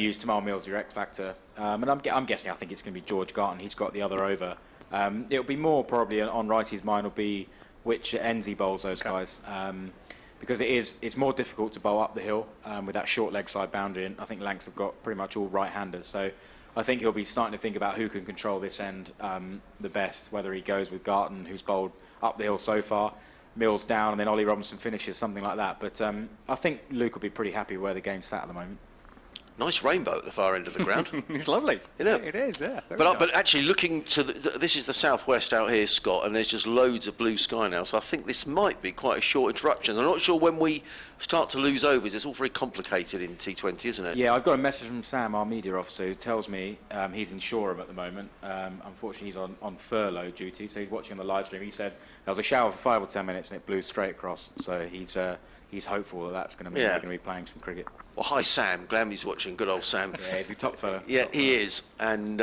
use Tamal Mills your X factor, and I'm guessing I think it's going to be George Garton. He's got the other over. It'll be more probably on Wrighty's mind will be which ends he bowls those guys, because it's more difficult to bowl up the hill with that short leg side boundary, and I think Lancs have got pretty much all right-handers, so I think he'll be starting to think about who can control this end the best, whether he goes with Garton, who's bowled up the hill so far, Mills down, and then Ollie Robinson finishes, something like that. But I think Luke will be pretty happy where the game's sat at the moment. Nice rainbow at the far end of the ground. It's lovely. Isn't it? It is, yeah. But actually looking to this is the southwest out here, Scott, and there's just loads of blue sky now. So I think this might be quite a short interruption. I'm not sure when we start to lose overs. It's all very complicated in T20, isn't it? Yeah, I've got a message from Sam, our media officer, who tells me he's in Shoreham at the moment. Unfortunately, he's on furlough duty, so he's watching on the live stream. He said there was a shower for 5 or 10 minutes and it blew straight across. So he's hopeful that that's going to mean they're going to be playing some cricket. Well, hi Sam, glad he's watching. Good old Sam. Yeah, he's a top fella. Yeah, he is, and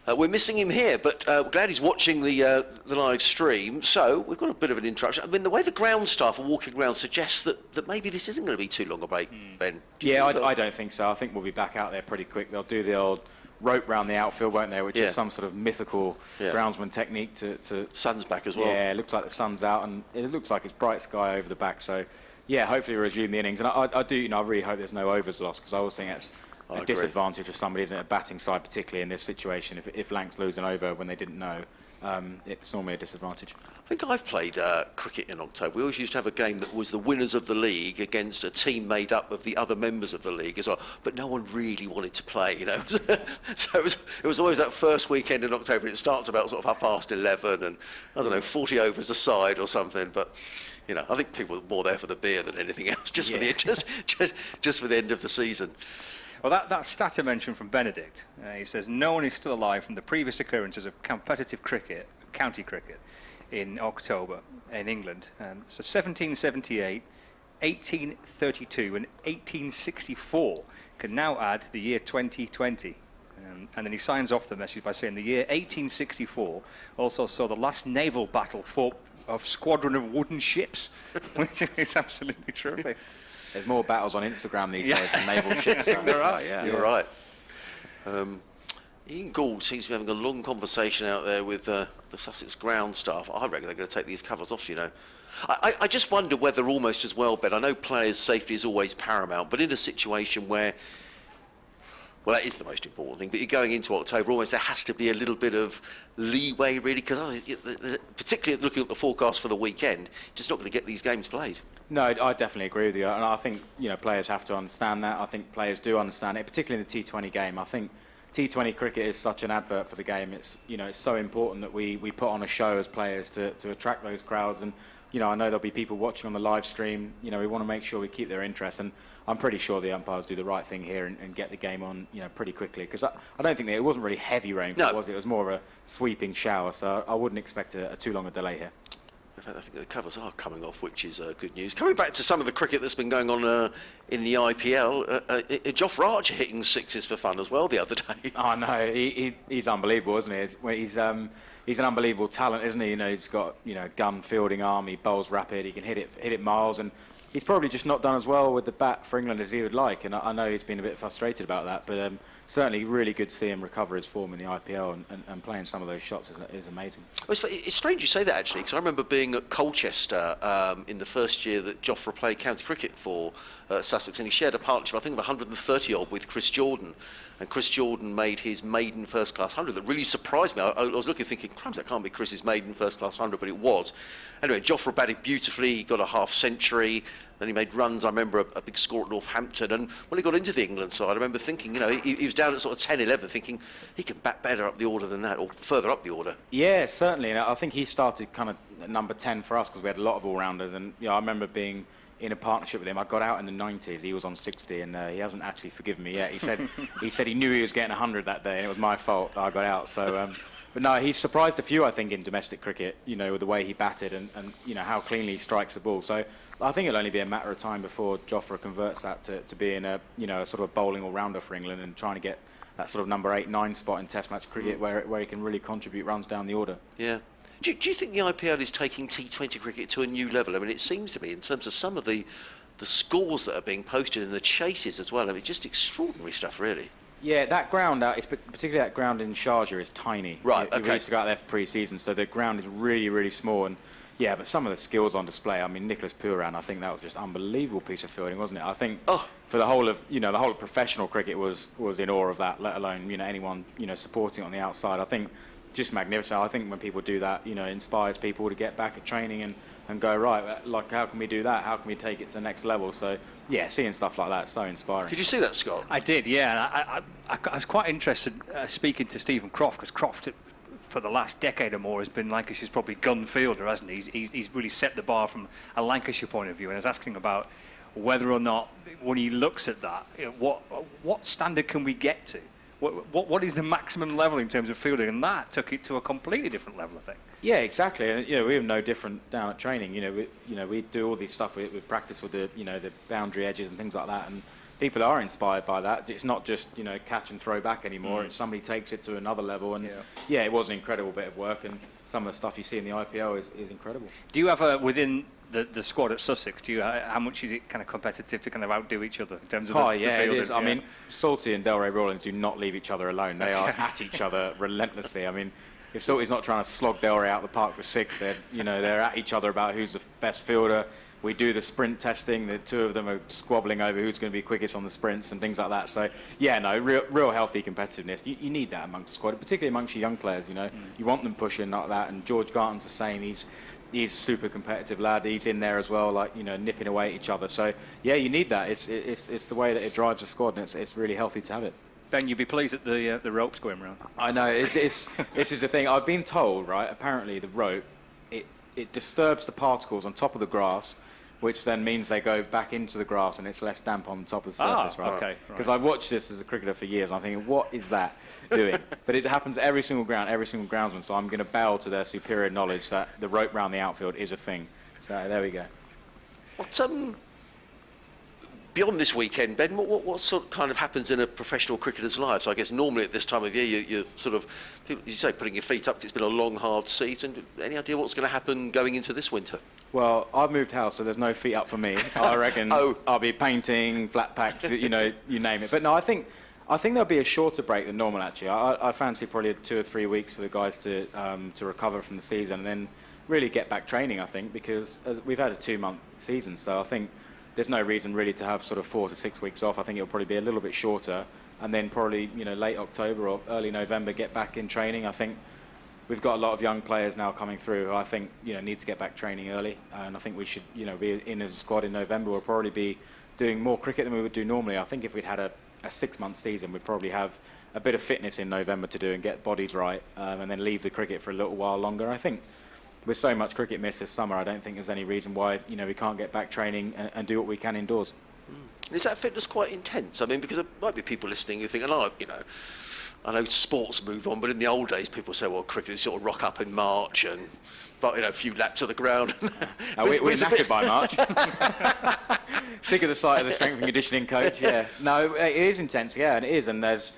we're missing him here, but glad he's watching the live stream. So we've got a bit of an interruption. I mean, the way the ground staff are walking around suggests that maybe this isn't going to be too long a break, Ben. Yeah, I don't think so. I think we'll be back out there pretty quick. They'll do the old rope round the outfield, won't they, which is some sort of mythical groundsman technique to... Sun's back as well. Yeah, it looks like the sun's out, and it looks like it's bright sky over the back, so... Yeah, hopefully resume the innings, and I do. I really hope there's no overs lost, because I always think that's a disadvantage for somebody, isn't it? A batting side, particularly in this situation. If Lancs lose an over when they didn't know, it's normally a disadvantage. I think I've played cricket in October. We always used to have a game that was the winners of the league against a team made up of the other members of the league as well. But no one really wanted to play, you know. So it was always that first weekend in October. And it starts about sort of 11:30, and I don't know, 40 overs a side or something, but. You know, I think people were more there for the beer than anything else, just for the end of the season. Well, that stat I mentioned from Benedict, he says no one is still alive from the previous occurrences of competitive cricket, county cricket, in October in England. So 1778, 1832 and 1864 can now add the year 2020. And then he signs off the message by saying the year 1864 also saw the last naval battle of squadron of wooden ships, which is absolutely terrific. There's more battles on Instagram these days than naval ships. There are, yeah. You're right. Ian Gould seems to be having a long conversation out there with the Sussex ground staff. I reckon they're going to take these covers off, you know. I just wonder whether almost as well, Ben, I know players' safety is always paramount, but in a situation where well, that is the most important thing, but you're going into October, almost there has to be a little bit of leeway, really, because particularly looking at the forecast for the weekend, just not going to get these games played. No, I definitely agree with you, and I think players have to understand that. I think players do understand it, particularly in the T20 game. I think T20 cricket is such an advert for the game. It's it's so important that we put on a show as players to attract those crowds, and I know there'll be people watching on the live stream. We want to make sure we keep their interest, and I'm pretty sure the umpires do the right thing here and get the game on, pretty quickly. Because I don't think it wasn't really heavy rainfall, was it? It was more of a sweeping shower, so I wouldn't expect a too long a delay here. In fact, I think the covers are coming off, which is good news. Coming back to some of the cricket that's been going on in the IPL, Jofra Archer hitting sixes for fun as well the other day. Oh no, he's unbelievable, isn't he? He's an unbelievable talent, isn't he? He's got gun fielding arm. He bowls rapid. He can hit it miles, and he's probably just not done as well with the bat for England as he would like. And I know he's been a bit frustrated about that, but certainly really good to see him recover his form in the IPL and playing some of those shots is amazing. Well, it's strange you say that, actually, because I remember being at Colchester in the first year that Jofra played county cricket for Sussex, and he shared a partnership, I think, of 130-odd with Chris Jordan. And Chris Jordan made his maiden first-class 100. That really surprised me. I was looking, thinking, crumbs, that can't be Chris's maiden first-class 100, but it was. Anyway, Jofra batted beautifully. He got a half-century. Then he made runs. I remember a big score at Northampton. And when he got into the England side, I remember thinking, he was down at sort of 10, 11, thinking he can bat better up the order than that, or further up the order. Yeah, certainly. And I think he started kind of at number 10 for us because we had a lot of all-rounders. And I remember being in a partnership with him. I got out in the 90s. He was on 60, and he hasn't actually forgiven me yet. He said he knew he was getting 100 that day, and it was my fault that I got out. So, but no, he's surprised a few, I think, in domestic cricket. With the way he batted and how cleanly he strikes the ball. So I think it'll only be a matter of time before Jofra converts that to being a sort of a bowling all-rounder for England and trying to get that sort of number 8, 9 spot in Test match cricket where he can really contribute runs down the order. Yeah. Do you think the IPL is taking T20 cricket to a new level? I mean, it seems to be, in terms of some of the the scores that are being posted and the chases as well. I mean, just extraordinary stuff, really. Yeah, that ground, particularly that ground in Sharjah, is tiny. Right, We used to go out there for pre-season, so the ground is really, really small. And yeah, but some of the skills on display. I mean, Nicholas Pooran, I think that was just unbelievable piece of fielding, wasn't it? I think for the whole of professional cricket was in awe of that. Let alone anyone supporting it on the outside. I think just magnificent. I think when people do that, inspires people to get back at training and go, right, like, how can we do that? How can we take it to the next level? So, yeah, seeing stuff like that is so inspiring. Did you see that, Scott? I did, yeah. I was quite interested speaking to Stephen Croft, because Croft, for the last decade or more, has been Lancashire's probably gun fielder, hasn't he? He's really set the bar from a Lancashire point of view, and I was asking about whether or not, when he looks at that, what standard can we get to? What is the maximum level in terms of fielding? And that took it to a completely different level, I think. Yeah, exactly. And we are no different down at training. We do all this stuff. We practice with the the boundary edges and things like that. And people are inspired by that. It's not just catch and throw back anymore. It's somebody takes it to another level. And yeah, it was an incredible bit of work. And some of the stuff you see in the IPL is incredible. Do you have within the squad at Sussex? How much is it kind of competitive to kind of outdo each other in terms of the it is. I mean, Salty and Delray Rawlings do not leave each other alone. They are at each other relentlessly. I mean, if Salty's not trying to slog Delray out the park for 6, they're at each other about who's the best fielder. We do the sprint testing. The two of them are squabbling over who's going to be quickest on the sprints and things like that. So, yeah, no, real healthy competitiveness. You need that amongst the squad, particularly amongst your young players. You want them pushing like that. And George Garton's the same. He's a super competitive lad. He's in there as well, like nipping away at each other. So, yeah, you need that. It's the way that it drives the squad, and it's really healthy to have it. Ben, you'd be pleased at the ropes going round. I know. This is the thing. I've been told, right? Apparently, the rope it disturbs the particles on top of the grass, which then means they go back into the grass and it's less damp on the top of the surface, right? Okay. Because I've watched this as a cricketer for years, and I'm thinking, what is that doing? But it happens every single groundsman, so I'm going to bow to their superior knowledge that the rope round the outfield is a thing. So there we go. What beyond this weekend, Ben, what sort of kind of happens in a professional cricketer's life? So I guess normally at this time of year you're sort of, you say, putting your feet up 'cause it's been a long, hard season. Any idea what's going to happen going into this winter? Well, I've moved house, so there's no feet up for me. I reckon I'll be painting, flat packs, you name it. But no, I think there'll be a shorter break than normal, actually. I fancy probably 2 or 3 weeks for the guys to recover from the season and then really get back training, I think, because we've had a 2-month season, so I think there's no reason really to have sort of 4 to 6 weeks off. I think it'll probably be a little bit shorter, and then probably late October or early November get back in training. I think we've got a lot of young players now coming through who I think need to get back training early, and I think we should be in as a squad in November. We'll probably be doing more cricket than we would do normally. I think if we'd had a 6-month season, we'd probably have a bit of fitness in November to do and get bodies right, and then leave the cricket for a little while longer. I think with so much cricket missed this summer, I don't think there's any reason why we can't get back training and do what we can indoors. Is that fitness quite intense? I mean, because there might be people listening who think, I know sports move on, but in the old days, people say, well, cricket is sort of rock up in March and a few laps of the ground. We're knackered by March. Sick of the sight of the strength and conditioning coach. Yeah, no, it is intense. Yeah, and it is, and there's.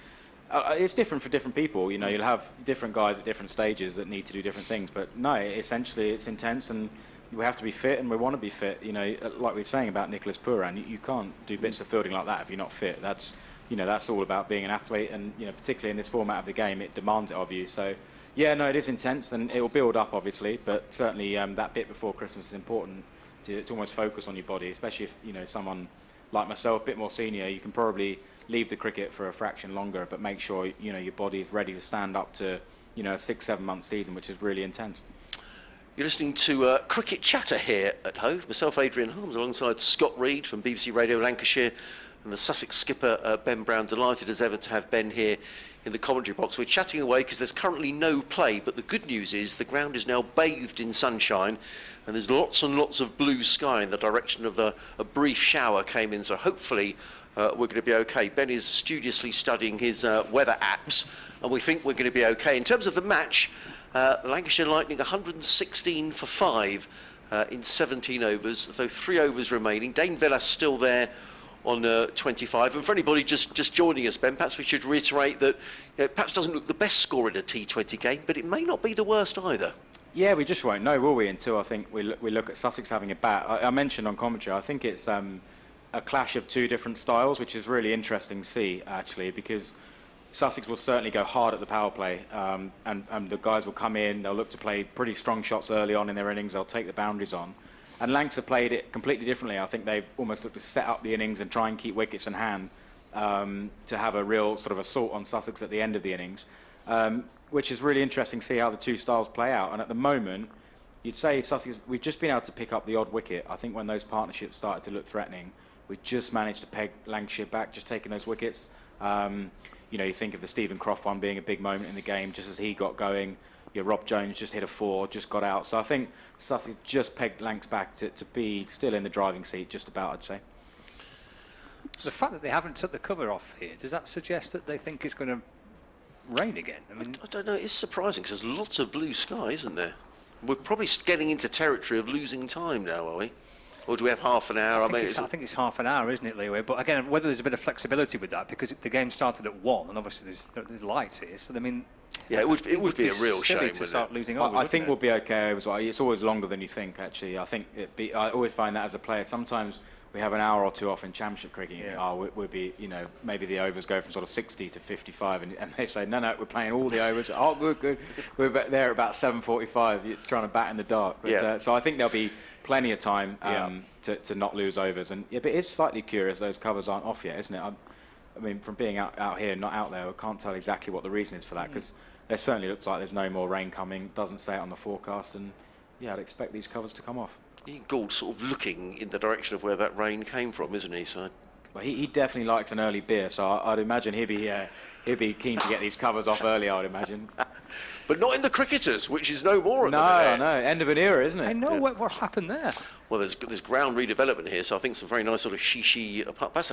It's different for different people. You'll have different guys at different stages that need to do different things. But no, essentially it's intense, and we have to be fit, and we want to be fit. Like we were saying about Nicholas Pooran, you can't do bits of fielding like that if you're not fit. That's all about being an athlete, and particularly in this format of the game, it demands it of you. So yeah, no, it is intense, and it will build up obviously, but certainly that bit before Christmas is important to almost focus on your body, especially if someone like myself, a bit more senior, you can probably leave the cricket for a fraction longer, but make sure your body is ready to stand up to a 6-7 month season, which is really intense. You're listening to Cricket Chatter here at Hove. Myself, Adrian Holmes, alongside Scott Reed from BBC Radio Lancashire and the Sussex skipper Ben Brown. Delighted as ever to have Ben here in the commentary box. We're chatting away because there's currently no play, but the good news is the ground is now bathed in sunshine, and there's lots and lots of blue sky in the direction of a brief shower came in, so hopefully we're going to be okay. Ben is studiously studying his weather apps, and we think we're going to be okay. In terms of the match, Lancashire Lightning 116 for 5 in 17 overs, though 3 overs remaining. Dane Villas still there on 25. And for anybody just joining us, Ben, perhaps we should reiterate that perhaps doesn't look the best score in a T20 game, but it may not be the worst either. Yeah, we just won't know, will we, until I think we look at Sussex having a bat. I mentioned on commentary, I think it's a clash of two different styles, which is really interesting to see, actually, because Sussex will certainly go hard at the power play, and the guys will come in, they'll look to play pretty strong shots early on in their innings, they'll take the boundaries on. And Lancs have played it completely differently. I think they've almost looked to set up the innings and try and keep wickets in hand to have a real sort of assault on Sussex at the end of the innings. Which is really interesting to see how the two styles play out. And at the moment, you'd say Sussex, we've just been able to pick up the odd wicket. I think when those partnerships started to look threatening, we just managed to peg Lancashire back, just taking those wickets. You know, you think of the Stephen Croft one being a big moment in the game, just as he got going. Rob Jones just hit a 4, just got out. So I think Sussex just pegged Lancs back to be still in the driving seat, just about, I'd say. The fact that they haven't took the cover off here, does that suggest that they think it's going to rain again? I don't know. It's surprising because there's lots of blue sky, isn't there? We're probably getting into territory of losing time now, are we? Or do we have half an hour? I think it's half an hour, isn't it, Leo? But again, whether there's a bit of flexibility with that, because the game started at 1, and obviously there's lights here. So I mean, yeah, it would be a real shame to start losing overs. I think we'll be okay as well. It's always longer than you think. Actually, I think I always find that as a player, sometimes we have an hour or two off in Championship cricket. Yeah. We'll be, maybe the overs go from sort of 60 to 55, and they say, no, we're playing all the overs. Oh, good. We're there at about 7:45. You're trying to bat in the dark. But, so I think there'll be plenty of time to not lose overs. And but it's slightly curious those covers aren't off yet, isn't it? I mean, from being out here, not out there, I can't tell exactly what the reason is for that, because there certainly looks like there's no more rain coming. Doesn't say it on the forecast, and I'd expect these covers to come off. Gould's sort of looking in the direction of where that rain came from, isn't he? So, well, he definitely likes an early beer, so I'd imagine he'd be keen to get these covers off early, I'd imagine. But not in the cricketers, which is no more. No, end of an era, isn't it? I know what's happened there. Well, there's ground redevelopment here, so I think some very nice sort of shishi apartments.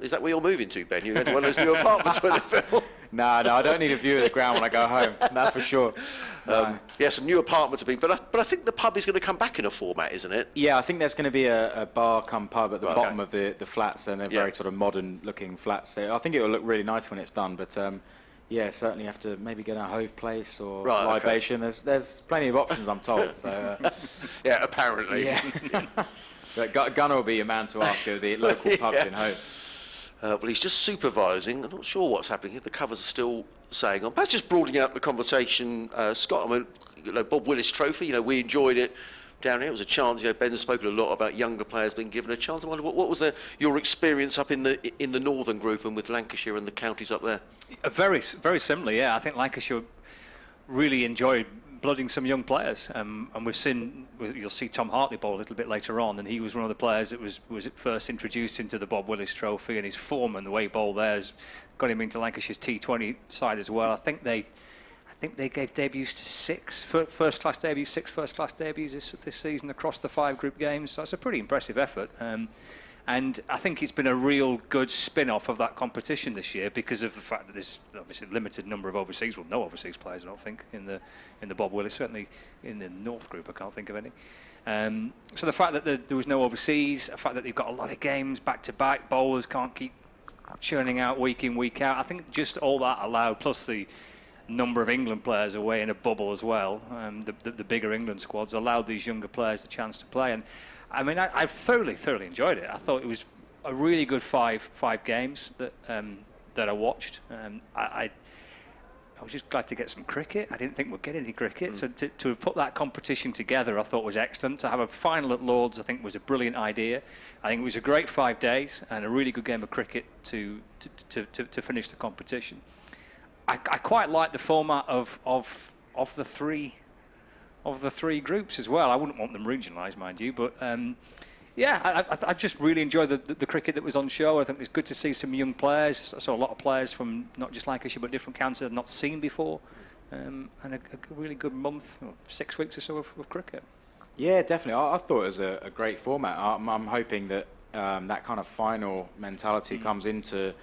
Is that where you're moving to, Ben? You're going to one of those new apartments where they built? No, I don't need a view of the ground when I go home. That's for sure. Yeah, some new apartments are being, but I think the pub is going to come back in a format, isn't it? Yeah, I think there's going to be a bar come pub at the bottom of the flats, and they're very sort of modern-looking flats. So I think it will look really nice when it's done, but certainly have to maybe get a Hove Place or Libation. There's plenty of options, I'm told. So yeah, apparently. Yeah. But Gunnar will be your man to ask at the local pubs in Hove. Well, he's just supervising. I'm not sure what's happening here. The covers are still saying on. Perhaps just broadening out the conversation, Scott. I mean, Bob Willis Trophy. We enjoyed it down here. It was a chance. Ben's spoken a lot about younger players being given a chance. I wonder what was your experience up in the northern group and with Lancashire and the counties up there? Very similar. Yeah, I think Lancashire really enjoyed blooding some young players, and we've seen. You'll see Tom Hartley bowl a little bit later on, and he was one of the players that was first introduced into the Bob Willis Trophy, and his form and the way he bowled there has got him into Lancashire's T20 side as well. I think they gave debuts to 6 first-class debuts this season across the 5 group games. So it's a pretty impressive effort. And I think it's been a real good spin-off of that competition this year because of the fact that there's obviously a limited number of overseas, well, no overseas players, I don't think, in the Bob Willis. Certainly in the North group, I can't think of any. So the fact that there was no overseas, the fact that they've got a lot of games back-to-back, bowlers can't keep churning out week in, week out. I think just all that allowed, plus the number of England players away in a bubble as well, the bigger England squads allowed these younger players the chance to play. And I mean, I thoroughly enjoyed it. I thought it was a really good five games that I watched. I was just glad to get some cricket. I didn't think we'd get any cricket, so to have put that competition together, I thought was excellent. To have a final at Lords, I think was a brilliant idea. I think it was a great 5 days and a really good game of cricket to finish the competition. I quite like the format of the three groups as well. I wouldn't want them regionalised, mind you, but I just really enjoyed the cricket that was on show. I think it's good to see some young players. I saw a lot of players from not just Lancashire but different counties I've not seen before, and a really good month, 6 weeks or so of cricket. Yeah, definitely. I thought it was a great format. I'm hoping that that kind of final mentality comes into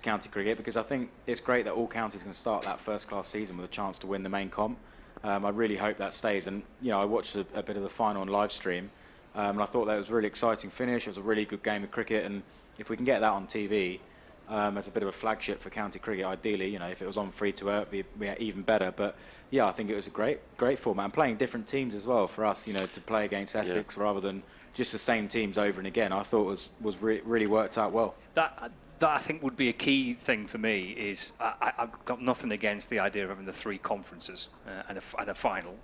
county cricket, because I think it's great that all counties can start that first-class season with a chance to win the main comp. I really hope that stays. And I watched a bit of the final on live stream, and I thought that was a really exciting finish. It was a really good game of cricket, and if we can get that on TV, as a bit of a flagship for county cricket. Ideally, if it was on free to air, it'd be even better. But yeah, I think it was a great format, and playing different teams as well for us. To play against Essex rather than just the same teams over and again, I thought was really worked out well. That I think would be a key thing for me. Is I've got nothing against the idea of having the 3 conferences and a final,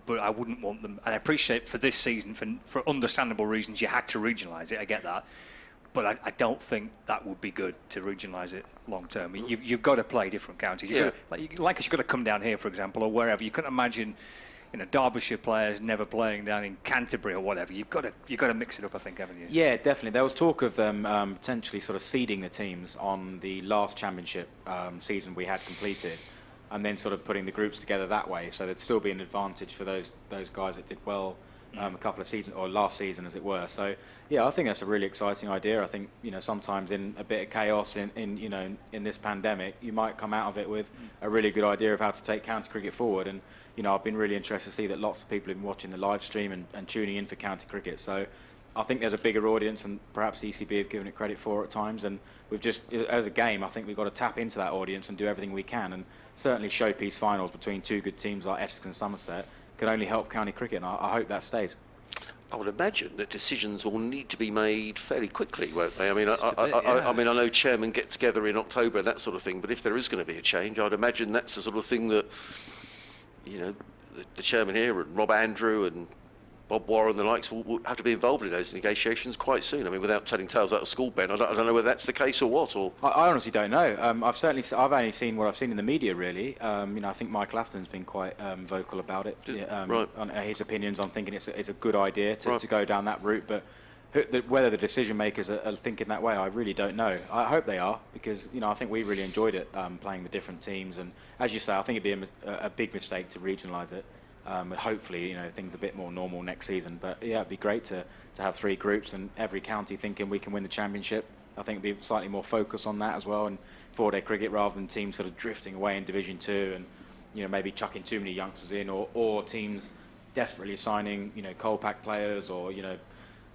but I wouldn't want them. And I appreciate for this season, for understandable reasons, you had to regionalise it. I get that. But I don't think that would be good to regionalise it long term. You've got to play different counties. You've got to come down here, for example, or wherever. You couldn't imagine, Derbyshire players never playing down in Canterbury or whatever. You've got to mix it up, I think, haven't you? Yeah, definitely. There was talk of them potentially sort of seeding the teams on the last championship season we had completed, and then sort of putting the groups together that way. So there'd still be an advantage for those guys that did well. A couple of seasons, or last season as it were. So yeah, I think that's a really exciting idea. I think sometimes in a bit of chaos in this pandemic, you might come out of it with a really good idea of how to take county cricket forward. And I've been really interested to see that lots of people have been watching the live stream and tuning in for county cricket. So I think there's a bigger audience than perhaps ECB have given it credit for at times. And we've just, as a game, I think we've got to tap into that audience and do everything we can. And certainly showpiece finals between 2 good teams like Essex and Somerset could only help county cricket, and I hope that stays. I would imagine that decisions will need to be made fairly quickly, won't they? I mean, I know chairmen get together in October and that sort of thing, but if there is going to be a change, I'd imagine that's the sort of thing that, the chairman here and Rob Andrew and Bob Warren and the likes will have to be involved in those negotiations quite soon. I mean, without telling tales out of school, Ben, I don't know whether that's the case or what. Or I honestly don't know. I've only seen what I've seen in the media, really. I think Michael Afton's been quite vocal about it. Right. On his opinions on thinking it's a good idea to go down that route, but whether the decision makers are thinking that way, I really don't know. I hope they are, because I think we really enjoyed it, playing the different teams, and as you say, I think it'd be a big mistake to regionalise it. Hopefully, things a bit more normal next season. But yeah, it'd be great to have 3 groups and every county thinking we can win the championship. I think it'd be slightly more focus on that as well, and 4-day cricket rather than teams sort of drifting away in Division 2 and maybe chucking too many youngsters in, or teams desperately signing Colpack players or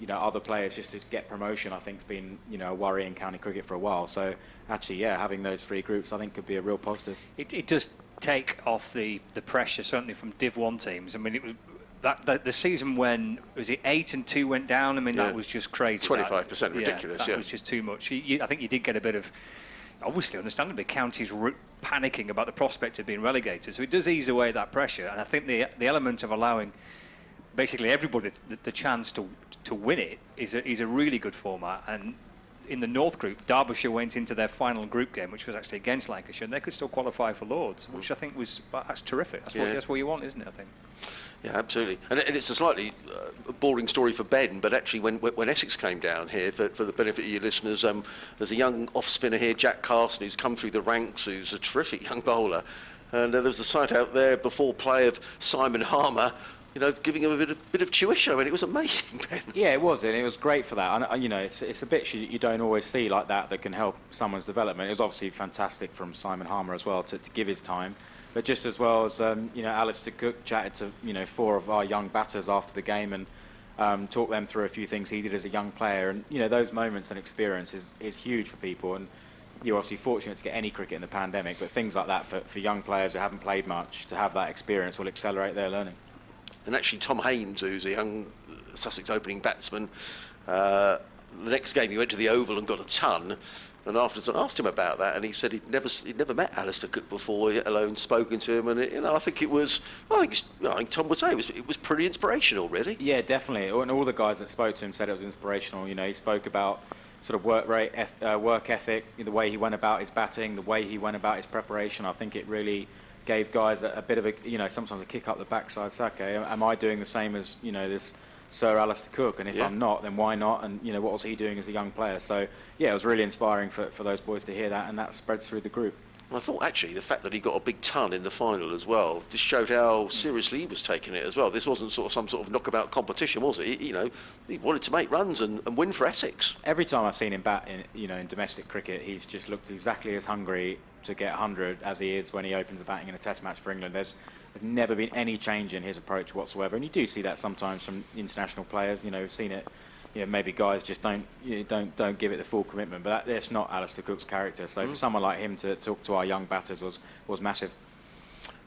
other players just to get promotion. I think has been a worry in county cricket for a while. So actually, yeah, having those 3 groups I think could be a real positive. It does take off the pressure, certainly from Div 1 teams. I mean, it was the season when, was it 8 and 2 went down? I mean, that was just crazy. 25% ridiculous. That was just too much. I think you did get a bit of, obviously, understandably, counties panicking about the prospect of being relegated. So it does ease away that pressure. And I think the element of allowing basically everybody the chance to win it is a really good format. And in the North Group, Derbyshire went into their final group game, which was actually against Lancashire, and they could still qualify for Lords, which I think that's terrific. That's what you want, isn't it, I think? Yeah, absolutely. And it's a slightly boring story for Ben, but actually when Essex came down here, for the benefit of your listeners, there's a young off-spinner here, Jack Carson, who's come through the ranks, who's a terrific young bowler. And there was a sight out there before play of Simon Harmer, giving him a bit of tuition. I mean, it was amazing, Ben. Yeah, it was, and it was great for that. And it's a bit you don't always see like that can help someone's development. It was obviously fantastic from Simon Harmer as well to give his time, but just as well as Alistair Cook chatted to 4 of our young batters after the game and talked them through a few things he did as a young player. And those moments and experience is huge for people. And you're obviously fortunate to get any cricket in the pandemic, but things like that for young players who haven't played much to have that experience will accelerate their learning. And actually, Tom Haynes, who's a young Sussex opening batsman, the next game he went to the Oval and got a ton. And afterwards, I asked him about that, and he said he'd never met Alistair Cook before, let alone spoken to him. And I think Tom would say it was pretty inspirational, really. Yeah, definitely. And all the guys that spoke to him said it was inspirational. He spoke about sort of work ethic, the way he went about his batting, the way he went about his preparation. I think it really gave guys a bit of sometimes a kick up the backside. So, okay, am I doing the same as this Sir Alistair Cook? And if I'm not, then why not? And what was he doing as a young player? So yeah, it was really inspiring for those boys to hear that, and that spreads through the group. And I thought actually the fact that he got a big ton in the final as well just showed how seriously he was taking it as well. This wasn't some sort of knockabout competition, was it? He wanted to make runs and win for Essex. Every time I've seen him bat in domestic cricket, he's just looked exactly as hungry to get 100 as he is when he opens the batting in a Test match for England. There's never been any change in his approach whatsoever, and you do see that sometimes from international players. We've seen it maybe guys just don't give it the full commitment. But that's not Alistair Cook's character. So for someone like him to talk to our young batters was massive.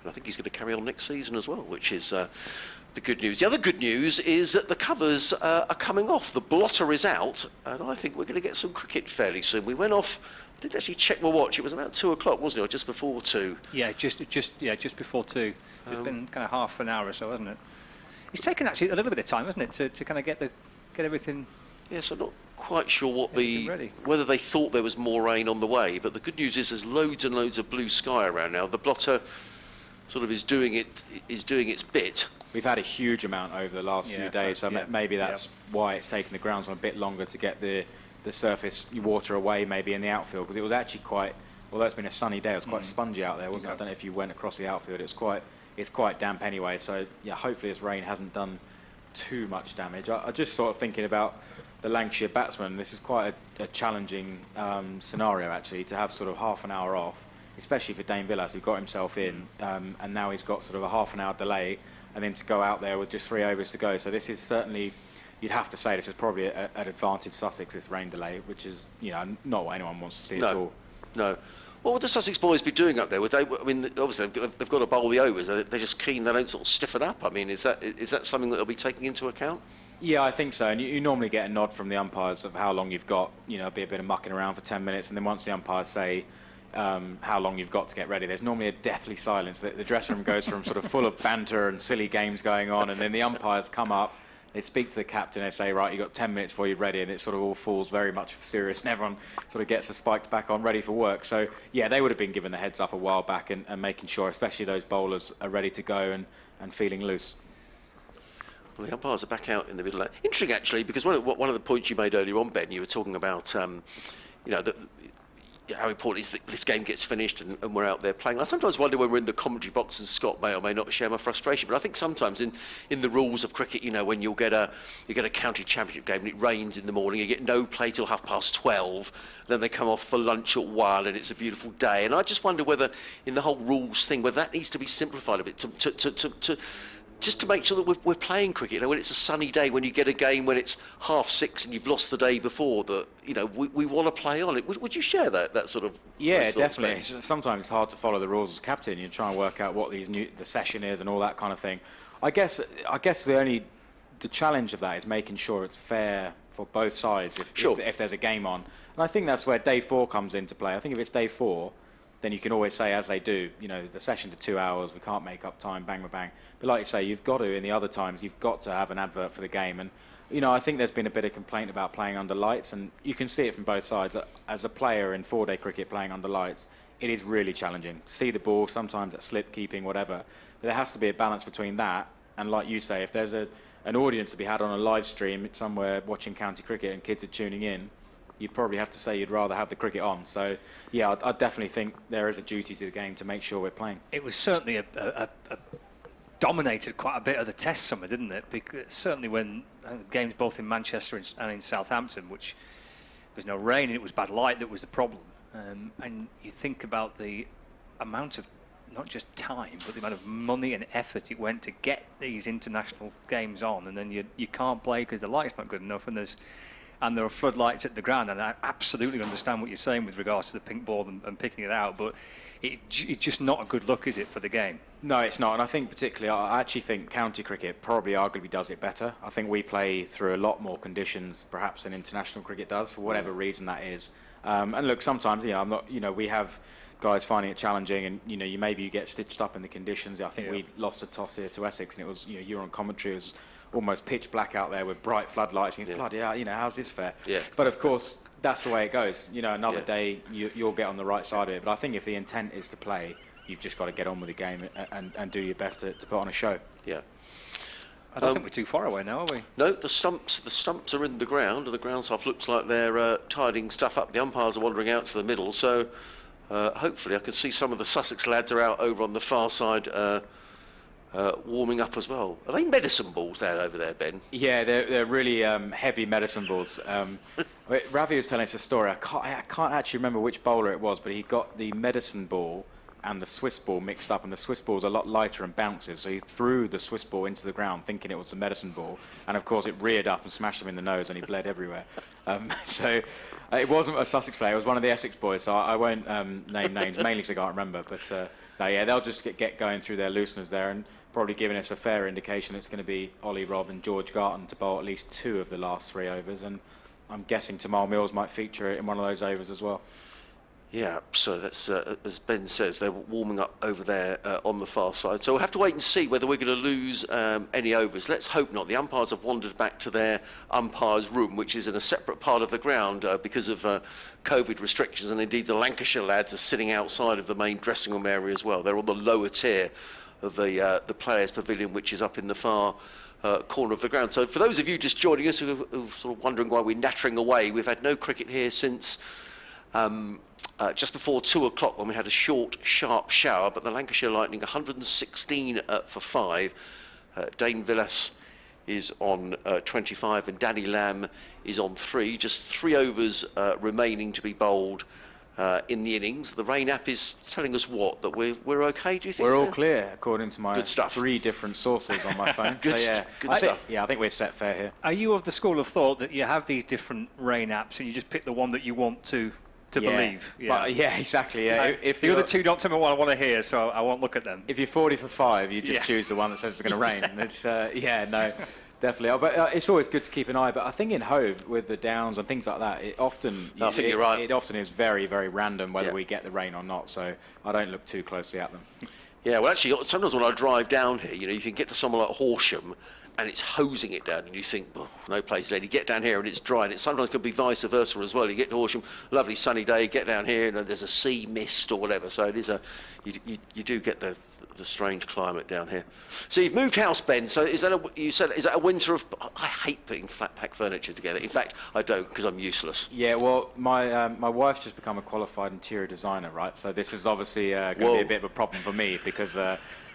And I think he's going to carry on next season as well, which is the good news. The other good news is that the covers are coming off. The blotter is out, and I think we're going to get some cricket fairly soon. We went off. I didn't actually check my watch. It was about 2 o'clock, wasn't it, or just before 2? Yeah, just before 2. It's been kind of half an hour or so, hasn't it? It's taken actually a little bit of time, hasn't it, to kind of get everything. Yes, I'm not quite sure ready. whether they thought there was more rain on the way, but the good news is there's loads and loads of blue sky around now. The blotter sort of is doing its bit. We've had a huge amount over the last few days, so maybe that's why it's taken the grounds on a bit longer to get the surface water away, maybe in the outfield, because it was actually quite, although it's been a sunny day, it was quite spongy out there, wasn't it? I don't know if you went across the outfield. It's quite damp anyway, so yeah, hopefully this rain hasn't done too much damage. I just sort of thinking about the Lancashire batsmen. This is quite a challenging scenario actually, to have sort of half an hour off, especially for Dane Villas, who got himself in, and now he's got sort of a half an hour delay, and then to go out there with just 3 overs to go. So this is certainly, you'd have to say, this is probably an advantage Sussex, this rain delay, which is not what anyone wants to see at all. No. What would the Sussex boys be doing up there? I mean, obviously they've got to bowl the overs. They're just keen. They don't sort of stiffen up. I mean, is that something that they'll be taking into account? Yeah, I think so. And you normally get a nod from the umpires of how long you've got. Be a bit of mucking around for 10 minutes, and then once the umpires say how long you've got to get ready, there's normally a deathly silence. The dressing room goes from sort of full of banter and silly games going on, and then the umpires come up. They speak to the captain, they say, right, you've got 10 minutes before you're ready, and it sort of all falls very much serious, and everyone sort of gets the spikes back on, ready for work. So, yeah, they would have been given the heads up a while back and making sure, especially those bowlers, are ready to go and feeling loose. Well, the umpires are back out in the middle. Interesting, actually, because one of the points you made earlier on, Ben, you were talking about, how important it is that this game gets finished and we're out there playing. I sometimes wonder when we're in the commentary box, and Scott may or may not share my frustration, but I think sometimes in the rules of cricket, when you get a county championship game and it rains in the morning, you get no play till 12:30, then they come off for lunch at 1 and it's a beautiful day. And I just wonder whether in the whole rules thing, whether that needs to be simplified a bit just to make sure that we're playing cricket. When it's a sunny day, when you get a game when it's 6:30 and you've lost the day before, that we want to play on it. Would you share that sort of? Yeah, definitely. Sometimes it's hard to follow the rules as captain. You try and work out what the session is and all that kind of thing. I guess the challenge of that is making sure it's fair for both sides if there's a game on. And I think that's where day 4 comes into play. I think if it's day 4, then you can always say, as they do, the session's 2 hours, we can't make up time, bang, bang, bang. But like you say, you've got to, in the other times, you've got to have an advert for the game. And, I think there's been a bit of complaint about playing under lights, and you can see it from both sides. As a player in 4-day cricket playing under lights, it is really challenging. See the ball, sometimes at slip keeping, whatever. But there has to be a balance between that, and like you say, if there's an audience to be had on a live stream somewhere watching county cricket and kids are tuning in, you'd probably have to say you'd rather have the cricket on. So, yeah, I definitely think there is a duty to the game to make sure we're playing. It was certainly a dominated quite a bit of the test summer, didn't it? Because certainly when games both in Manchester and in Southampton, which there was no rain and it was bad light that was the problem. And you think about the amount of not just time, but the amount of money and effort it went to get these international games on, and then you can't play because the light's not good enough, and there are floodlights at the ground. And I absolutely understand what you're saying with regards to the pink ball and picking it out, but it's just not a good look, is it, for the game? No, it's not. And I think particularly, I actually think county cricket probably arguably does it better. I think we play through a lot more conditions perhaps than international cricket does, for whatever reason that is. And look, sometimes, I'm not, we have guys finding it challenging, and you get stitched up in the conditions. I think we lost a toss here to Essex, and it was, you were on commentary, it was almost pitch black out there with bright floodlights, and bloody hell, how's this fair? Yeah. But of course, that's the way it goes. Another day you'll get on the right side of it. But I think if the intent is to play, you've just got to get on with the game and do your best to put on a show. Yeah. I don't think we're too far away now, are we? No, the stumps are in the ground, and the ground staff looks like they're tidying stuff up. The umpires are wandering out to the middle, so hopefully I can see some of the Sussex lads are out over on the far side warming up as well. Are they medicine balls over there, Ben? Yeah, they're really heavy medicine balls. Ravi was telling us a story. I can't actually remember which bowler it was, but he got the medicine ball and the Swiss ball mixed up, and the Swiss ball is a lot lighter and bounces, so he threw the Swiss ball into the ground thinking it was a medicine ball, and of course it reared up and smashed him in the nose and he bled everywhere. So it wasn't a Sussex player, it was one of the Essex boys, so I won't name names, mainly because I can't remember, but no, yeah, they'll just get going through their looseners there, and probably giving us a fair indication it's going to be Ollie Robb and George Garton to bowl at least 2 of the last 3 overs, and I'm guessing Tamal Mills might feature in one of those overs as well. Yeah, so that's, as Ben says, they're warming up over there on the far side. So we'll have to wait and see whether we're going to lose any overs. Let's hope not. The umpires have wandered back to their umpires' room, which is in a separate part of the ground because of COVID restrictions. And indeed, the Lancashire lads are sitting outside of the main dressing room area as well. They're on the lower tier of the players' pavilion, which is up in the far corner of the ground. So for those of you just joining us who are sort of wondering why we're nattering away, we've had no cricket here since just before 2 o'clock when we had a short, sharp shower, but the Lancashire Lightning 116 for 5. Dane Villas is on 25 and Danny Lamb is on 3. Just 3 overs remaining to be bowled in the innings. The rain app is telling us what? That we're okay, do you think? We're all clear, according to my Good stuff. 3 different sources on my phone. Good so, good stuff. I think we're set fair here. Are you of the school of thought that you have these different rain apps and you just pick the one that you want to believe? Yeah, exactly. Yeah. If the other 2 don't tell me what I want to hear, so I won't look at them. If you're 40 for 5, you just choose the one that says it's going to rain. It's no, definitely. But it's always good to keep an eye. But I think in Hove with the downs and things like that, it often I think you're right. It often is very, very random whether we get the rain or not. So I don't look too closely at them. Yeah, well, actually, sometimes when I drive down here, you can get to somewhere like Horsham, and it's hosing it down, and you think, oh, no place lady. You get down here and it's dry, and it sometimes can be vice versa as well. You get to Horsham, lovely sunny day, get down here and there's a sea mist or whatever. So it is you do get the strange climate down here. So you've moved house, Ben. So is that a winter of? I hate putting flat pack furniture together. In fact, I don't because I'm useless. Yeah, well, my wife's just become a qualified interior designer, right? So this is obviously going to be a bit of a problem for me because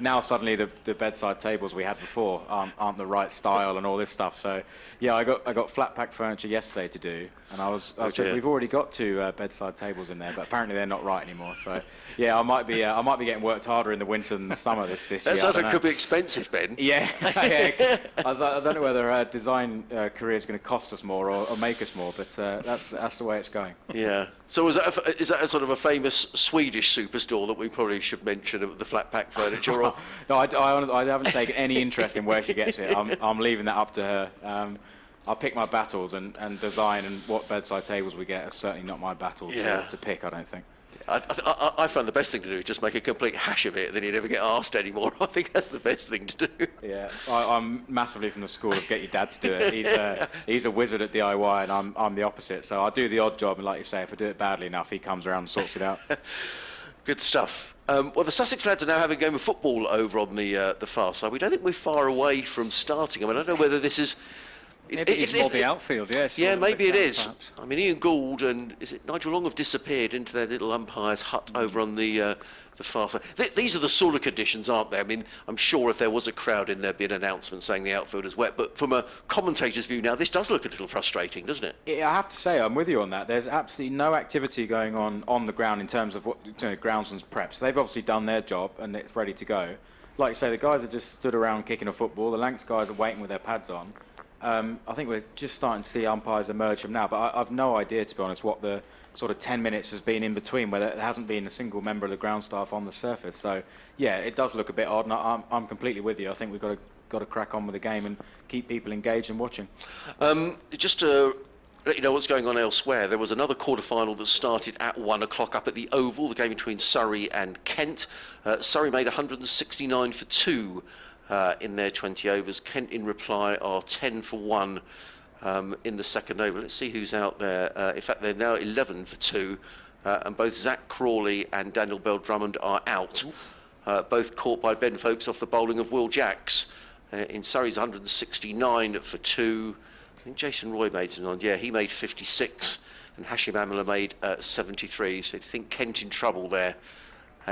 now suddenly the bedside tables we had before aren't the right style and all this stuff. So yeah, I got flat pack furniture yesterday to do, and I said we've already got 2 bedside tables in there, but apparently they're not right anymore. So yeah, I might be getting worked harder in the winter than the summer this year. That sounds like it could be expensive, Ben. Yeah, I don't know whether our design career is going to cost us more or make us more, but that's the way it's going. Yeah. So is that a sort of a famous Swedish superstore that we probably should mention, the flat pack furniture? Or? No, I haven't taken any interest in where she gets it. I'm leaving that up to her. I'll pick my battles, and design and what bedside tables we get is certainly not my battle to pick, I don't think. I find the best thing to do is just make a complete hash of it, then you never get asked anymore. I think that's the best thing to do. Yeah, I'm massively from the school of get your dad to do it. He's a wizard at DIY, and I'm the opposite. So I do the odd job, and like you say, if I do it badly enough, he comes around and sorts it out. Good stuff. Well, the Sussex lads are now having a game of football over on the far side. We don't think we're far away from starting. I don't know whether this is... Maybe it's more the outfield, yes. Yeah, maybe it is. Perhaps. I mean, Ian Gould and Nigel Long have disappeared into their little umpire's hut over on the far side. These are the sort of conditions, aren't they? I mean, I'm sure if there was a crowd in there, there'd be an announcement saying the outfield is wet. But from a commentator's view now, this does look a little frustrating, doesn't it? Yeah, I have to say, I'm with you on that. There's absolutely no activity going on the ground in terms of what groundsman's preps. They've obviously done their job and it's ready to go. Like you say, the guys have just stood around kicking a football. The Lancs guys are waiting with their pads on. I think we're just starting to see umpires emerge from now, but I've no idea, to be honest, what the sort of 10 minutes has been in between, where there hasn't been a single member of the ground staff on the surface. So, yeah, it does look a bit odd, and I'm completely with you. I think we've got to crack on with the game and keep people engaged and watching. Just to let you know what's going on elsewhere, there was another quarter-final that started at 1 o'clock up at the Oval, the game between Surrey and Kent. Surrey made 169 for 2. In their 20 overs. Kent in reply are 10 for 1 in the second over. Let's see who's out there. In fact, they're now 11 for 2, and both Zach Crawley and Daniel Bell-Drummond are out, both caught by Ben Folkes off the bowling of Will Jacks. In Surrey's 169 for 2. I think Jason Roy made some on. Yeah, he made 56, and Hashim Amla made 73. So do you think Kent in trouble there?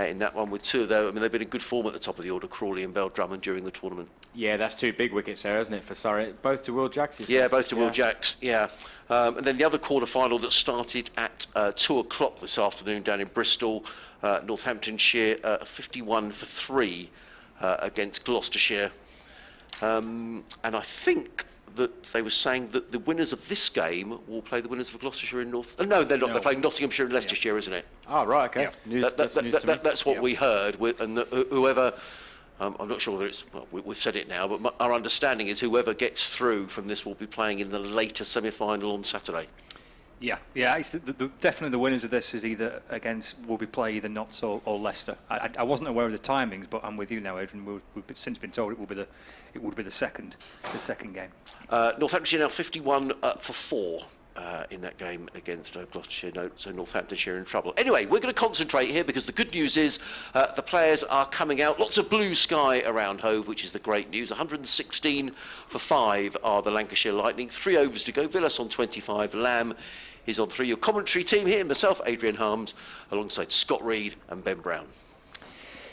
in that one with two of them. I mean, they've been in good form at the top of the order, Crawley and Bell Drummond, during the tournament. Yeah, that's two big wickets there, isn't it, for Surrey? Both to Will Jacks, you said? Yeah, both to Will Jacks, yeah. And then the other quarter-final that started at 2 o'clock this afternoon down in Bristol, Northamptonshire 51 for 3 against Gloucestershire. And I think that they were saying that the winners of this game will play the winners of Gloucestershire in North... no, they're not. No. They're playing Nottinghamshire and Leicestershire, isn't it? Oh, right, okay. Yeah. That's what we heard. And whoever... I'm not sure whether it's... Well, we've said it now, but our understanding is whoever gets through from this will be playing in the later semi-final on Saturday. Yeah. It's definitely the winners of this is will be playing either Notts or Leicester. I wasn't aware of the timings, but I'm with you now, Adrian. We've since been told it would be the second game. Northamptonshire now 51 for 4 in that game against Gloucestershire. So Northamptonshire in trouble. Anyway, we're going to concentrate here because the good news is the players are coming out. Lots of blue sky around Hove, which is the great news. 116 for 5 are the Lancashire Lightning. 3 overs to go. Villas on 25. Lamb is on 3. Your commentary team here, myself, Adrian Harms, alongside Scott Reed and Ben Brown.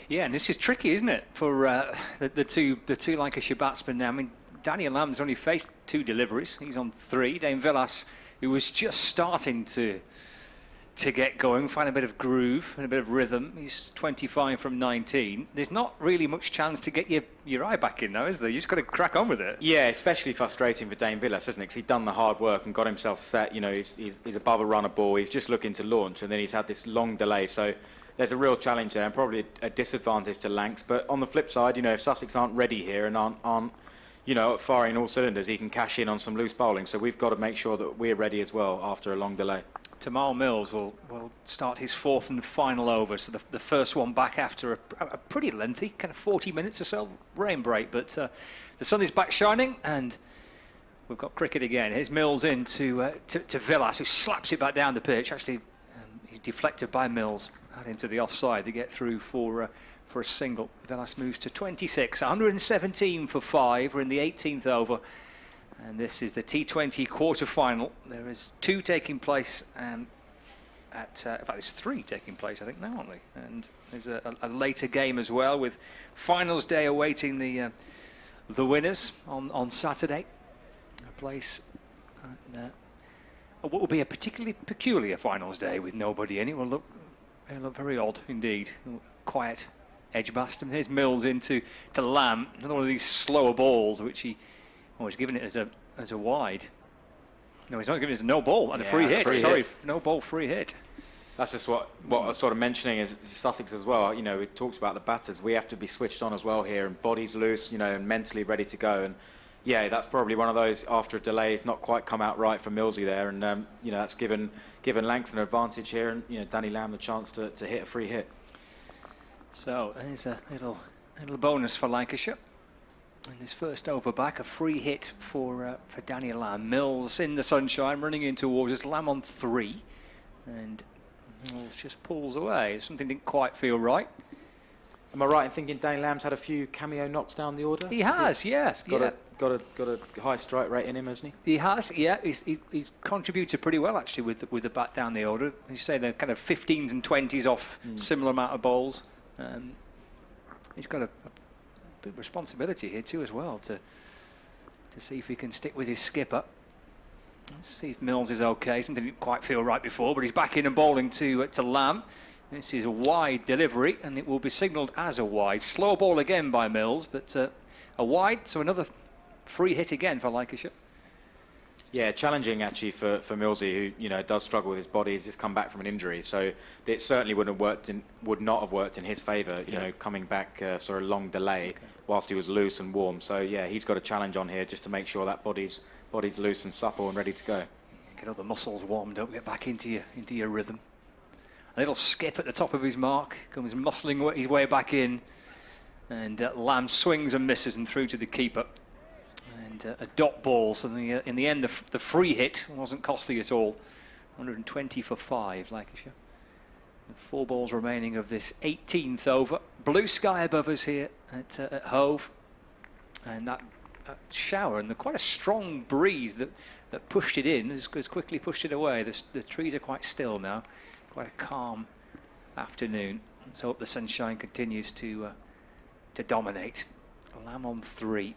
Yeah, and this is tricky, isn't it, for the two Lancashire batsmen now. I mean, Daniel Lamb's only faced 2 deliveries. He's on 3. Dane Villas, who was just starting to get going, find a bit of groove and a bit of rhythm. He's 25 from 19. There's not really much chance to get your eye back in now, is there? You just got to crack on with it. Yeah, especially frustrating for Dane Villas, isn't it? Because he's done the hard work and got himself set. You know, he's above a runner ball. He's just looking to launch, and then he's had this long delay. So there's a real challenge there, and probably a disadvantage to Lancs. But on the flip side, you know, if Sussex aren't ready here and aren't you know, firing all cylinders, he can cash in on some loose bowling. So we've got to make sure that we're ready as well after a long delay. Tamal Mills will start his 4th and final over. So the first one back after a pretty lengthy, kind of 40 minutes or so, rain break. But the sun is back shining, and we've got cricket again. Here's Mills in to Villas, who slaps it back down the pitch. Actually, he's deflected by Mills out into the offside. They get through for a single. Villas moves to 26, 117 for 5. We're in the 18th over, and this is the T20 quarter-final. There is 2 taking place, in fact, there's 3 taking place, I think, now, aren't they? And there's a later game as well, with finals day awaiting the winners on Saturday. A place what will be a particularly peculiar finals day with nobody in it. Will look very odd indeed. Quiet Edgbaston. Here's Mills into Lamb. Another one of these slower balls, which he's given it as a wide. No, he's not giving it as a no ball and a free hit. No ball, free hit. That's just what I was sort of mentioning is Sussex as well. You know, we talked about the batters. We have to be switched on as well here, and bodies loose, you know, and mentally ready to go. And yeah, that's probably one of those after a delay, it's not quite come out right for Millsy there, and you know, that's given Lancs an advantage here, and you know, Danny Lamb the chance to hit a free hit. So there's a little bonus for Lancashire. And this first over back, a free hit for Daniel Lamb. Mills in the sunshine, running in towards us. Lamb on 3, and Mills just pulls away. Something didn't quite feel right. Am I right in thinking Danny Lamb's had a few cameo knocks down the order? He has, yes. Got a high strike rate in him, hasn't he? He has, yeah. He's contributed pretty well actually with the bat down the order. You say they're kind of 15s and 20s off similar amount of bowls. He's got a big responsibility here too as well to see if he can stick with his skipper. Let's see if Mills is okay. Something didn't quite feel right before, but he's back in and bowling to Lamb. This is a wide delivery, and it will be signalled as a wide. Slow ball again by Mills, but a wide, so another free hit again for Lancashire. Yeah, challenging actually for Millsy, who does struggle with his body. He's just come back from an injury, so it certainly would not have worked in his favour. You know, coming back for a long delay whilst he was loose and warm. So yeah, he's got a challenge on here just to make sure that body's loose and supple and ready to go. Get all the muscles warmed up, get back into your rhythm. A little skip at the top of his mark, comes muscling his way back in, and Lamb swings and misses and through to the keeper. And a dot ball, so in the end the free hit wasn't costly at all. 120 for 5, Lancashire. 4 balls remaining of this 18th over. Blue sky above us here at Hove, and that shower and quite a strong breeze that pushed it in has quickly pushed it away. The trees are quite still now. Quite a calm afternoon. Let's hope the sunshine continues to dominate. Lamb on 3.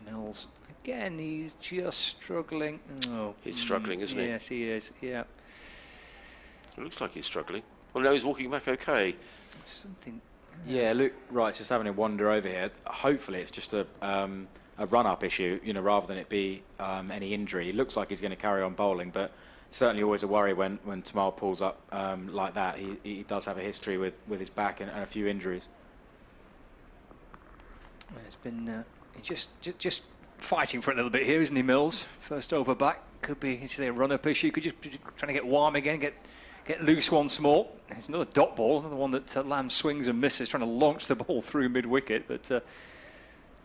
Mills again. He's just struggling. Oh, He's struggling, isn't he? Yes, he is. Yeah. It looks like he's struggling. Well, no, he's walking back okay. Something. Yeah, Luke Wright's just having a wander over here. Hopefully, it's just a run-up issue, rather than it be any injury. It looks like he's going to carry on bowling, but certainly always a worry when Tamal pulls up like that. He does have a history with his back and a few injuries. It's been he's just fighting for it a little bit here, isn't he, Mills? First over back could be a run-up issue. Could just trying to get warm again, get loose once more. It's another dot ball, another one that Lamb swings and misses, trying to launch the ball through mid-wicket, but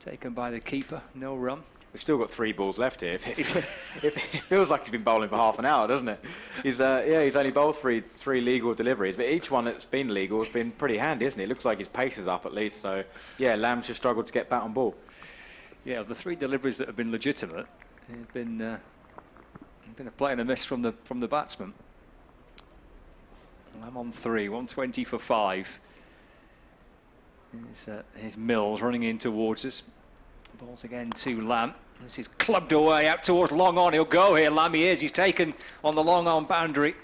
taken by the keeper. No run. We've still got 3 balls left here. It feels like he's been bowling for half an hour, doesn't it? He's only bowled three legal deliveries, but each one that's been legal has been pretty handy, isn't it? It looks like his pace is up at least. So yeah, Lamb's just struggled to get bat on ball. Yeah, the 3 deliveries that have been legitimate have been a play and a miss from the batsman. Lamb on 3, 120 for 5. Here's Mills running in towards us. Balls again to Lamb. This is clubbed away out towards long on. He'll go here. Lamb, he's taken on the long on boundary.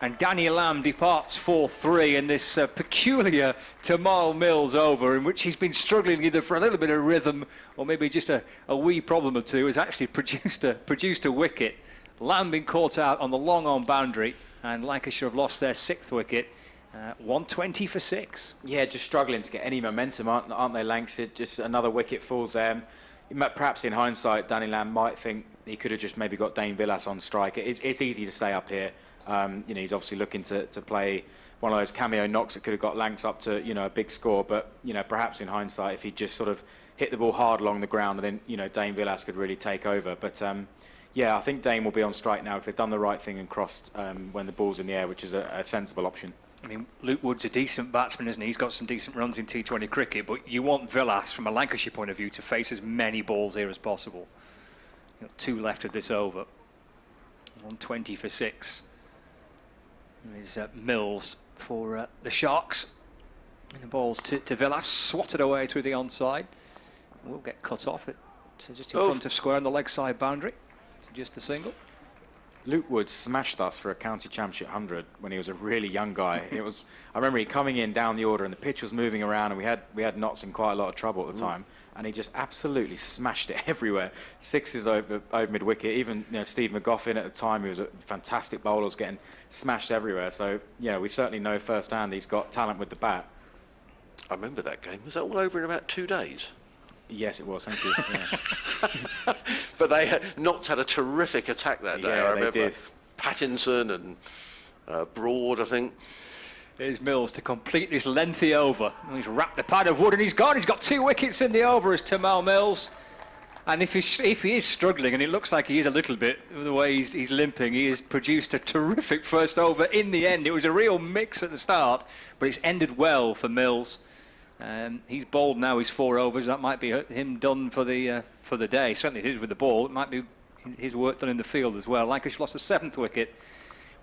And Danny Lamb departs for 3 in this peculiar Tamal Mills over, in which he's been struggling either for a little bit of rhythm or maybe just a wee problem or two, has actually produced a wicket. Lamb been caught out on the long on boundary, and Lancashire have lost their 6th wicket. 120 for 6. Yeah, just struggling to get any momentum, aren't they, Lancashire? Just another wicket falls there. Perhaps in hindsight, Danny Lamb might think he could have just maybe got Dane Villas on strike. It's easy to say up here. He's obviously looking to play one of those cameo knocks that could have got Lancs up to a big score. But perhaps in hindsight, if he just sort of hit the ball hard along the ground, and then Dane Villas could really take over. But yeah, I think Dane will be on strike now because they've done the right thing and crossed when the ball's in the air, which is a sensible option. I mean, Luke Wood's a decent batsman, isn't he? He's got some decent runs in T20 cricket, but you want Villas, from a Lancashire point of view, to face as many balls here as possible. 2 left of this over. 120 for 6. There's Mills for the Sharks. And the ball's to Villas, swatted away through the onside. Will get cut off it. So just in front of square on the leg side boundary. So just a single. Luke Wood smashed us for a county championship 100 when he was a really young guy. I remember he coming in down the order and the pitch was moving around, and we had Notts in quite a lot of trouble at the time, and he just absolutely smashed it everywhere. 6s over mid wicket. Even Steve McGoffin at the time, who was a fantastic bowler, was getting smashed everywhere. So yeah, we certainly know firsthand he's got talent with the bat. I remember that game. Was that all over in about 2 days? Yes, it was. Thank you. Yeah. But Notts had a terrific attack that day. Yeah, I remember they did. Pattinson and Broad, I think. Here's Mills to complete this lengthy over. He's wrapped the pad of wood and he's gone. He's got 2 wickets in the over as Tamal Mills. And if he is struggling, and it looks like he is a little bit, the way he's limping, he has produced a terrific first over in the end. It was a real mix at the start, but it's ended well for Mills. He's bowled now his 4 overs. That might be him done for the day. Certainly it is with the ball. It might be his work done in the field as well. Lancashire lost the 7th wicket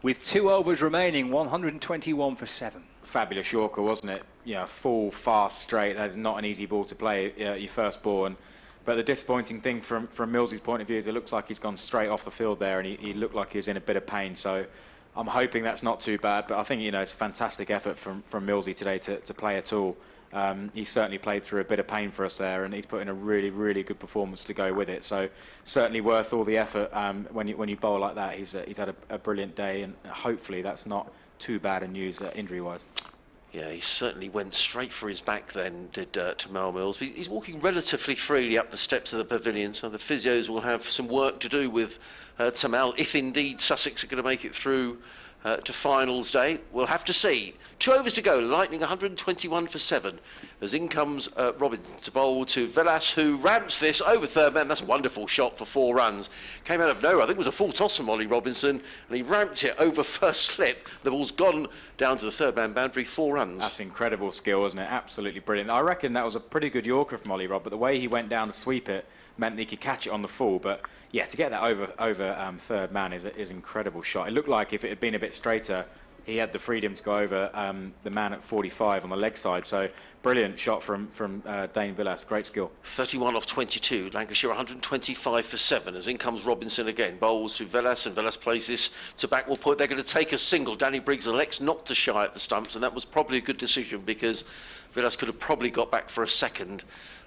with 2 overs remaining. 121 for 7. Fabulous Yorker, wasn't it? Yeah, full, fast, straight. That is not an easy ball to play your first ball. But the disappointing thing from Millsy's point of view is it looks like he's gone straight off the field there, and he looked like he was in a bit of pain. So I'm hoping that's not too bad. But I think it's a fantastic effort from Millsy today to play at all. He certainly played through a bit of pain for us there, and he's put in a really, really good performance to go with it. So certainly worth all the effort when you bowl like that. He's had a brilliant day, and hopefully that's not too bad a news injury-wise. Yeah, he certainly went straight for his back then, did Tamal Mills. He's walking relatively freely up the steps of the pavilion, so the physios will have some work to do with Tamal, if indeed Sussex are going to make it through to finals day. We'll have to see. 2 overs to go, Lightning 121 for 7. As in comes Robinson to bowl to Villas, who ramps this over third man. That's a wonderful shot for 4 runs. Came out of nowhere. I think it was a full toss from Ollie Robinson, and he ramped it over first slip. The ball's gone down to the third man boundary, 4 runs. That's incredible skill, wasn't it? Absolutely brilliant. I reckon that was a pretty good Yorker from Ollie Rob, but the way he went down to sweep it meant that he could catch it on the full. But yeah, to get that over third man is an incredible shot. It looked like if it had been a bit straighter, he had the freedom to go over the man at 45 on the leg side. So brilliant shot from Dane Villas. Great skill. 31 off 22. Lancashire 125 for 7. As in comes Robinson again. Bowls to Villas, and Villas plays this to backward point. They're going to take a single. Danny Briggs elects not to shy at the stumps, and that was probably a good decision because Villas could have probably got back for a second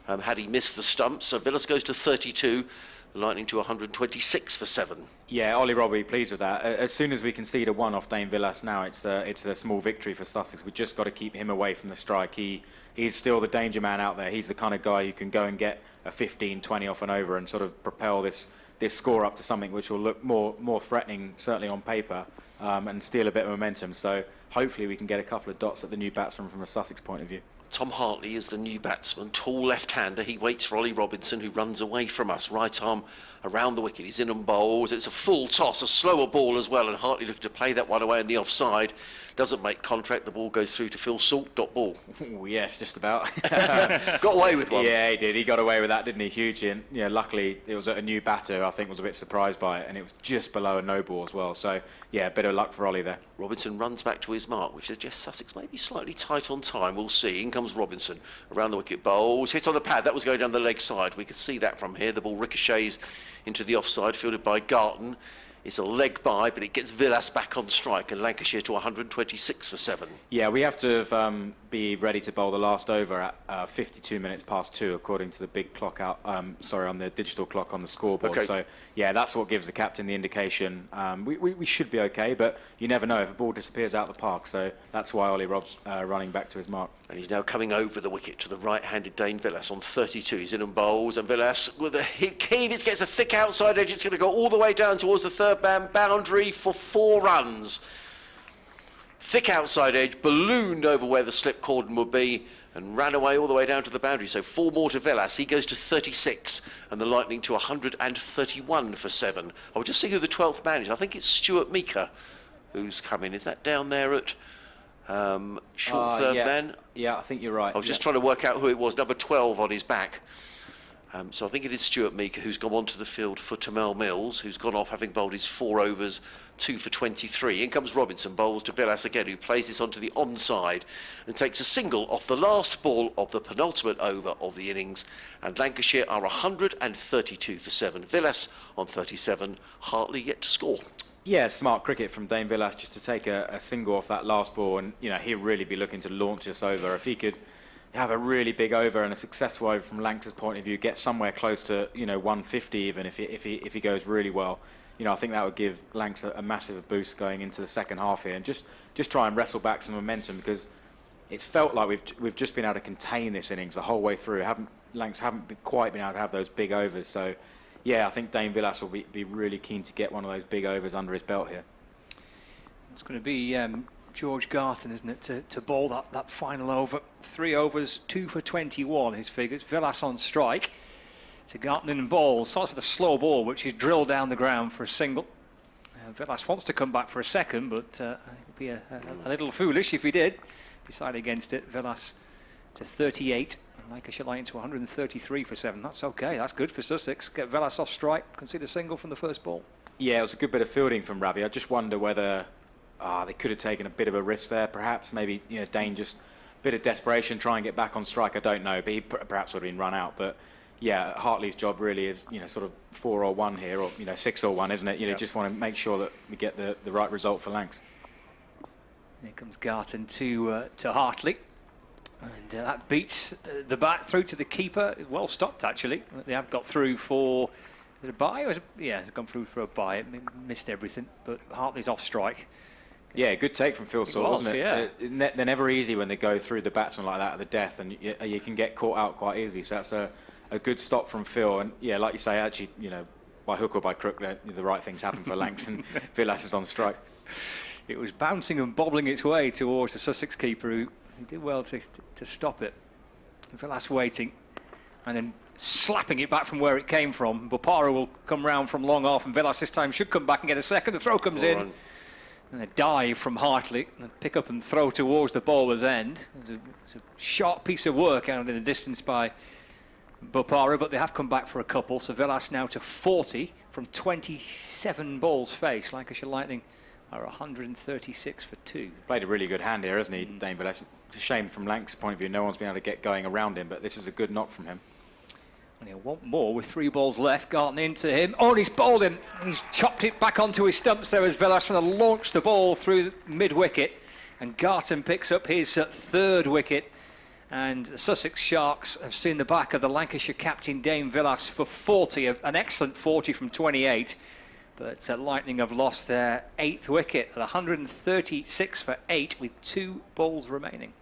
had he missed the stumps. So Villas goes to 32. The Lightning to 126 for 7. Yeah, Ollie Robb will be pleased with that. As soon as we concede a 1 off Dane Villas now, it's a small victory for Sussex. We've just got to keep him away from the strike. He's still the danger man out there. He's the kind of guy who can go and get a 15, 20 off and over and sort of propel this score up to something which will look more threatening, certainly on paper, and steal a bit of momentum. So hopefully we can get a couple of dots at the new batsman from a Sussex point of view. Tom Hartley is the new batsman, tall left-hander. He waits for Ollie Robinson, who runs away from us. Right arm around the wicket. He's in and bowls. It's a full toss, a slower ball as well, and Hartley looking to play that one away in the offside. Doesn't make contact. The ball goes through to Phil Salt. Dot ball. Ooh, yes, just about. Got away with one. Yeah, he did. He got away with that, didn't he? Huge. And luckily it was a new batter. I think was a bit surprised by it, and it was just below a no ball as well. So yeah, a bit of luck for Ollie there. Robinson runs back to his mark, which suggests Sussex may be slightly tight on time. We'll see. In comes Robinson around the wicket. Bowls, hit on the pad. That was going down the leg side. We could see that from here. The ball ricochets into the offside, fielded by Garton. It's a leg by, but it gets Villas back on strike, and Lancashire to 126 for 7. Yeah, we have to be ready to bowl the last over at 52 minutes past 2, according to the big clock out. On the digital clock on the scoreboard. Okay. So yeah, that's what gives the captain the indication. We should be okay, but you never know if a ball disappears out the park. So that's why Ollie Robb's running back to his mark. And he's now coming over the wicket to the right-handed Dane Villas on 32. He's in and bowls, and Villas with a hit heave. It gets a thick outside edge. It's going to go all the way down towards the third man boundary for 4 runs. Thick outside edge, ballooned over where the slip cordon would be, and ran away all the way down to the boundary. So 4 more to Villas. He goes to 36, and the Lightning to 131 for 7. I'll just see who the 12th man is. I think it's Stuart Meeker who's coming. Is that down there at short third man? Yeah, I think you're right. I was just trying to work out who it was. Number 12 on his back. So I think it is Stuart Meeker who's gone onto the field for Tamel Mills, who's gone off having bowled his 4 overs, 2 for 23. In comes Robinson, bowls to Villas again, who plays this onto the onside and takes a single off the last ball of the penultimate over of the innings. And Lancashire are 132 for 7. Villas on 37. Hartley yet to score. Yeah, smart cricket from Dane Villas just to take a single off that last ball, and he'll really be looking to launch us over. If he could have a really big over and a successful over from Lancaster's point of view, get somewhere close to 150 even if he goes really well, I think that would give Lancaster a massive boost going into the second half here, and just try and wrestle back some momentum, because it's felt like we've just been able to contain this innings the whole way through. Lancaster haven't quite been able to have those big overs. So yeah, I think Dane Villas will be really keen to get one of those big overs under his belt here. It's going to be George Garton, isn't it, to bowl that final over. 3 overs, 2 for 21, his figures. Villas on strike. So Garton in ball. Starts with a slow ball, which is drilled down the ground for a single. Villas wants to come back for a second, but it would be a little foolish if he did. Decide against it. Villas to 38. Lancashire Lightning to 133 for 7. That's okay. That's good for Sussex. Get Villas off strike. Concede a single from the first ball. Yeah, it was a good bit of fielding from Ravi. I just wonder whether they could have taken a bit of a risk there, perhaps. Maybe Dane just a bit of desperation, try and get back on strike. I don't know, but he perhaps would have been run out. But yeah, Hartley's job really is sort of 4 or 1 here, or 6 or 1, isn't it? Yep. Just want to make sure that we get the right result for Lancs. Here comes Garton to Hartley. And that beats the bat through to the keeper. Well stopped, actually. They have got through for a bye. It's gone through for a bye. It missed everything, but Hartley's off strike. Yeah, good take from Phil Salt, wasn't it? Yeah. They're never easy when they go through the batsman like that at the death, and you can get caught out quite easily. So that's a good stop from Phil. And yeah, like you say, actually, by hook or by crook, the right things happen for Lancs, and Villas is on strike. It was bouncing and bobbling its way towards the Sussex keeper, who did well to stop it. Villas waiting, and then slapping it back from where it came from. Bopara will come round from long off, and Villas this time should come back and get a second. The throw comes in. And a dive from Hartley, and pick up and throw towards the bowler's end. It's a sharp piece of work out in the distance by Bopara, but they have come back for a couple. So Villas now to 40 from 27 balls faced. Lancashire Lightning are 136 for 2. Played a really good hand here, hasn't he, Dane Villas? It's a shame from Lancaster's point of view, no one's been able to get going around him, but this is a good knock from him. And he'll want more with 3 balls left. Garton into him. Oh, and he's bowled him. He's chopped it back onto his stumps there as Villas trying to launch the ball through mid-wicket. And Garton picks up his 3rd wicket. And the Sussex Sharks have seen the back of the Lancashire captain Dane Villas for 40, an excellent 40 from 28. But Lightning have lost their 8th wicket at 136 for 8 with 2 balls remaining.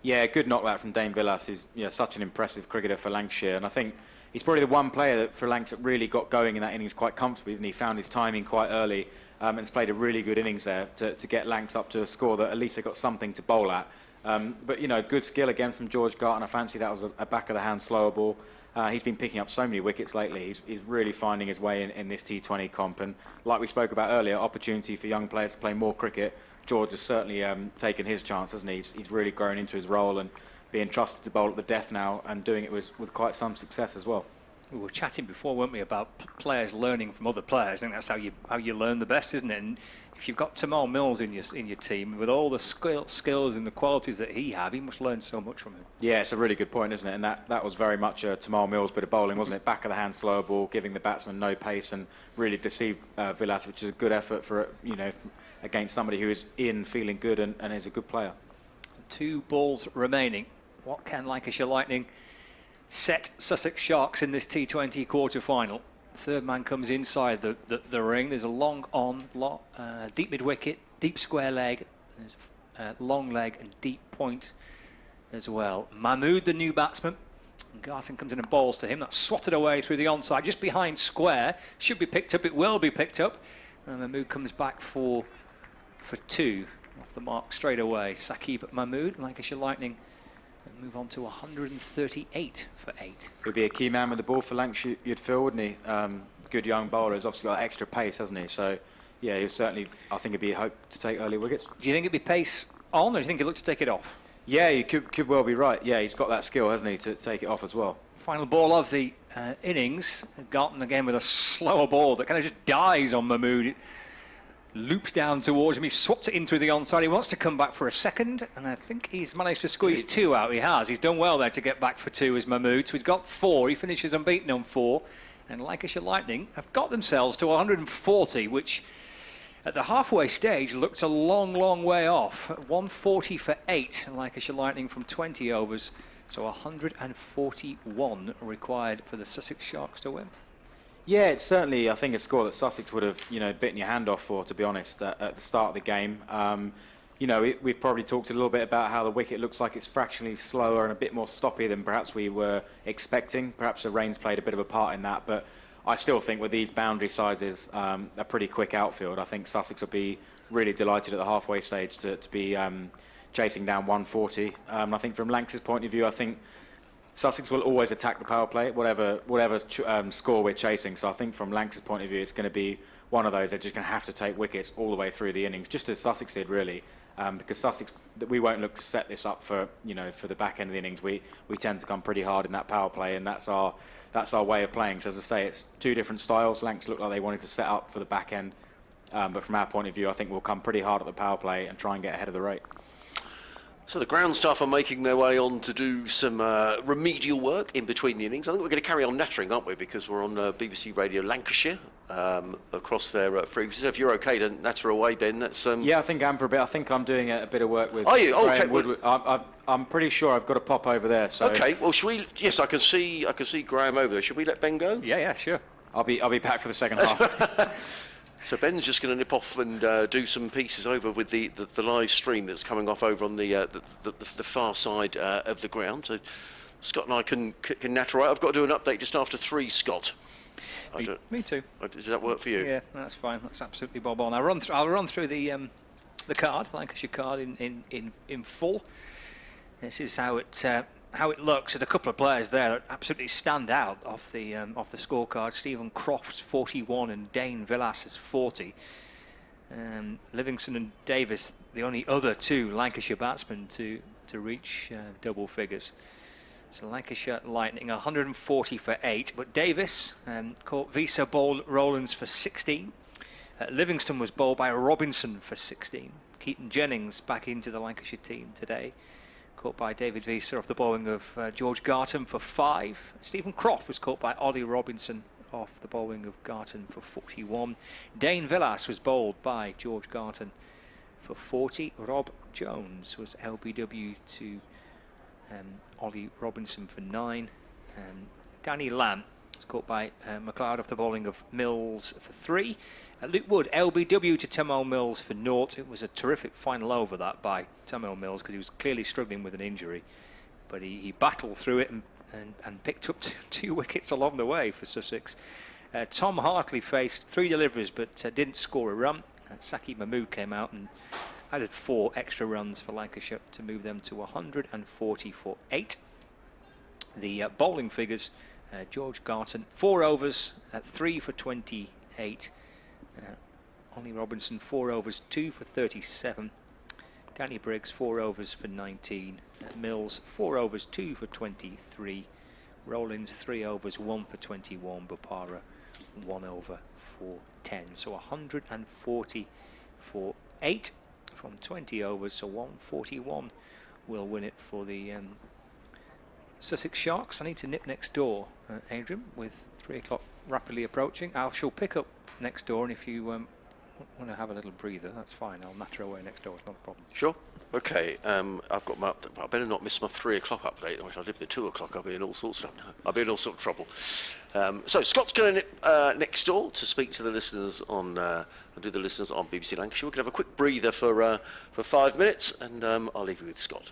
Yeah, good knock that from Dane Villas. He's such an impressive cricketer for Lancashire, and I think he's probably the one player that for Lancashire really got going in that innings quite comfortably, and he found his timing quite early and has played a really good innings there to get Lancs up to a score that at least they got something to bowl at. But, good skill again from George Garton. I fancy that was a back-of-the-hand slower ball. He's been picking up so many wickets lately. He's really finding his way in this T20 comp. And like we spoke about earlier, opportunity for young players to play more cricket. George has certainly taken his chance, hasn't he? He's really grown into his role and being trusted to bowl at the death now and doing it with quite some success as well. We were chatting before, weren't we, about players learning from other players. I think that's how you learn the best, isn't it? And if you've got Tamal Mills in your team with all the skills and the qualities that he have, he must learn so much from him. Yeah, it's a really good point, isn't it? And that was very much Tamal Mills' bit of bowling, wasn't it? Back of the hand, slower ball, giving the batsman no pace, and really deceived Villas, which is a good effort for against somebody who is feeling good and is a good player. 2 balls remaining. What can Lancashire Lightning set Sussex Sharks in this T20 quarter-final? 3rd man comes inside the ring. There's a long on, deep mid-wicket, deep square leg. There's a long leg and deep point as well. Mahmood, the new batsman. And Garton comes in and bowls to him. That's swatted away through the onside, just behind square. Should be picked up. It will be picked up. And Mahmood comes back for 2 off the mark straight away. Saqib Mahmood, Lancashire Lightning, and move on to 138 for 8. He'd be a key man with the ball for Lancashire, you'd feel, wouldn't he? Good young bowler. He's obviously got extra pace, hasn't he? So, yeah, he'll certainly, I think, it'd be a hope to take early wickets. Do you think it'd be pace on, or do you think he'd look to take it off? Yeah, you could well be right. Yeah, he's got that skill, hasn't he, to take it off as well. Final ball of the innings. Garton again with a slower ball that kind of just dies on Mahmood. It loops down towards him. He swats it in through the onside. He wants to come back for a second, and I think he's managed to squeeze 2 out. He has. He's done well there to get back for 2 as Mahmood. So he's got 4. He finishes unbeaten on 4. And Lancashire Lightning have got themselves to 140, which at the halfway stage looked a long, long way off. 140 for 8. Lancashire Lightning from 20 overs. So 141 required for the Sussex Sharks to win. Yeah, it's certainly, I think, a score that Sussex would have, bitten your hand off for, to be honest, at the start of the game. We've probably talked a little bit about how the wicket looks like it's fractionally slower and a bit more stoppy than perhaps we were expecting. Perhaps the rain's played a bit of a part in that, but I still think with these boundary sizes, a pretty quick outfield. I think Sussex will be really delighted at the halfway stage to be chasing down 140. I think from Lancs' point of view, I think Sussex will always attack the power play, whatever score we're chasing. So I think from Lancs' point of view, it's going to be one of those they're just going to have to take wickets all the way through the innings, just as Sussex did, really. Because Sussex, we won't look to set this up for the back end of the innings. We tend to come pretty hard in that power play, and that's our way of playing. So as I say, it's 2 different styles. Lancs looked like they wanted to set up for the back end, but from our point of view, I think we'll come pretty hard at the power play and try and get ahead of the rate. So the ground staff are making their way on to do some remedial work in between the innings. I think we're going to carry on nattering, aren't we? Because we're on BBC Radio Lancashire across their frequencies. So if you're okay to natter away, Ben, that's... Yeah, I think I am for a bit. I think I'm doing a bit of work with... Are you? Graham Okay. Woodward. I'm pretty sure I've got to pop over there. So Okay, well, should we... Yes, I can see Graham over there. Should we let Ben go? Yeah, sure. I'll be back for the second half. So Ben's just going to nip off and do some pieces over with the live stream that's coming off over on the far side of the ground. So Scott and I can natter right. I've got to do an update just after 3, Scott. Me too. Does that work for you? Yeah, that's fine. That's absolutely bob on. I'll run through the card, Lancashire card in full. This is how it looks. There's a couple of players there that absolutely stand out off the scorecard. Stephen Croft's 41 and Dane Villas is 40. Livingston and Davis, the only other 2 Lancashire batsmen to reach double figures. So Lancashire Lightning 140 for 8, but Davis caught Visa bowled Rowlands for 16. Livingston was bowled by Robinson for 16. Keaton Jennings back into the Lancashire team today, caught by David Visa off the bowling of George Garton for 5. Stephen Croft was caught by Ollie Robinson off the bowling of Garton for 41. Dane Villas was bowled by George Garton for 40. Rob Jones was LBW to Ollie Robinson for 9. Danny Lamb was caught by McLeod off the bowling of Mills for 3. Luke Wood, LBW to Tomo Mills for 0. It was a terrific final over that by Tomo Mills because he was clearly struggling with an injury. But he battled through it and picked up 2 wickets along the way for Sussex. Tom Hartley faced 3 deliveries but didn't score a run. Saki Mahmood came out and added 4 extra runs for Lancashire to move them to 140 for 8. The bowling figures, George Garton, 4 overs at 3 for 28. Ollie Robinson, 4 overs, 2 for 37. Danny Briggs, 4 overs for 19. Mills, 4 overs, 2 for 23. Rollins, 3 overs, 1 for 21. Bopara, 1 over for 10. So 140 for 8 from 20 overs. So 141 will win it for the Sussex Sharks. I need to nip next door, Adrian, with 3 o'clock rapidly approaching. I shall pick up next door, and if you want to have a little breather, that's fine. I'll natter away next door. It's not a problem. Sure. Okay. I've got my update. I better not miss my 3 o'clock update. I wish I lived at 2 o'clock. I'll be in all sorts of trouble. So Scott's going next door to speak to the listeners on BBC Lancashire. We're going to have a quick breather for 5 minutes, and I'll leave you with Scott.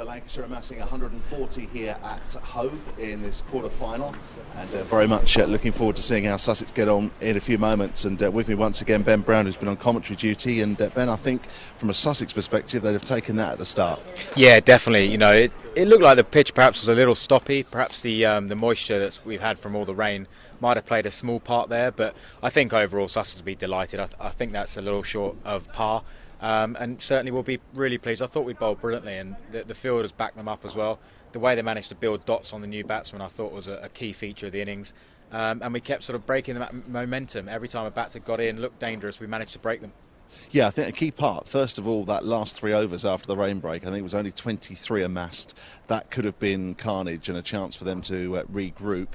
Lancashire amassing 140 here at Hove in this quarter-final, and very much looking forward to seeing how Sussex get on in a few moments. And with me once again, Ben Brown, who's been on commentary duty. And Ben, I think from a Sussex perspective, they'd have taken that at the start. Yeah, definitely. You know, it looked like the pitch perhaps was a little stoppy. Perhaps the moisture that we've had from all the rain might have played a small part there. But I think overall Sussex will be delighted. I think that's a little short of par. And certainly we'll be really pleased. I thought we bowled brilliantly, and the fielders backed them up as well. The way they managed to build dots on the new batsmen, I thought was a key feature of the innings. And we kept sort of breaking the momentum. Every time a batter got in, looked dangerous, we managed to break them. Yeah, I think a key part, first of all, that last 3 overs after the rain break, I think it was only 23 amassed. That could have been carnage and a chance for them to regroup.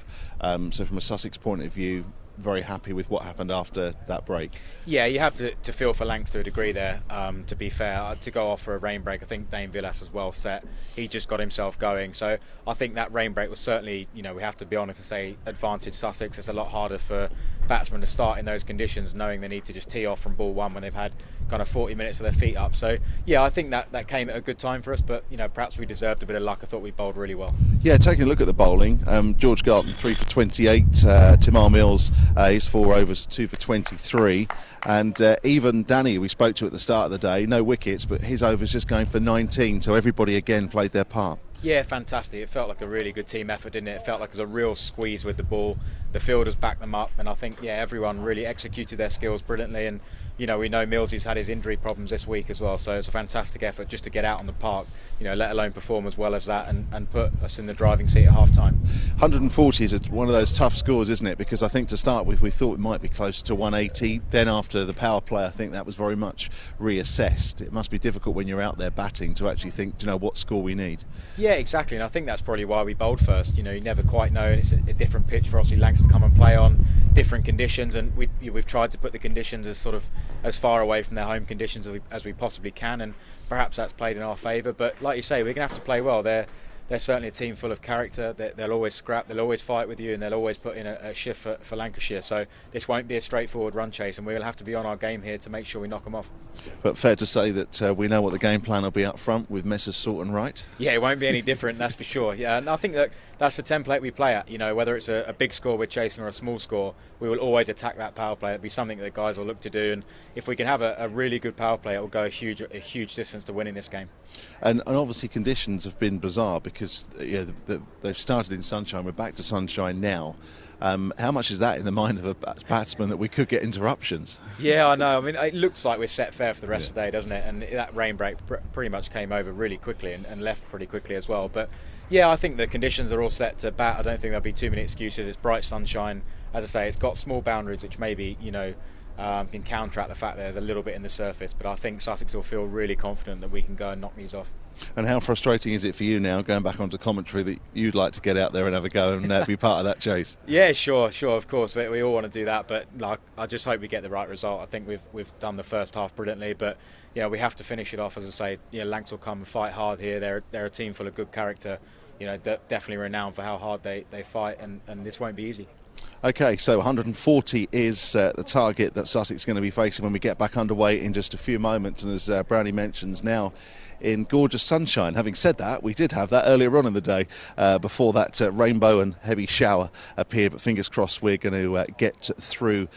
So from a Sussex point of view, very happy with what happened after that break. Yeah, you have to feel for Lancs to a degree there, to be fair. To go off for a rain break, I think Dane Villas was well set. He just got himself going. So I think that rain break was certainly, you know, we have to be honest and say, advantage Sussex. It's a lot harder for batsmen to start in those conditions, knowing they need to just tee off from ball 1 when they've had kind of 40 minutes with their feet up. So yeah, I think that came at a good time for us, but you know, perhaps we deserved a bit of luck. I thought we bowled really well. Yeah, taking a look at the bowling, George Garton 3 for 28, Timar Mills his 4 overs 2 for 23, and even Danny, we spoke to at the start of the day, no wickets, but his overs just going for 19, so everybody again played their part. Yeah, fantastic. It felt like a really good team effort, didn't it? It felt like there was a real squeeze with the ball. The fielders backed them up, and I think, yeah, everyone really executed their skills brilliantly. And you know, we know Millsy's had his injury problems this week as well, so it's a fantastic effort just to get out on the park, you know, let alone perform as well as that and put us in the driving seat at half time. 140 is one of those tough scores, isn't it? Because I think to start with we thought it might be close to 180, then after the power play I think that was very much reassessed. It must be difficult when you're out there batting to actually think, do you know what score we need? Yeah, exactly, and I think that's probably why we bowled first. You know, you never quite know, and it's a different pitch for obviously Lancs to come and play on, different conditions, and we've tried to put the conditions as far away from their home conditions as we possibly can, and perhaps that's played in our favour. But like you say, we're going to have to play well. They're they're certainly a team full of character. They'll always scrap, they'll always fight with you, and they'll always put in a shift for Lancashire. So this won't be a straightforward run chase, and we'll have to be on our game here to make sure we knock them off. But fair to say that we know what the game plan will be up front with Messrs Salt and Wright. Yeah, it won't be any different, that's for sure. Yeah, and I think that's the template we play at. You know, whether it's a big score we're chasing or a small score, we will always attack that power play. It'll be something that the guys will look to do, and if we can have a really good power play, it will go a huge distance to winning this game. And obviously conditions have been bizarre because they've started in sunshine. We're back to sunshine now. How much is that in the mind of a batsman that we could get interruptions? Yeah, I know. I mean, it looks like we're set fair for the rest of the day, doesn't it? And that rain break pretty much came over really quickly and left pretty quickly as well. But yeah, I think the conditions are all set to bat. I don't think there'll be too many excuses. It's bright sunshine. As I say, it's got small boundaries which maybe, can counteract the fact that there's a little bit in the surface. But I think Sussex will feel really confident that we can go and knock these off. And how frustrating is it for you now, going back onto commentary, that you'd like to get out there and have a go and be part of that chase? Yeah, sure, of course. We all want to do that, but I just hope we get the right result. I think we've done the first half brilliantly, but we have to finish it off. As I say, Lancs will come and fight hard here. They're a team full of good character. Definitely renowned for how hard they fight, and this won't be easy. OK, so 140 is the target that Sussex is going to be facing when we get back underway in just a few moments. And as Brownie mentions, now in gorgeous sunshine. Having said that, we did have that earlier on in the day before that rainbow and heavy shower appeared, but fingers crossed we're going to get through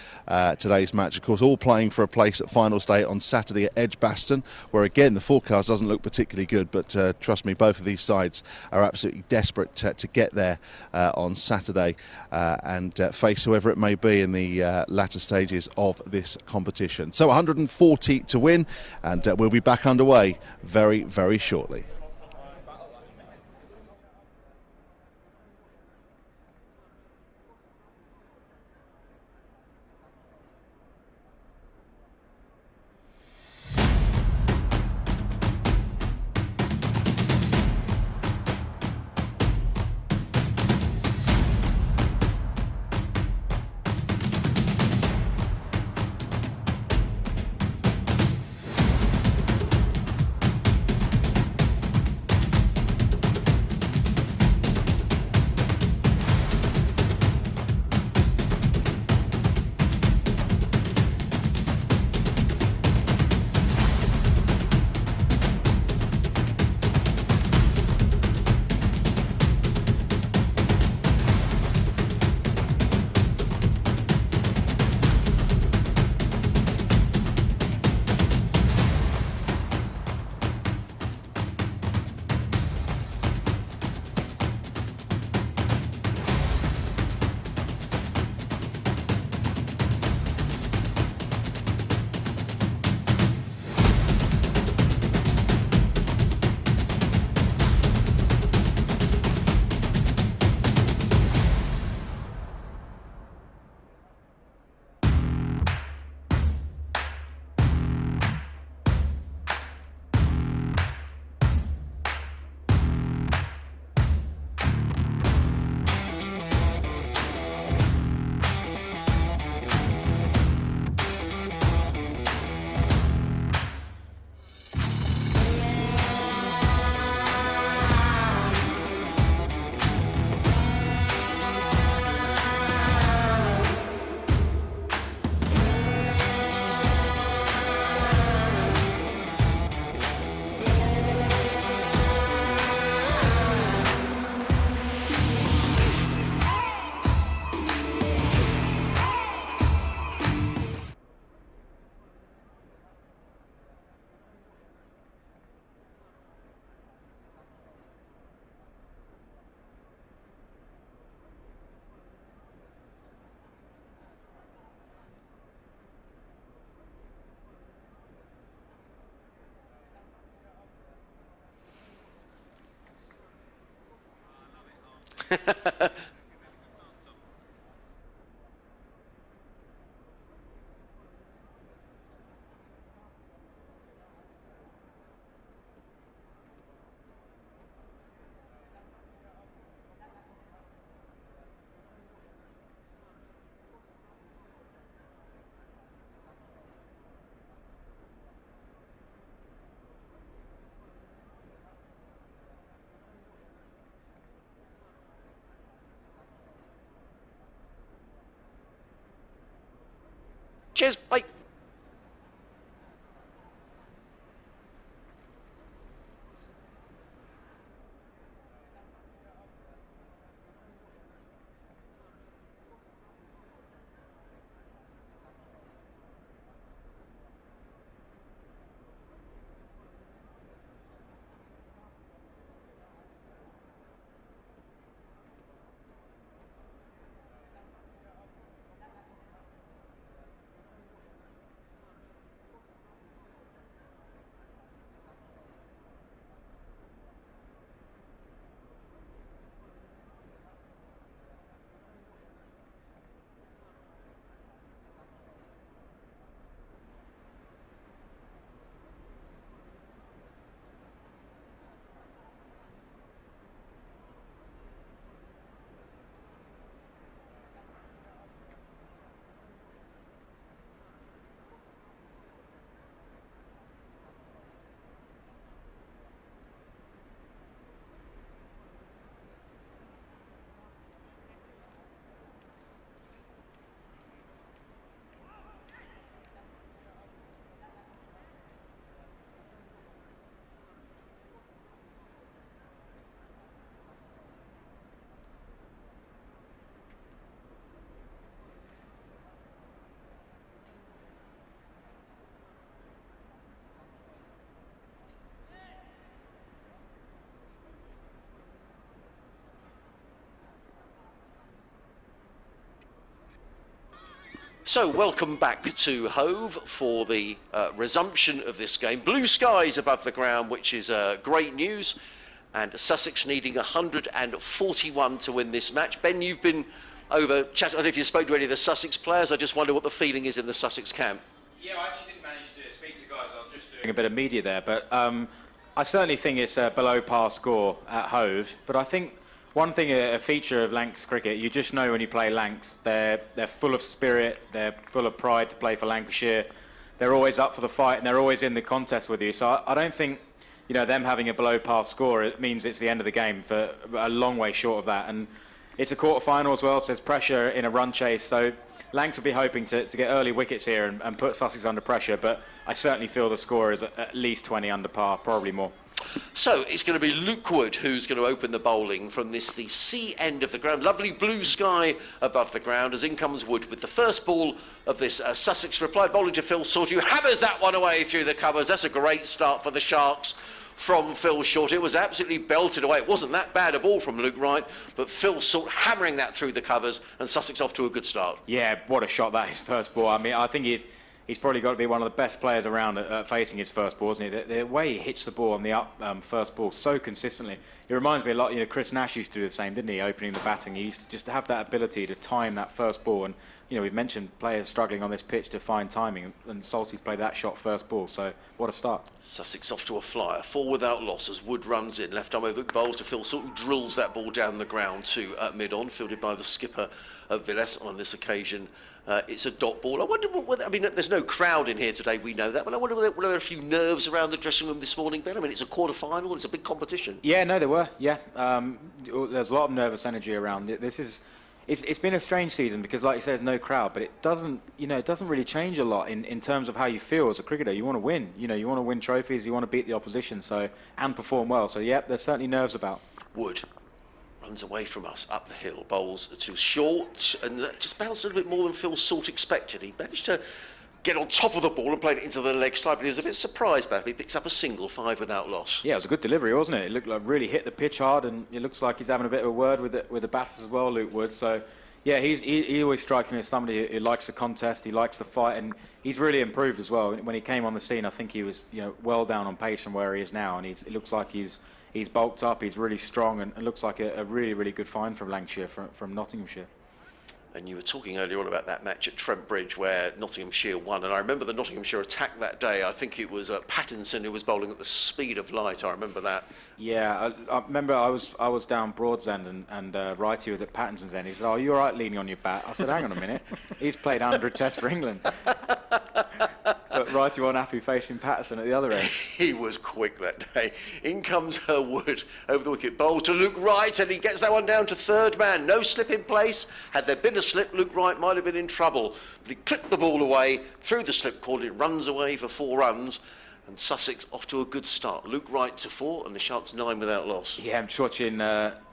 today's match. Of course, all playing for a place at finals day on Saturday at Edgbaston, where again the forecast doesn't look particularly good, but trust me, both of these sides are absolutely desperate to get there on Saturday and face whoever it may be in the latter stages of this competition. So 140 to win, and we'll be back underway very shortly. Cheers. Bye. So, welcome back to Hove for the resumption of this game. Blue skies above the ground, which is great news. And Sussex needing 141 to win this match. Ben, you've been over chatting. I don't know if you spoke to any of the Sussex players. I just wonder what the feeling is in the Sussex camp. Yeah, I actually didn't manage to speak to the guys. I was just doing a bit of media there. But I certainly think it's a below par score at Hove. But I think one thing, a feature of Lancs cricket, you just know when you play Lancs, they're full of spirit, they're full of pride to play for Lancashire. They're always up for the fight and they're always in the contest with you. So I don't think, you know, them having a below par score, it means it's the end of the game. For a long way short of that. And it's a quarter-final as well, so there's pressure in a run chase. So Lancs will be hoping to get early wickets here and put Sussex under pressure. But I certainly feel the score is at least 20 under par, probably more. So it's going to be Luke Wood who's going to open the bowling from the sea end of the ground. Lovely blue sky above the ground as in comes Wood with the first ball of this Sussex reply. Bowling to Phil Short, who hammers that one away through the covers. That's a great start for the Sharks from Phil Short. It was absolutely belted away. It wasn't that bad a ball from Luke Wright, but Phil Short hammering that through the covers and Sussex off to a good start. Yeah, what a shot that is, first ball. I mean, I think he's probably got to be one of the best players around facing his first ball, isn't he? The way he hits the ball on the first ball so consistently. It reminds me a lot, you know, Chris Nash used to do the same, didn't he? Opening the batting. He used to just have that ability to time that first ball. And, you know, we've mentioned players struggling on this pitch to find timing, and Salty's played that shot first ball, so what a start. Sussex off to a flyer, 4 without loss as Wood runs in. Left arm over the bowls to Phil Short, who drills that ball down the ground to mid-on, fielded by the skipper of Villas on this occasion. It's a dot ball. I wonder whether, I mean, there's no crowd in here today, we know that, but I wonder whether there were a few nerves around the dressing room this morning, Ben. I mean, it's a quarter-final, it's a big competition. Yeah, no, there were, yeah. There's a lot of nervous energy around it. It's been a strange season because, like you said, there's no crowd, but it doesn't really change a lot in terms of how you feel as a cricketer. You want to win, you want to win trophies, you want to beat the opposition, and perform well. So, yeah, there's certainly nerves about. Wood runs away from us up the hill, bowls to Short, and that just bounced a little bit more than Phil Short expected. He managed to get on top of the ball and played it into the leg side, but he was a bit surprised by it. He picks up a single, 5 without loss. Yeah, it was a good delivery, wasn't it? It looked like really hit the pitch hard, and it looks like he's having a bit of a word with the batters as well, Luke Wood. So, yeah, he always strikes me as somebody who likes the contest, he likes the fight, and he's really improved as well. When he came on the scene, I think he was well down on pace from where he is now, and it looks like he's bulked up, he's really strong, and it looks like a really, really good find from Lancashire, from Nottinghamshire. And you were talking earlier on about that match at Trent Bridge where Nottinghamshire won, and I remember the Nottinghamshire attack that day. I think it was Pattinson who was bowling at the speed of light. I remember that. Yeah, I remember I was down Broadsend and Righty was at Pattinson's end. He said, "Oh, you're right leaning on your bat." I said, "Hang on a minute, he's played 100 tests for England." But Righty one happy facing Patterson at the other end. He was quick that day. In comes Wood over the wicket. Bowl to Luke Wright, and he gets that one down to third man. No slip in place. Had there been a slip, Luke Wright might have been in trouble. But he clipped the ball away through the slip cord. It runs away for 4 runs. And Sussex off to a good start. Luke Wright to 4, and the Sharks 9 without loss. Yeah, I'm just watching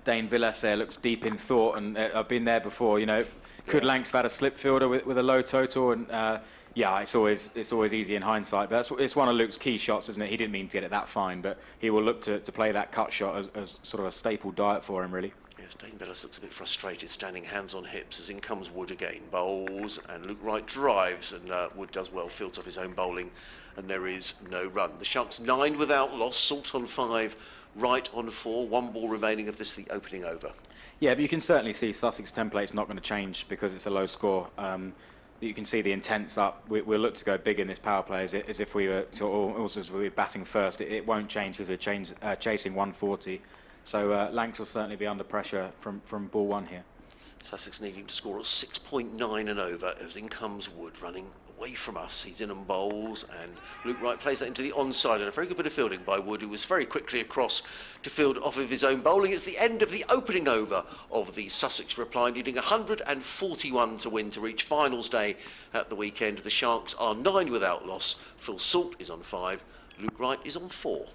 Dane Villas there. Looks deep in thought, and I've been there before. You know, could Lancs have had a slip fielder with a low total? And yeah, it's always easy in hindsight. But it's one of Luke's key shots, isn't it? He didn't mean to get it that fine, but he will look to play that cut shot as sort of a staple diet for him, really. Yes, Dane Villas looks a bit frustrated, standing hands on hips as in comes Wood again. Bowls, and Luke Wright drives, and Wood does well, fields off his own bowling, and there is no run. The Sharks 9 without loss, Salt on 5, Wright on 4, 1 ball remaining of this, the opening over. Yeah, but you can certainly see Sussex template's not going to change because it's a low score. You can see the intent's up. We'll look to go big in this power play as if we were, also as we were batting first. It won't change because we're chasing 140. So Lancs will certainly be under pressure from ball 1 here. Sussex needing to score at 6.9 and over as in comes Wood running away from us. He's in and bowls, and Luke Wright plays that into the onside, and a very good bit of fielding by Wood, who was very quickly across to field off of his own bowling. It's the end of the opening over of the Sussex reply, needing 141 to win to reach finals day at the weekend. The Sharks are 9 without loss. Phil Salt is on 5. Luke Wright is on 4.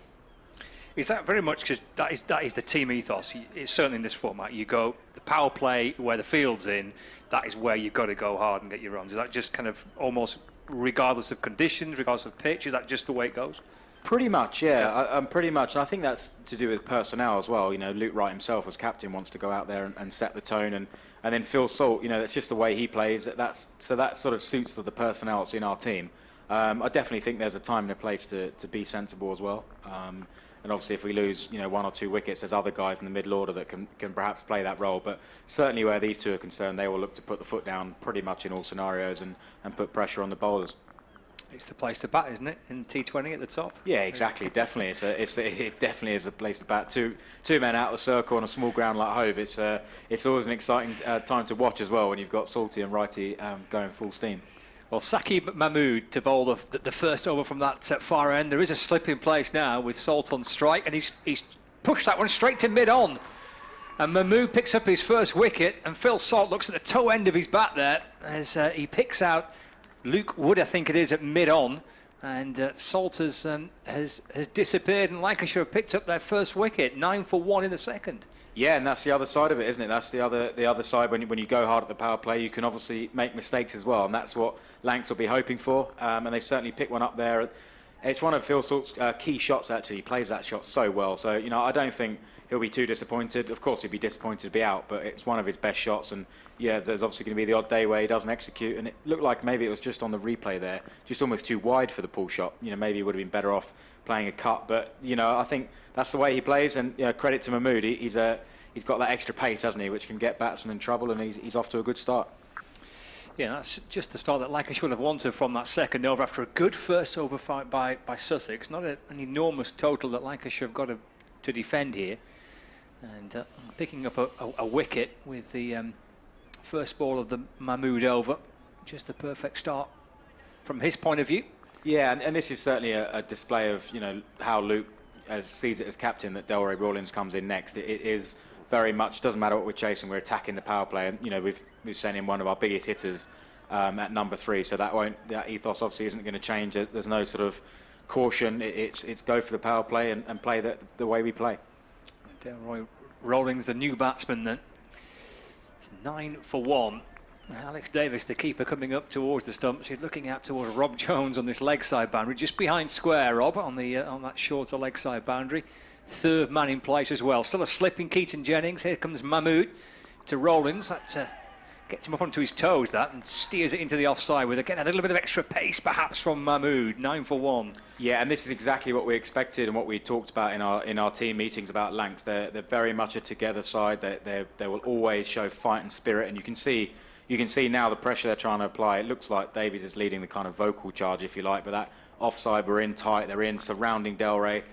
Is that very much because that is the team ethos? It's certainly in this format. You go the power play where the field's in. That is where you've got to go hard and get your runs. Is that just kind of almost regardless of conditions, regardless of pitch? Is that just the way it goes? Pretty much, yeah. Pretty much. And I think that's to do with personnel as well. You know, Luke Wright himself as captain wants to go out there and set the tone, and then Phil Salt. You know, that's just the way he plays. So that sort of suits the personnel that's in our team. I definitely think there's a time and a place to be sensible as well. And obviously, if we lose, 1 or 2 wickets, there's other guys in the middle order that can perhaps play that role. But certainly, where these two are concerned, they will look to put the foot down pretty much in all scenarios and put pressure on the bowlers. It's the place to bat, isn't it? In T20 at the top. Yeah, exactly. Definitely, it definitely is a place to bat. Two men out of the circle on a small ground like Hove. It's always an exciting time to watch as well when you've got Salty and Righty going full steam. Well, Saqib Mahmood to bowl the first over from that far end. There is a slip in place now with Salt on strike, and he's pushed that one straight to mid-on. And Mahmood picks up his first wicket, and Phil Salt looks at the toe end of his bat there as he picks out Luke Wood, I think it is, at mid-on. And Salt has disappeared, and Lancashire have picked up their first wicket, 9 for 1 in the second. Yeah, and that's the other side of it, isn't it? That's the other side. When you go hard at the power play, you can obviously make mistakes as well, and that's what Lancs will be hoping for. And they've certainly picked one up there. It's one of Phil Salt's key shots, actually. He plays that shot so well. So, I don't think he'll be too disappointed. Of course, he'd be disappointed to be out, but it's one of his best shots. And, yeah, there's obviously going to be the odd day where he doesn't execute. And it looked like maybe it was just on the replay there, just almost too wide for the pull shot. Maybe he would have been better off playing a cut. But, I think that's the way he plays. And, credit to Mahmood. He's got that extra pace, hasn't he, which can get batsmen in trouble. And he's off to a good start. Yeah, that's just the start that Lancashire should have wanted from that second over after a good first over fight by Sussex. Not an enormous total that Lancashire have got to defend here. And picking up a wicket with the first ball of the Mahmood over. Just the perfect start from his point of view. Yeah, and this is certainly a display of, how Luke sees it as captain, that Delray Rawlins comes in next. It is very much, doesn't matter what we're chasing, we're attacking the power play. And, we've sent in one of our biggest hitters at number 3, so that ethos obviously isn't going to change. There's no sort of caution. It's go for the power play and play the way we play. Delroy Rawlings, the new batsman then. It's 9 for 1. Alex Davis, the keeper, coming up towards the stumps. He's looking out towards Rob Jones on this leg side boundary, just behind square, Rob, on that shorter leg side boundary. Third man in place as well. Still a slip in Keaton Jennings. Here comes Mahmood to Rawlins. That gets him up onto his toes, and steers it into the offside with, again, a little bit of extra pace perhaps from Mahmood. 9 for 1. Yeah, and this is exactly what we expected and what we talked about in our team meetings about Lancs. They're very much a together side. They will always show fight and spirit, and you can see now the pressure they're trying to apply. It looks like Davies is leading the kind of vocal charge, if you like, but that offside, we're in tight, they're in, surrounding Delray.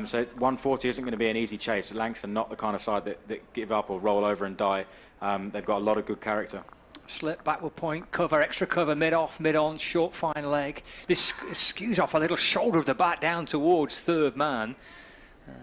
So 140 isn't going to be an easy chase. Lancs are not the kind of side that give up or roll over and die. They've got a lot of good character. slip, backward point, cover, extra cover, mid-off, mid-on, short fine leg. This skews off a little shoulder of the bat down towards third man,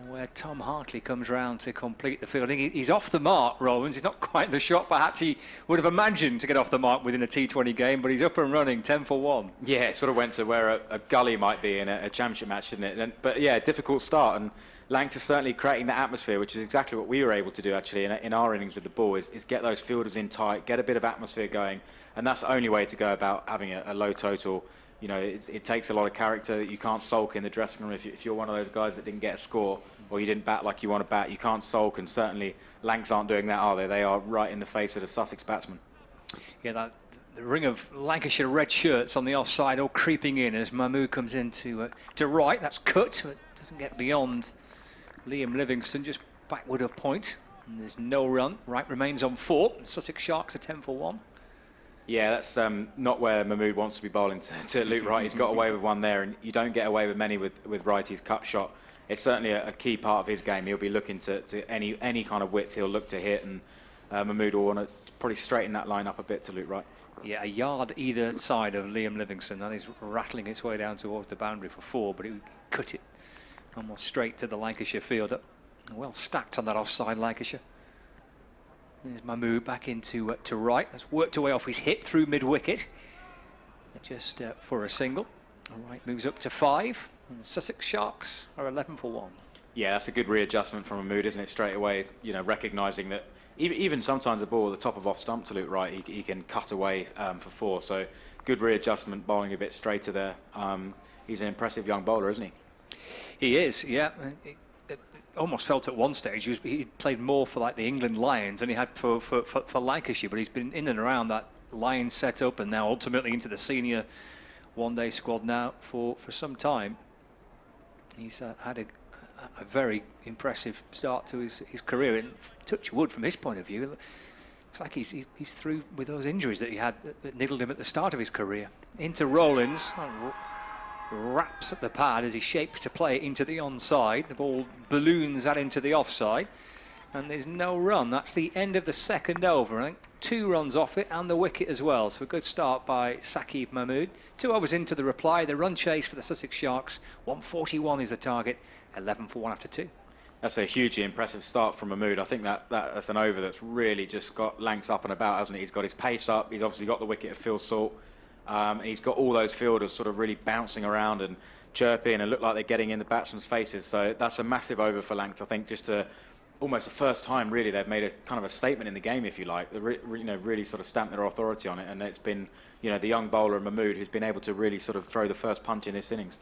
where Tom Hartley comes round to complete the fielding. He's off the mark, Rowlands. He's not quite the shot perhaps he would have imagined to get off the mark within a T20 game, but he's up and running, 10 for 1. Yeah, it sort of went to where a gully might be in a championship match, didn't it? But yeah, difficult start, and Lancashire certainly creating the atmosphere, which is exactly what we were able to do actually in our innings with the ball, is get those fielders in tight, get a bit of atmosphere going, and that's the only way to go about having a low total. You know, it takes a lot of character. You can't sulk in the dressing room if you're one of those guys that didn't get a score or you didn't bat like you want to bat. You can't sulk, and certainly Lancs aren't doing that, are they? They are right in the face of the Sussex batsmen. Yeah, the ring of Lancashire red shirts on the offside all creeping in as Mahmood comes in to right. That's cut, but doesn't get beyond Liam Livingston, just backward of point. And there's no run. Wright remains on 4. Sussex Sharks are 10 for 1. Yeah, that's not where Mahmood wants to be bowling to Luke Wright. He's got away with one there, and you don't get away with many with Wrighty's cut shot. It's certainly a key part of his game. He'll be looking to any kind of width he'll look to hit, and Mahmood will want to probably straighten that line up a bit to Luke Wright. Yeah, a yard either side of Liam Livingston, and he's rattling its way down towards the boundary for 4, but he cut it almost straight to the Lancashire fielder. Well stacked on that offside, Lancashire. There's Mahmood back into to right. That's worked away off his hip through mid-wicket. Just for a single. Wright moves up to 5. And the Sussex Sharks are 11 for 1. Yeah, that's a good readjustment from Mahmood, isn't it? Straight away, you know, recognising that even sometimes the ball at the top of off stump to Luke Wright, he can cut away for 4. So good readjustment, bowling a bit straighter there. He's an impressive young bowler, isn't he? He is, yeah. It almost felt at one stage he played more for like the England Lions than he had for Lancashire, but he's been in and around that Lions setup and now ultimately into the senior one-day squad now for some time. He's had a very impressive start to his career, and touch wood from his point of view. It's like he's through with those injuries that he had that niggled him at the start of his career. Into Rowlands. Raps at the pad as he shapes to play it into the onside. The ball balloons that into the offside, and there's no run. That's the end of the second over. I think 2 runs off it and the wicket as well. So a good start by Saqib Mahmood. 2 overs into the reply. The run chase for the Sussex Sharks. 141 is the target. 11 for 1 after 2. That's a hugely impressive start from Mahmood. I think that's an over that's really just got Lancs up and about, hasn't he? He's got his pace up. He's obviously got the wicket of Phil Salt. And he's got all those fielders sort of really bouncing around and chirping and look like they're getting in the batsmen's faces. So that's a massive over for Lancs. I think just almost the first time really they've made a kind of a statement in the game, if you like. They really sort of stamped their authority on it, and it's been the young bowler Mahmood who's been able to really sort of throw the first punch in this innings.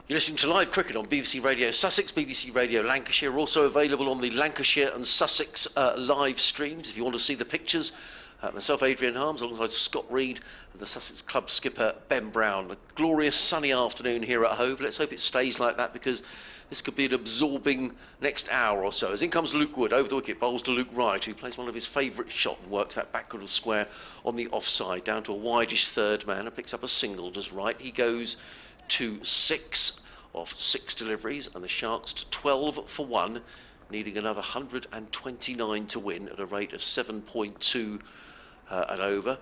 You're listening to live cricket on BBC Radio Sussex, BBC Radio Lancashire, also available on the Lancashire and Sussex live streams if you want to see the pictures. Myself, Adrian Harms, alongside Scott Reed and the Sussex Club skipper Ben Brown. A glorious sunny afternoon here at Hove. Let's hope it stays like that, because this could be an absorbing next hour or so. As in comes Luke Wood over the wicket, bowls to Luke Wright, who plays one of his favourite shots and works that backward of square on the offside down to a wideish third man and picks up a single. Does Wright? He goes to 6 off 6 deliveries, and the Sharks to 12 for 1, needing another 129 to win at a rate of 7.2 an over.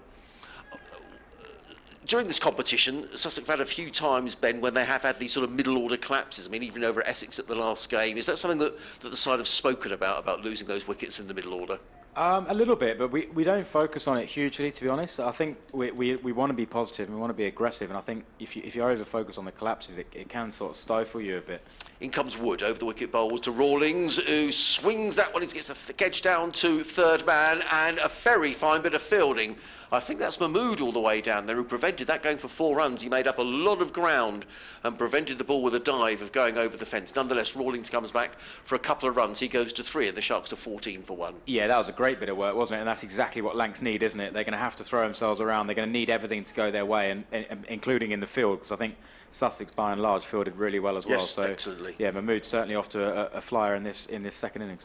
During this competition, Sussex have had a few times, Ben, when they have had these sort of middle order collapses. I mean, even over Essex at the last game. Is that something that the side have spoken about losing those wickets in the middle order? A little bit, but we don't focus on it hugely, to be honest. I think we want to be positive and we want to be aggressive, and I think if you over focus on the collapses, it can sort of stifle you a bit. In comes Wood over the wicket, bowls to Rawlings, who swings that one. He gets a thick edge down to third man, and a very fine bit of fielding. I think that's Mahmood all the way down there, who prevented that going for 4 runs. He made up a lot of ground and prevented the ball with a dive of going over the fence. Nonetheless, Rawlings comes back for a couple of runs. He goes to 3 and the Sharks to 14 for 1. Yeah, that was a great bit of work, wasn't it? And that's exactly what Lancs need, isn't it? They're going to have to throw themselves around. They're going to need everything to go their way, and including in the field, because I think Sussex, by and large, fielded really well as well. Yes, so excellently. Yeah, Mahmood's certainly off to a flyer in this second innings.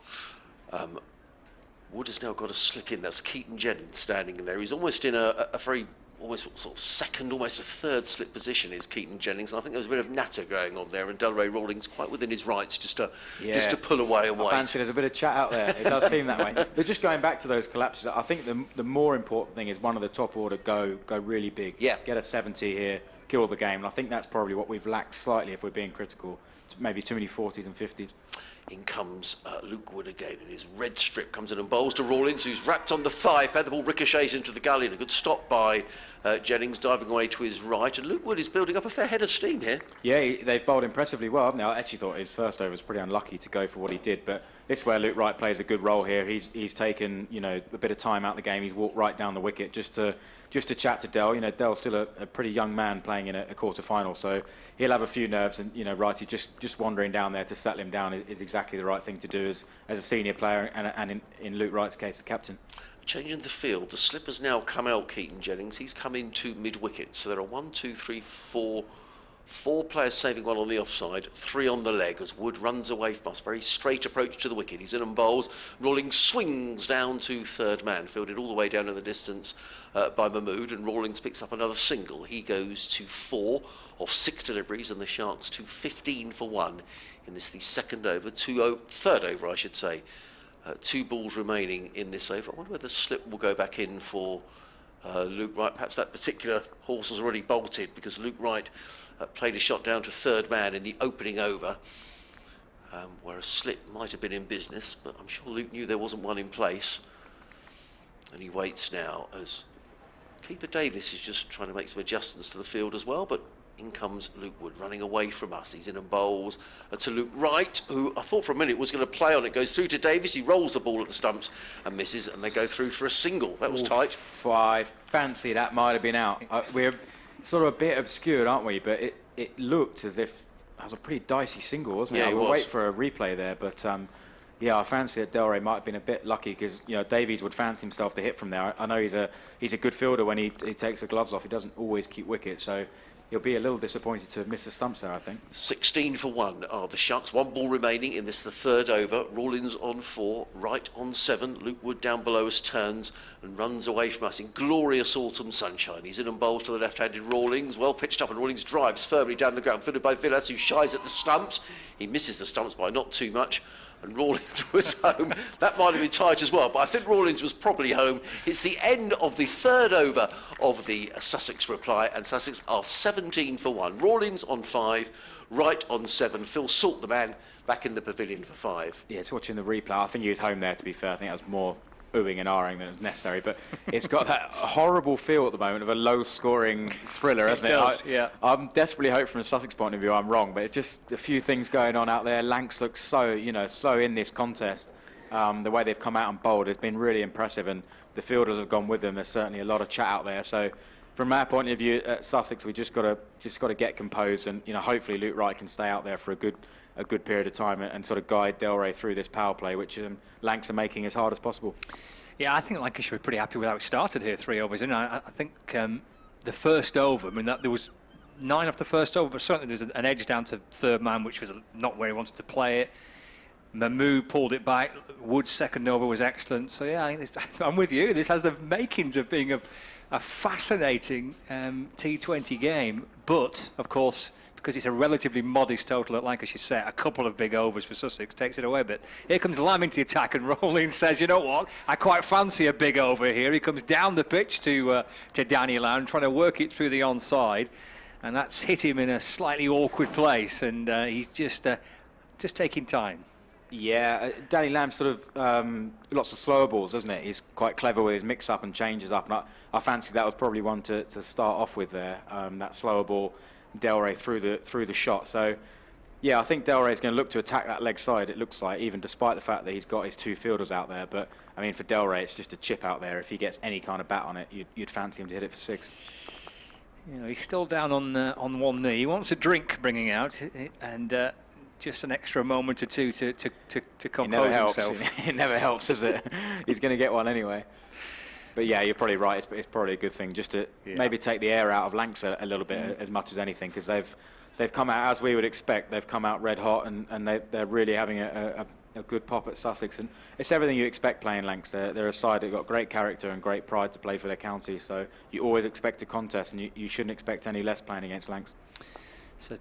Wood has now got a slip in. That's Keaton Jennings standing in there. He's almost in a very almost sort of second, almost a third slip position is Keaton Jennings. And I think there was a bit of natter going on there, and Delray Rawlings quite within his rights just to pull away and wait. I fancy there's a bit of chat out there. It does seem that way. But just going back to those collapses, I think the more important thing is one of the top order go really big. Yeah. Get a 70 here, kill the game. And I think that's probably what we've lacked slightly if we're being critical. Maybe too many 40s and 50s. In comes Luke Wood again, and his red strip comes in and bowls to Rawlings, who's wrapped on the thigh pad. The ball ricochets into the gully, and a good stop by Jennings, diving away to his right. And Luke Wood is building up a fair head of steam here. Yeah, they've bowled impressively well, haven't they? I actually thought his first over was pretty unlucky to go for what he did, but this is where Luke Wright plays a good role here. He's taken, you know, a bit of time out of the game. He's walked right down the wicket just to chat to Dell. You know, Dell's still a pretty young man playing in a quarter-final, so he'll have a few nerves, and, you know, Wrighty just wandering down there to settle him down is exactly the right thing to do as a senior player, and in Luke Wright's case, the captain. Changing the field, the slip has now come out, Keaton Jennings. He's come into mid-wicket, so there are four players saving one on the offside, 3 on the leg as Wood runs away from us. Very straight approach to the wicket. He's in and bowls. Rawlings swings down to third man, fielded all the way down in the distance by Mahmood, and Rawlings picks up another single. He goes to 4 off 6 deliveries, and the Sharks to 15 for 1 in this, the third over, I should say. 2 balls remaining in this over. I wonder whether the slip will go back in for Luke Wright. Perhaps that particular horse has already bolted, because Luke Wright played a shot down to third man in the opening over, where a slip might have been in business, but I'm sure Luke knew there wasn't one in place. And he waits now as Keeper Davis is just trying to make some adjustments to the field as well, but in comes Luke Wood running away from us. He's in and bowls to Luke Wright, who I thought for a minute was going to play on it. Goes through to Davis. He rolls the ball at the stumps and misses, and they go through for a single. That was tight. 5. Fancy that might have been out. We're sort of a bit obscured, aren't we? But it looked as if that was a pretty dicey single, wasn't it? Yeah, We'll wait for a replay there, but yeah, I fancy that Delray might have been a bit lucky, because, you know, Davies would fancy himself to hit from there. I know he's a good fielder when he takes the gloves off. He doesn't always keep wicket, so he'll be a little disappointed to miss the stumps there, I think. 16 for 1 are the Sharks. 1 ball remaining in this, the third over. Rawlings on 4, Wright on 7. Luke Wood down below us turns and runs away from us in glorious autumn sunshine. He's in and bowls to the left-handed Rawlings. Well pitched up, and Rawlings drives firmly down the ground, fielded by Villas, who shies at the stumps. He misses the stumps by not too much, and Rawlings was home. That might have been tight as well, but I think Rawlings was probably home. It's the end of the third over of the Sussex reply, and Sussex are 17 for 1. Rawlings on 5, Wright on 7. Phil Salt, the man, back in the pavilion for 5. Yeah, just watching the replay, I think he was home there, to be fair. I think that was more oohing and ahhing than was necessary, but it's got that horrible feel at the moment of a low-scoring thriller, hasn't it? Does, yeah. I'm desperately hoping from a Sussex point of view I'm wrong, but it's just a few things going on out there. Lancs looks so in this contest. The way they've come out and bowled has been really impressive, and the fielders have gone with them. There's certainly a lot of chat out there. So from our point of view at Sussex, we just got to get composed, and, you know, hopefully Luke Wright can stay out there for a good period of time and sort of guide Delray through this power play, which Lancs are making as hard as possible. Yeah, I think Lancashire were pretty happy with how it started here, 3 overs in. I think the first over, I mean, there was 9 off the first over, but certainly there was an edge down to third man, which was not where he wanted to play it. Mahmood pulled it back. Wood's second over was excellent. So yeah, I'm with you. This has the makings of being a fascinating T20 game, but of course, because it's a relatively modest total at Lancashire set, a couple of big overs for Sussex takes it away a bit. Here comes Lamb into the attack, and Rawlings says, you know what, I quite fancy a big over here. He comes down the pitch to Danny Lamb, trying to work it through the onside, and that's hit him in a slightly awkward place, and he's just taking time. Yeah, Danny Lamb sort of lots of slower balls, doesn't it? He's quite clever with his mix-up and changes up, and I fancy that was probably one to start off with there, that slower ball. Delray through the shot. So yeah, I think Delray is going to look to attack that leg side, it looks like, even despite the fact that he's got his 2 fielders out there. But I mean, for Delray, it's just a chip out there. If he gets any kind of bat on it, you'd fancy him to hit it for 6. You know, he's still down on one knee. He wants a drink bringing out, and just an extra moment or two to compose himself. It never helps, does it? He's going to get one anyway. But yeah, you're probably right. It's probably a good thing just to maybe take the air out of Lancs a little bit, as much as anything, because they've come out, as we would expect, they've come out red hot, and they're really having a a good pop at Sussex, and it's everything you expect playing Lancs. They're a side that got great character and great pride to play for their county, so you always expect a contest, and you shouldn't expect any less playing against Lancs. So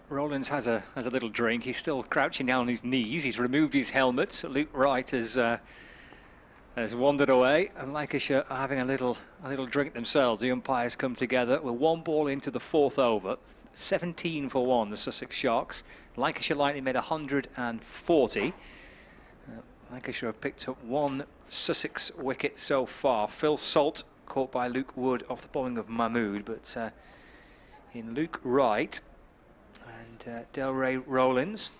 Rowlands has a little drink. He's still crouching down on his knees. He's removed his helmet. Luke Wright has wandered away, and Lancashire are having a little drink themselves. The umpires come together. We're 1 ball into the 4th over. 17 for 1, the Sussex Sharks. Lancashire Lightning made 140. Lancashire have picked up 1 Sussex wicket so far. Phil Salt caught by Luke Wood off the bowling of Mahmood, but in Luke Wright and Delray Rowlands,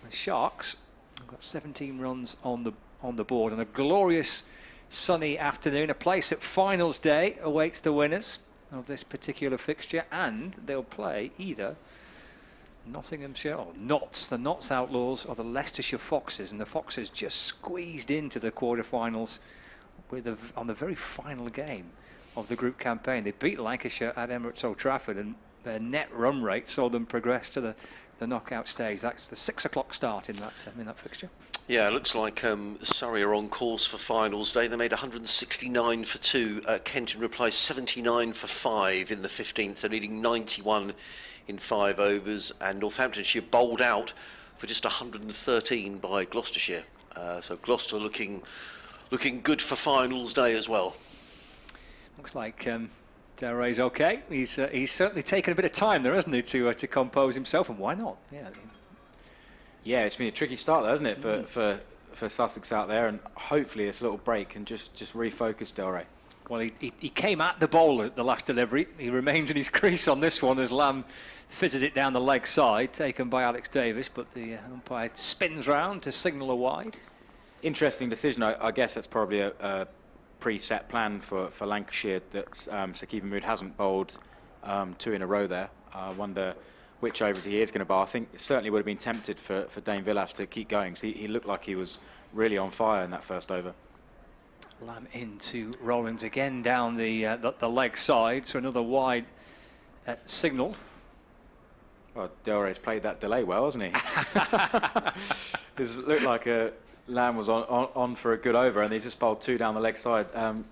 the Sharks have got 17 runs on the board, and a glorious sunny afternoon. A place at finals day awaits the winners of this particular fixture, and they'll play either Nottinghamshire or Notts, the Notts Outlaws, or the Leicestershire Foxes, and the Foxes just squeezed into the quarterfinals on the very final game of the group campaign. They beat Lancashire at Emirates Old Trafford, and their net run rate saw them progress to the knockout stage. That's the 6 o'clock start in that fixture. Yeah, it looks like Surrey are on course for finals day. They made 169 for 2. Kenton replaced 79 for 5 in the 15th, so needing 91 in 5 overs. And Northamptonshire bowled out for just 113 by Gloucestershire. So Gloucester looking good for finals day as well. Looks like Delray's okay. He's certainly taken a bit of time there, hasn't he, to compose himself, and why not? Yeah, it's been a tricky start, though, hasn't it, for Sussex out there, and hopefully this little break can just refocus Delray. Well, he came at the bowler at the last delivery. He remains in his crease on this one as Lamb fizzes it down the leg side, taken by Alex Davis, but the umpire spins round to signal a wide. Interesting decision. I guess that's probably a pre-set plan for Lancashire that Sir Keaton Mahmood hasn't bowled 2 in a row there. I wonder which overs he is going to bowl. I think it certainly would have been tempted for Dane Villas to keep going, because he looked like he was really on fire in that first over. Lamb into Rowlands again down the leg side, so another wide signal. Well, Delray's played that delay well, hasn't he? It looked like Lamb was on for a good over, and he just bowled 2 down the leg side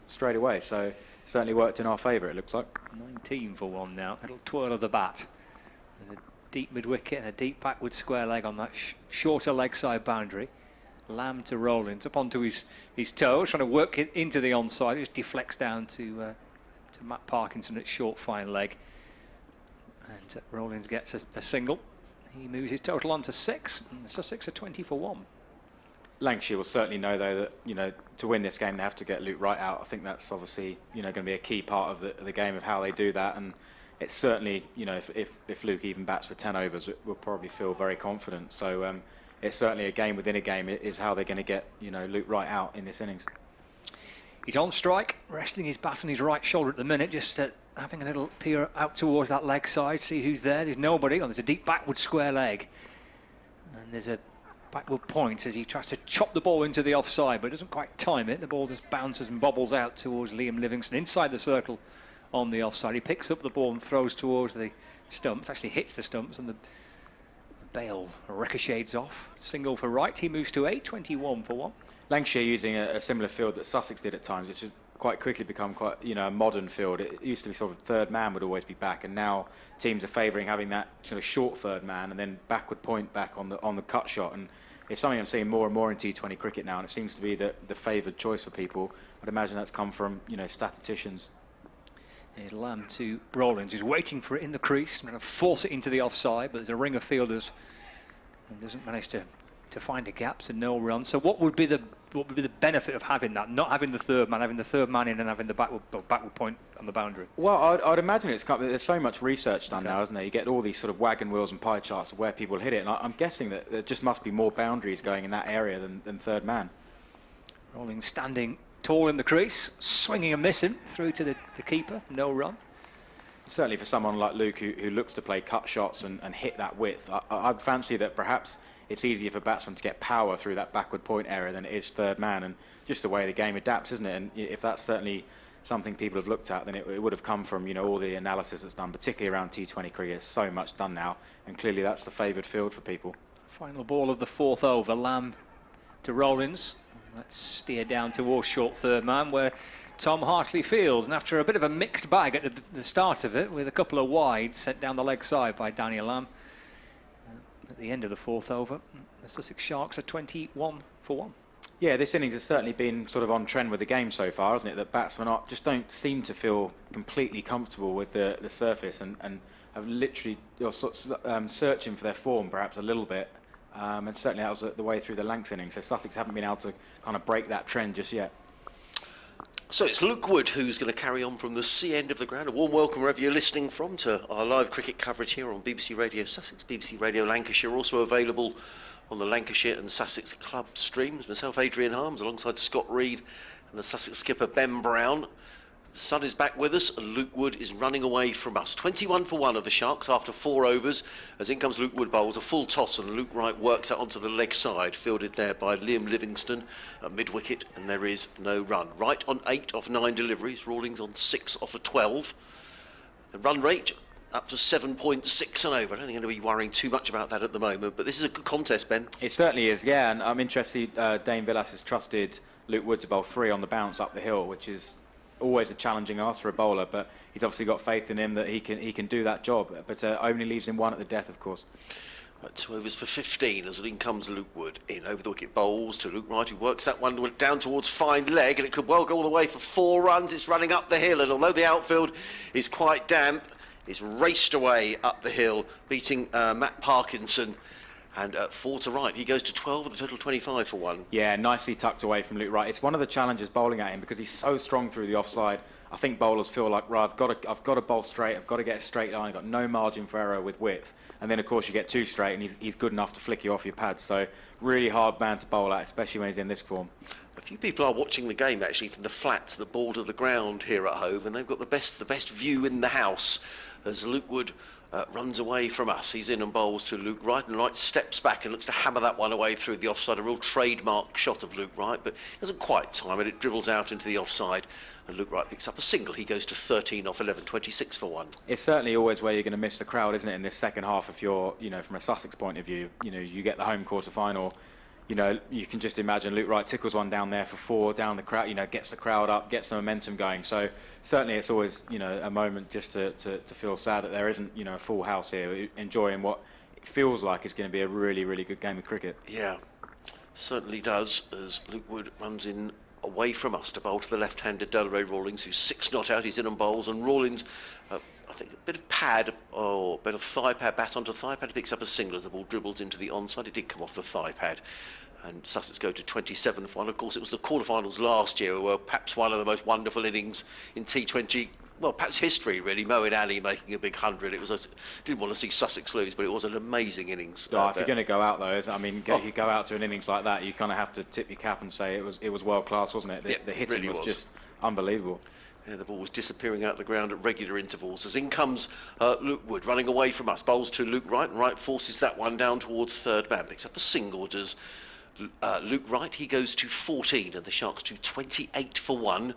straight away, so certainly worked in our favour, it looks like. 19 for 1 now. A little twirl of the bat. And a deep mid-wicket and a deep backward square leg on that shorter leg side boundary. Lamb to Rowlands, up onto his toes, trying to work it into the onside. It just deflects down to Matt Parkinson at short fine leg. And Rowlands gets a single. He moves his total on to 6, and Sussex are 20 for 1. Lancashire will certainly know, though, that to win this game they have to get Luke Wright out. I think that's obviously going to be a key part of the game, of how they do that, and it's certainly if Luke even bats for 10 overs, we'll probably feel very confident. So it's certainly a game within a game is how they're going to get Luke Wright out in this innings. He's on strike, resting his bat on his right shoulder at the minute, just having a little peer out towards that leg side, see who's there. There's nobody. There's a deep backward square leg, and there's a backward point as he tries to chop the ball into the offside, but doesn't quite time it. The ball just bounces and bobbles out towards Liam Livingston inside the circle on the offside. He picks up the ball and throws towards the stumps, actually hits the stumps, and the bail ricochets off. Single for Wright. He moves to 8, 21 for 1. Lancashire using a similar field that Sussex did at times, which has quite quickly become quite a modern field. It used to be sort of third man would always be back, and now teams are favouring having that sort of short third man and then backward point back on the cut shot, and it's something I'm seeing more and more in T20 cricket now, and it seems to be the favoured choice for people. I'd imagine that's come from statisticians. Lamb to Rowlands, who's waiting for it in the crease, trying to force it into the offside, but there's a ring of fielders and doesn't manage to find a gap, so no run. So what would be the benefit of having that? Not having the third man in and having the backward point on the boundary. Well, I'd imagine there's so much research done now, isn't there? You get all these sort of wagon wheels and pie charts of where people hit it, and I'm guessing that there just must be more boundaries going in that area than third man. Rowlands standing tall in the crease, swinging and missing through to the keeper, no run. Certainly for someone like Luke who looks to play cut shots and hit that width, I'd fancy that perhaps it's easier for batsmen to get power through that backward point area than it is third man, and just the way the game adapts, isn't it? And if that's certainly something people have looked at, then it would have come from all the analysis that's done, particularly around T20 cricket. There's so much done now, and clearly that's the favoured field for people. Final ball of the 4th over. Lamb to Rollins. Let's steer down towards short third man where Tom Hartley fields. And after a bit of a mixed bag at the start of it, with a couple of wides sent down the leg side by Daniel Lamb, at the end of the 4th over, the Sussex Sharks are 21 for 1. Yeah, this innings has certainly been sort of on trend with the game so far, hasn't it? That batsmen just don't seem to feel completely comfortable with the surface and have literally searching for their form perhaps a little bit. And certainly that was the way through the Lancs innings. So Sussex haven't been able to kind of break that trend just yet. So it's Luke Wood who's going to carry on from the C end of the ground. A warm welcome wherever you're listening from to our live cricket coverage here on BBC Radio Sussex, BBC Radio Lancashire, also available on the Lancashire and Sussex Club streams. Myself, Adrian Harms, alongside Scott Reed and the Sussex skipper Ben Brown. The sun is back with us and Luke Wood is running away from us. 21 for 1 of the Sharks after 4 overs. As in comes Luke Wood, bowls a full toss and Luke Wright works out onto the leg side, fielded there by Liam Livingston at mid-wicket, and there is no run. Wright on 8 off 9 deliveries, Rawlings on 6 off of 12. The run rate up to 7.6 and over. I don't think I'm going to be worrying too much about that at the moment, but this is a good contest, Ben. It certainly is, yeah, and I'm interested. Dane Villas has trusted Luke Wood to bowl 3 on the bounce up the hill, which is always a challenging ask for a bowler, but he's obviously got faith in him that he can do that job, but only leaves him 1 at the death, of course. Right, 2 overs for 15 as in comes Luke Wood. In over the wicket bowls to Luke Wright, who works that one down towards fine leg, and it could well go all the way for 4 runs. It's running up the hill, and although the outfield is quite damp, it's raced away up the hill, beating Matt Parkinson. And 4 to Wright, he goes to 12 with a total 25 for 1. Yeah, nicely tucked away from Luke Wright. It's one of the challenges bowling at him because he's so strong through the offside. I think bowlers feel like, right, I've got to bowl straight, I've got to get a straight line, I've got no margin for error with width. And then, of course, you get 2 straight and he's good enough to flick you off your pads. So really hard man to bowl at, especially when he's in this form. A few people are watching the game, actually, from the flats that border the ground here at Hove, and they've got the best view in the house as Luke Wood runs away from us. He's in and bowls to Luke Wright, and Wright steps back and looks to hammer that one away through the offside. A real trademark shot of Luke Wright, but he doesn't quite time it. It dribbles out into the offside, and Luke Wright picks up a single. He goes to 13 off 11, 26 for 1. It's certainly always where you're going to miss the crowd, isn't it, in this second half? If you're, from a Sussex point of view, you get the home quarter final. You can just imagine Luke Wright tickles one down there for 4 down the crowd, gets the crowd up, gets the momentum going. So certainly it's always, a moment just to feel sad that there isn't, a full house here enjoying what it feels like is going to be a really, really good game of cricket. Yeah, certainly does, as Luke Wood runs in away from us to bowl to the left-handed Delray Rawlings, who's 6 not out. He's in and bowls, and Rawlings, I think a bit of pad, or a bit of thigh pad, bat onto thigh pad, picks up a single as the ball dribbles into the onside. It did come off the thigh pad. And Sussex go to 27 for 1. Of course, it was the quarterfinals last year, where perhaps one of the most wonderful innings in T20, well, perhaps history, really. Moeen Ali making a big 100. Didn't want to see Sussex lose, but it was an amazing innings. If you're going to go out, though, you go out to an innings like that, you kind of have to tip your cap and say it was world class, wasn't it? The hitting really was just unbelievable. Yeah, the ball was disappearing out the ground at regular intervals. As in comes Luke Wood, running away from us. Bowls to Luke Wright, and Wright forces that one down towards third man. Picks up a single, does Luke Wright. He goes to 14, and the Sharks to 28 for 1.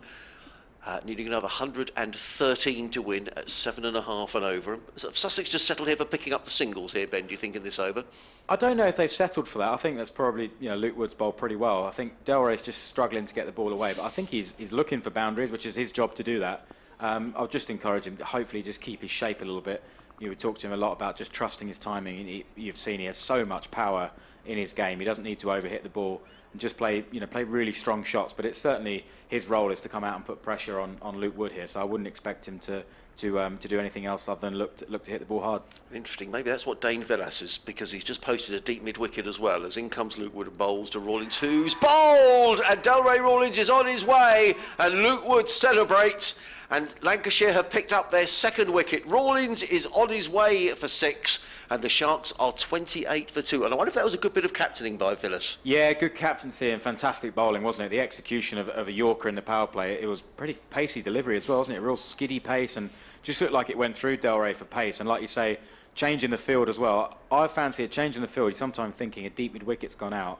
Needing another 113 to win at 7.5 and over. Have Sussex just settled here for picking up the singles here, Ben, do you think, in this over? I don't know if they've settled for that. I think that's probably, Luke Wood's bowled pretty well. I think Delray's just struggling to get the ball away, but I think he's looking for boundaries, which is his job to do that. I'll just encourage him to hopefully just keep his shape a little bit. We talked to him a lot about just trusting his timing, and you've seen he has so much power in his game. He doesn't need to overhit the ball and just play really strong shots. But it's certainly his role is to come out and put pressure on Luke Wood here. So I wouldn't expect him to do anything else other than look to hit the ball hard. Interesting. Maybe that's what Dane Villas is, because he's just posted a deep mid-wicket as well. As in comes Luke Wood and bowls to Rawlings, who's bowled, and Delray Rawlings is on his way, and Luke Wood celebrates. And Lancashire have picked up their 2nd wicket. Rawlings is on his way for 6, and the Sharks are 28 for 2. And I wonder if that was a good bit of captaining by Villas. Yeah, good captaincy and fantastic bowling, wasn't it? The execution of a Yorker in the power play, it was pretty pacey delivery as well, wasn't it? Real skiddy pace, and just looked like it went through Delray for pace. And like you say, change in the field as well. I fancy a change in the field. You're sometimes thinking a deep mid-wicket's gone out.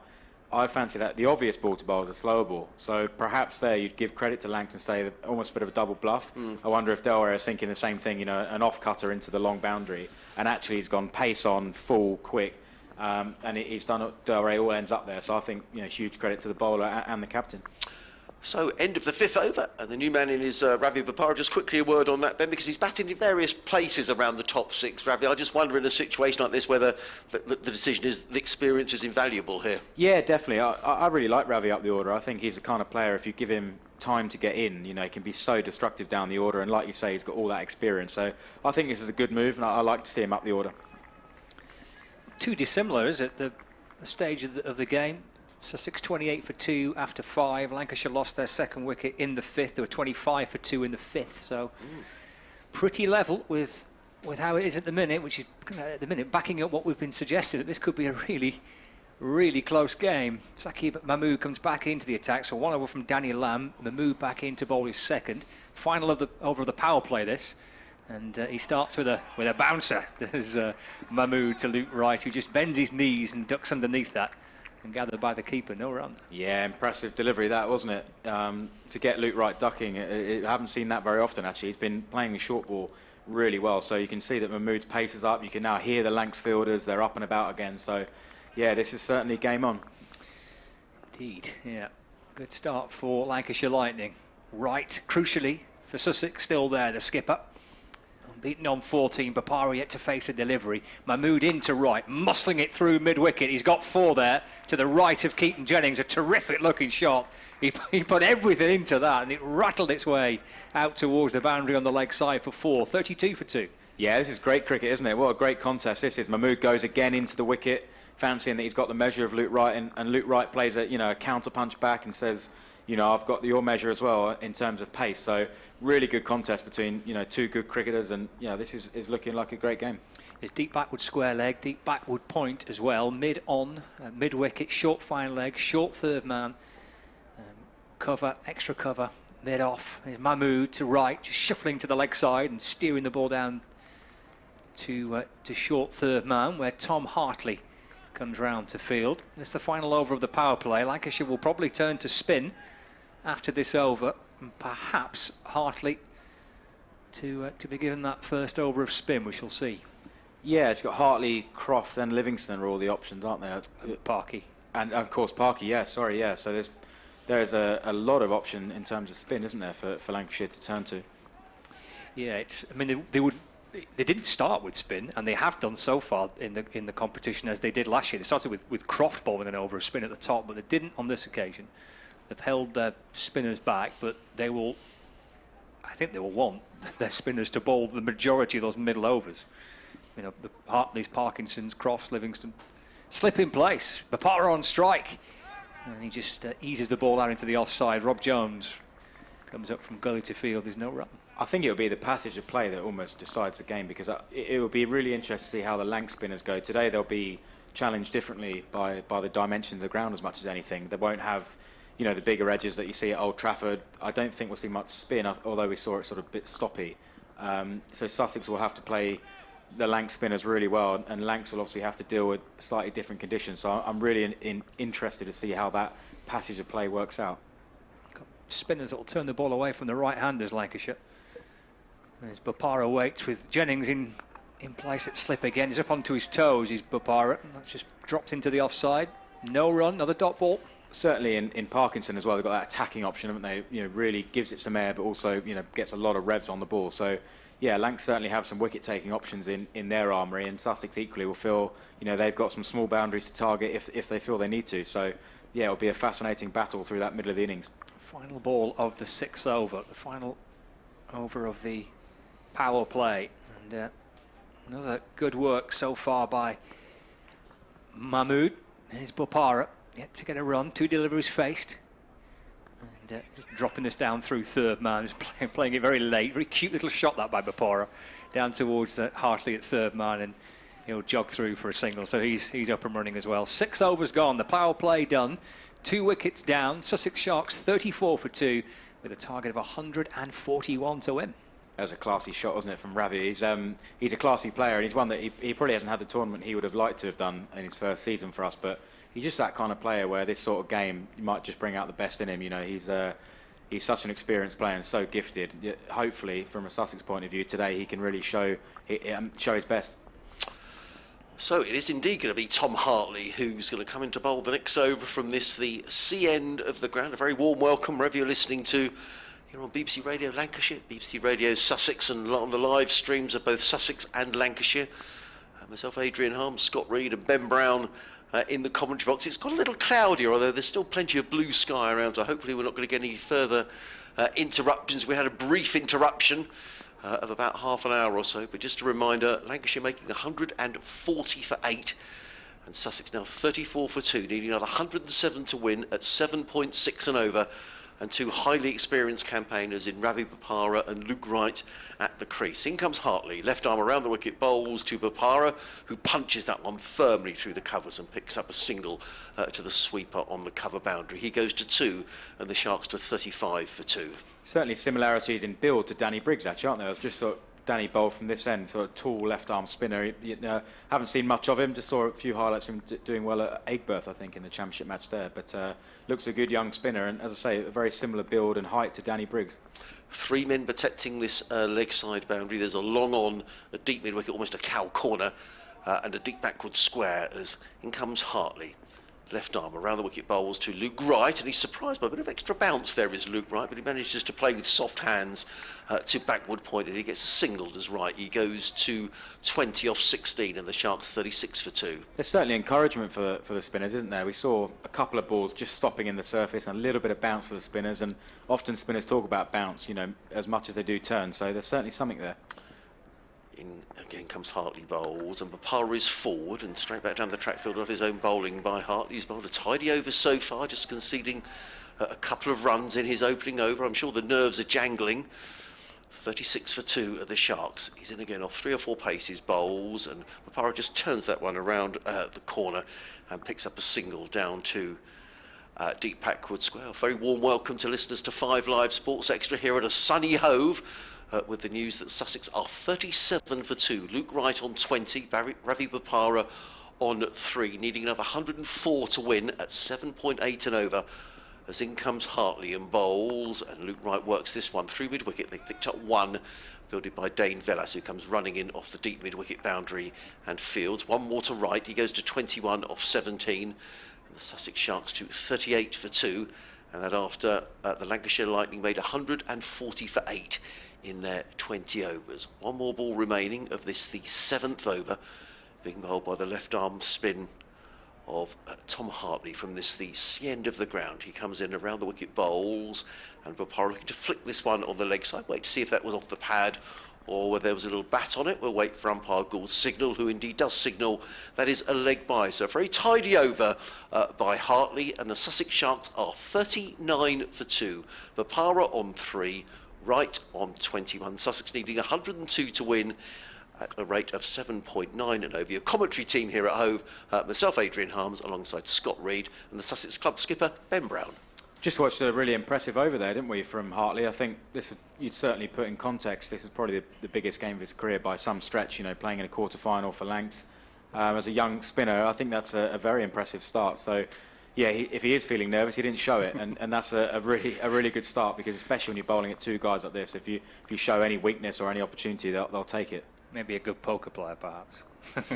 I fancy that the obvious ball to bowl is a slower ball. So perhaps there you'd give credit to Langton, say almost a bit of a double bluff. I wonder if Delray is thinking the same thing, an off cutter into the long boundary, and actually he's gone pace on, full, quick, and he's done all ends up there. So I think huge credit to the bowler and the captain. So, end of the 5th over, and the new man in is Ravi Bopara. Just quickly a word on that, Ben, because he's batting in various places around the top 6. Ravi, I just wonder in a situation like this whether the decision is the experience is invaluable here. Yeah, definitely. I really like Ravi up the order. I think he's the kind of player, if you give him time to get in, he can be so destructive down the order, and like you say, he's got all that experience. So I think this is a good move, and I like to see him up the order. Too dissimilar, is it, the stage of the game? Sussex 28 for 2 after 5. Lancashire lost their second wicket in the 5th. They were 25 for 2 in the 5th. So pretty level with how it is at the minute, which is at the minute backing up what we've been suggesting, that this could be a really, really close game. Saqib Mahmood comes back into the attack. So 1 over from Daniel Lamb. Mahmood back in to bowl his second. Final over of the power play this. And he starts with a bouncer. There's Mahmood to Luke Wright, who just bends his knees and ducks underneath that. And gathered by the keeper, no run. Yeah, impressive delivery that, wasn't it? To get Luke Wright ducking, I haven't seen that very often actually. He's been playing the short ball really well, so you can see that Mahmood's pace is up. You can now hear the Lancs fielders, they're up and about again. So, yeah, this is certainly game on. Indeed, yeah. Good start for Lancashire Lightning. Wright, crucially, for Sussex, still there, the skipper. Beaten on 14, Bopara yet to face a delivery. Mahmood into right, muscling it through mid-wicket. He's got 4 there to the right of Keaton Jennings, a terrific looking shot. He put everything into that, and it rattled its way out towards the boundary on the leg side for 4, 32 for 2. Yeah, this is great cricket, isn't it? What a great contest this is. Mahmood goes again into the wicket, fancying that he's got the measure of Luke Wright, and Luke Wright plays a counter punch back and says, I've got your measure as well in terms of pace. So really good contest between, two good cricketers, and, this is looking like a great game. There's deep backward square leg, deep backward point as well, mid-on, mid-wicket, short fine leg, short third man, cover, extra cover, mid-off. There's Mahmood to right, just shuffling to the leg side and steering the ball down to short third man, where Tom Hartley comes round to field. It's the final over of the power play. Lancashire will probably turn to spin after this over, and perhaps Hartley to be given that first over of spin. We shall see. Yeah, it's got Hartley, Croft and Livingston are all the options, aren't there? Parky. And of course Parky, yeah, sorry, yeah. So there's a lot of option in terms of spin, isn't there, for Lancashire to turn to? Yeah, they didn't start with spin, and they have done so far in the competition as they did last year. They started with Croft bowling an over of spin at the top, but they didn't on this occasion. They've held their spinners back, but I think they will want their spinners to bowl the majority of those middle overs. The Hartleys, Parkinsons, Crofts, Livingston. Slip in place. Bopara on strike. And he just eases the ball out into the offside. Rob Jones comes up from gully to field. There's no run. I think it will be the passage of play that almost decides the game, because it will be really interesting to see how the Lanc spinners go. Today they'll be challenged differently by the dimensions of the ground as much as anything. They won't have the bigger edges that you see at Old Trafford. I don't think we'll see much spin, although we saw it sort of a bit stoppy. So Sussex will have to play the Lanc spinners really well, and Lancs will obviously have to deal with slightly different conditions. So I'm really interested to see how that passage of play works out. Spinners that will turn the ball away from the right-handers, Lancashire. As Bopara waits with Jennings in place at slip again. He's up onto his toes, he's Bopara. That's just dropped into the offside. No run, another dot ball. Certainly in Parkinson as well, they've got that attacking option, haven't they? Really gives it some air, but also, gets a lot of revs on the ball. So, yeah, Lancs certainly have some wicket-taking options in their armoury, and Sussex equally will feel, they've got some small boundaries to target if they feel they need to. So, yeah, it'll be a fascinating battle through that middle of the innings. Final ball of the 6th over, the final over of the power play, and another good work so far by Mahmood. Here's Bopara, yet to get a run, 2 deliveries faced, and just dropping this down through third man, just playing it very late. Very cute little shot that by Bopara, down towards Hartley at third man, and he'll jog through for a single. So he's up and running as well. 6 overs gone, the power play done, 2 wickets down. Sussex Sharks 34 for 2 with a target of 141 to win. That was a classy shot, wasn't it, from Ravi? He's a classy player, and he's one that he probably hasn't had the tournament he would have liked to have done in his first season for us, but he's just that kind of player where this sort of game, you might just bring out the best in him. He's such an experienced player and so gifted. Hopefully, from a Sussex point of view, today he can really show his best. So it is indeed going to be Tom Hartley who's going to come into bowl the next over from this, the sea end of the ground. A very warm welcome wherever you're listening to here on BBC Radio Lancashire, BBC Radio Sussex, and on the live streams of both Sussex and Lancashire. Myself, Adrian Harms, Scott Reed and Ben Brown in the commentary box. It's got a little cloudier, although there's still plenty of blue sky around, so hopefully we're not going to get any further interruptions. We had a brief interruption of about half an hour or so, but just a reminder, Lancashire making 140 for 8 and Sussex now 34 for 2, needing another 107 to win at 7.6 and over, and two highly experienced campaigners in Ravi Bopara and Luke Wright at the crease. In comes Hartley, left arm around the wicket, bowls to Bopara, who punches that one firmly through the covers and picks up a single to the sweeper on the cover boundary. He goes to 2 and the Sharks to 35 for 2. Certainly similarities in build to Danny Briggs, actually, aren't there? I was just sort of Danny bowled from this end, sort of tall left-arm spinner. Haven't seen much of him, just saw a few highlights of him doing well at Aigburth, I think, in the championship match there. But looks a good young spinner, and as I say, a very similar build and height to Danny Briggs. 3 men protecting this leg side boundary. There's a long on, a deep mid-wicket, almost a cow corner, and a deep backward square as in comes Hartley. Left arm around the wicket, bowls to Luke Wright, and he's surprised by a bit of extra bounce there is Luke Wright, but he manages to play with soft hands to backward point, and he gets a single as right. He goes to 20 off 16 and the Sharks 36 for 2. There's certainly encouragement for the spinners, isn't there? We saw a couple of balls just stopping in the surface and a little bit of bounce for the spinners, and often spinners talk about bounce, as much as they do turn, so there's certainly something there. In again comes Hartley bowls, and Bopara is forward and straight back down the track field of his own bowling by Hartley. He's bowled a tidy over so far, just conceding a couple of runs in his opening over. I'm sure the nerves are jangling. 36 for 2 at the Sharks. He's in again off 3 or 4 paces, bowls, and Bopara just turns that one around the corner and picks up a single down to deep backward square. A very warm welcome to listeners to 5 Live Sports Extra here at a sunny Hove. With the news that Sussex are 37 for 2. Luke Wright on 20, Ravi Bopara on 3, needing another 104 to win at 7.8 and over. As in comes Hartley and bowls, and Luke Wright works this one through mid-wicket. They picked up 1, fielded by Dane Vellas, who comes running in off the deep mid-wicket boundary and fields. 1 more to right, he goes to 21 off 17, and the Sussex Sharks to 38 for 2. And that after the Lancashire Lightning made 140 for 8 in their 20 overs. 1 more ball remaining of this, the 7th over, being bowled by the left arm spin of Tom Hartley from this, the sea end of the ground. He comes in around the wicket, bowls, and Bopara looking to flick this one on the leg side. Wait to see if that was off the pad or whether there was a little bat on it. We'll wait for umpire Gould's signal, who indeed does signal that is a leg by. So a very tidy over by Hartley, and the Sussex Sharks are 39 for 2. Bopara on 3, Wright on 21. Sussex needing 102 to win at a rate of 7.9 and over. Your commentary team here at Hove, myself, Adrian Harms, alongside Scott Reed, and the Sussex club skipper, Ben Brown. Just watched a really impressive over there, didn't we, from Hartley? I think this, you'd certainly put in context, this is probably the biggest game of his career by some stretch, playing in a quarter-final for Lancs. As a young spinner, I think that's a very impressive start. So, yeah, if he is feeling nervous, he didn't show it, and that's a really good start, because especially when you're bowling at 2 guys like this, if you show any weakness or any opportunity, they'll take it. Maybe a good poker player, perhaps.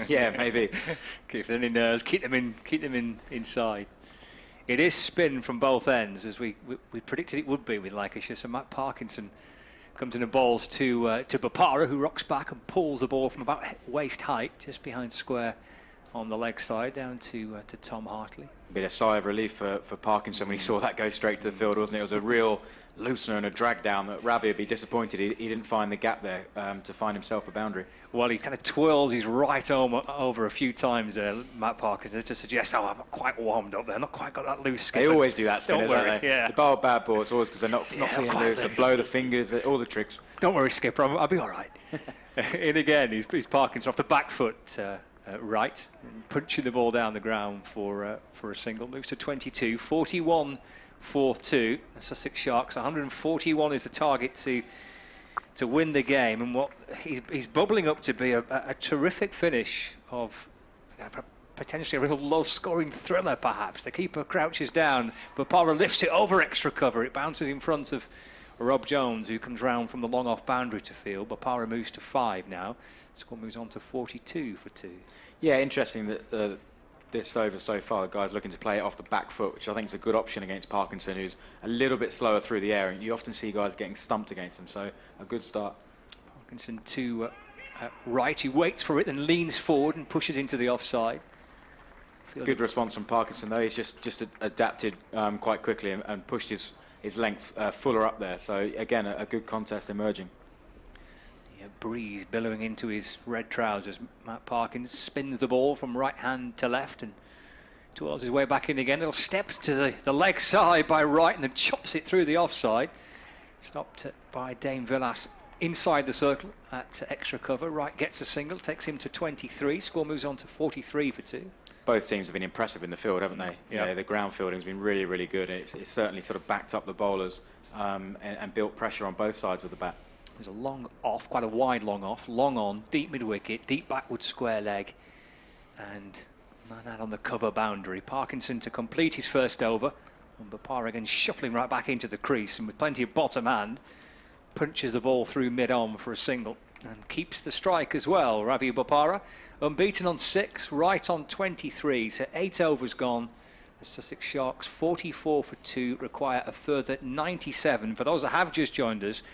Yeah, maybe. Keep any nerves, keep them in inside. It is spin from both ends, as we predicted it would be with Lancashire. So Matt Parkinson comes in and bowls to Bopara, who rocks back and pulls the ball from about waist height, just behind square on the leg side, down to Tom Hartley. A bit of sigh of relief for Parkinson when he saw that go straight to the field, wasn't it? It was a real loosener and a drag down that Ravi would be disappointed he didn't find the gap there to find himself a boundary. Well, he kind of twirls his right arm over a few times, Matt Parkinson, to suggest, I'm not quite warmed up there, not quite got that loose skip. They always do that, spinners, don't worry, don't they? yeah. They bowl bad balls always because they're not feeling loose, they blow the fingers, all the tricks. Don't worry, skipper, I'll be all right. In again, he's Parkinson off the back foot, right, punching the ball down the ground for a single. Moves to 22, 41 for 2. The Sussex Sharks, 141 is the target to win the game, and what he's bubbling up to be a terrific finish of potentially a real low-scoring thriller, perhaps. The keeper crouches down, but Bopara lifts it over extra cover. It bounces in front of Rob Jones, who comes round from the long off boundary to field. Bopara moves to 5 now. Score moves on to 42 for 2. Yeah, interesting that this over so far, the guy's looking to play it off the back foot, which I think is a good option against Parkinson, who's a little bit slower through the air, and you often see guys getting stumped against him, so a good start. Parkinson to right, he waits for it and leans forward and pushes into the offside. Good response from Parkinson, though. He's just adapted quite quickly and pushed his length fuller up there. So, again, a good contest emerging. Yeah, breeze billowing into his red trousers. Matt Parkins spins the ball from right hand to left and towards his way back in again. Little step to the leg side by right and then chops it through the offside. Stopped by Dane Villas inside the circle at extra cover. Wright gets a single, takes him to 23. Score moves on to 43 for 2. Both teams have been impressive in the field, haven't they? You know, the ground fielding's been really, really good. It's certainly sort of backed up the bowlers and built pressure on both sides with the bat. There's a long off, quite a wide long off, long on, deep mid-wicket, deep backward square leg, and man out on the cover boundary. Parkinson to complete his first over, and Bopara again shuffling right back into the crease, and with plenty of bottom hand, punches the ball through mid-on for a single, and keeps the strike as well. Ravi Bopara, unbeaten on 6, right on 23, so 8 overs gone. The Sussex Sharks 44 for 2, require a further 97. For those that have just joined us,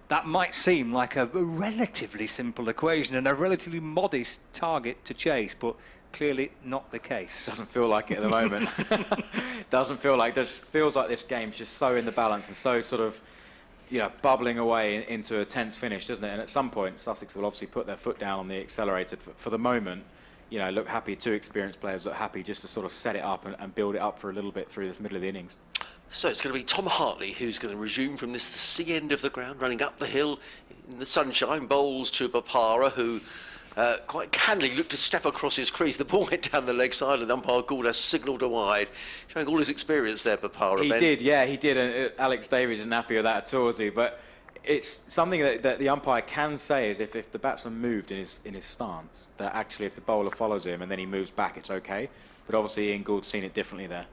that might seem like a relatively simple equation and a relatively modest target to chase, but clearly not the case. Doesn't feel like it at the moment. Doesn't feel like. Just feels like this game's just so in the balance and so sort of, you know, bubbling away into a tense finish, doesn't it? And at some point, Sussex will obviously put their foot down on the accelerator. For the moment, you know, look happy. 2 experienced players look happy just to sort of set it up and build it up for a little bit through this middle of the innings. So it's going to be Tom Hartley who's going to resume from the sea end of the ground, running up the hill in the sunshine, bowls to Bopara, who quite candidly looked to step across his crease. The ball went down the leg side and umpire Gould has signalled a wide, showing all his experience there, Bopara. He did, yeah, he did. And Alex Davies isn't happy with that at all, is he? But it's something that the umpire can say is if the batsman moved in his stance, that actually if the bowler follows him and then he moves back, it's okay. But obviously Ian Gould's seen it differently there.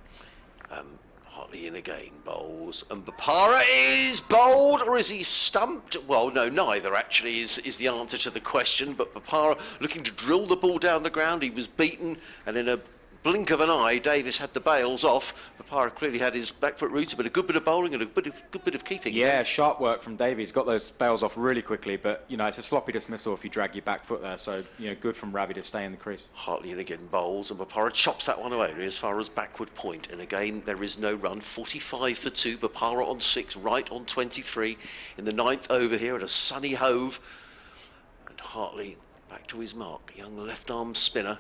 Hartley in again, bowls, and Bopara is bowled, or is he stumped? Well, no, neither actually is the answer to the question, but Bopara looking to drill the ball down the ground. He was beaten, and in a blink of an eye, Davis had the bails off. Bopara clearly had his back foot rooted, but a good bit of bowling and a good bit of keeping. Yeah, sharp work from Davies. Got those bails off really quickly, but, you know, it's a sloppy dismissal if you drag your back foot there, so, you know, good from Ravi to stay in the crease. Hartley in again, bowls, and Bopara chops that one away as far as backward point, and again there is no run. 45 for 2, Bopara on 6, right on 23 in the 9th over here at a sunny Hove, and Hartley back to his mark. Young left arm spinner,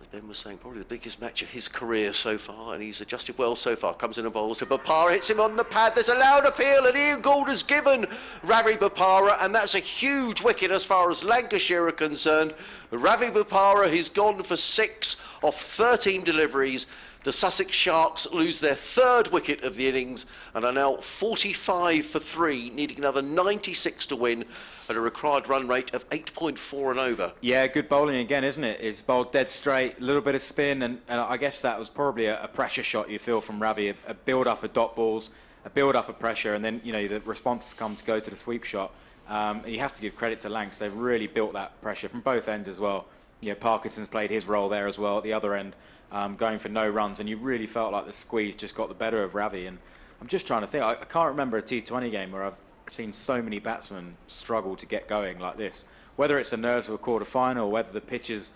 as Ben was saying, probably the biggest match of his career so far, and he's adjusted well so far. Comes in and bowls to Bopara, hits him on the pad. There's a loud appeal, and Ian Gould has given Ravi Bopara, and that's a huge wicket as far as Lancashire are concerned. Ravi Bopara, he's gone for 6 off 13 deliveries. The Sussex Sharks lose their 3rd wicket of the innings and are now 45 for 3, needing another 96 to win at a required run rate of 8.4 and over. Yeah, good bowling again, isn't it? It's bowled dead straight, a little bit of spin, and I guess that was probably a pressure shot you feel from Ravi, a build-up of dot balls, a build-up of pressure, and then, you know, the response come to go to the sweep shot. You have to give credit to Lancs. They've really built that pressure from both ends as well. You know, Parkinson's played his role there as well at the other end, going for no runs, and you really felt like the squeeze just got the better of Ravi. And I'm just trying to think, I can't remember a T20 game where I've seen so many batsmen struggle to get going like this. Whether it's the nerves of a quarter-final or whether the pitch is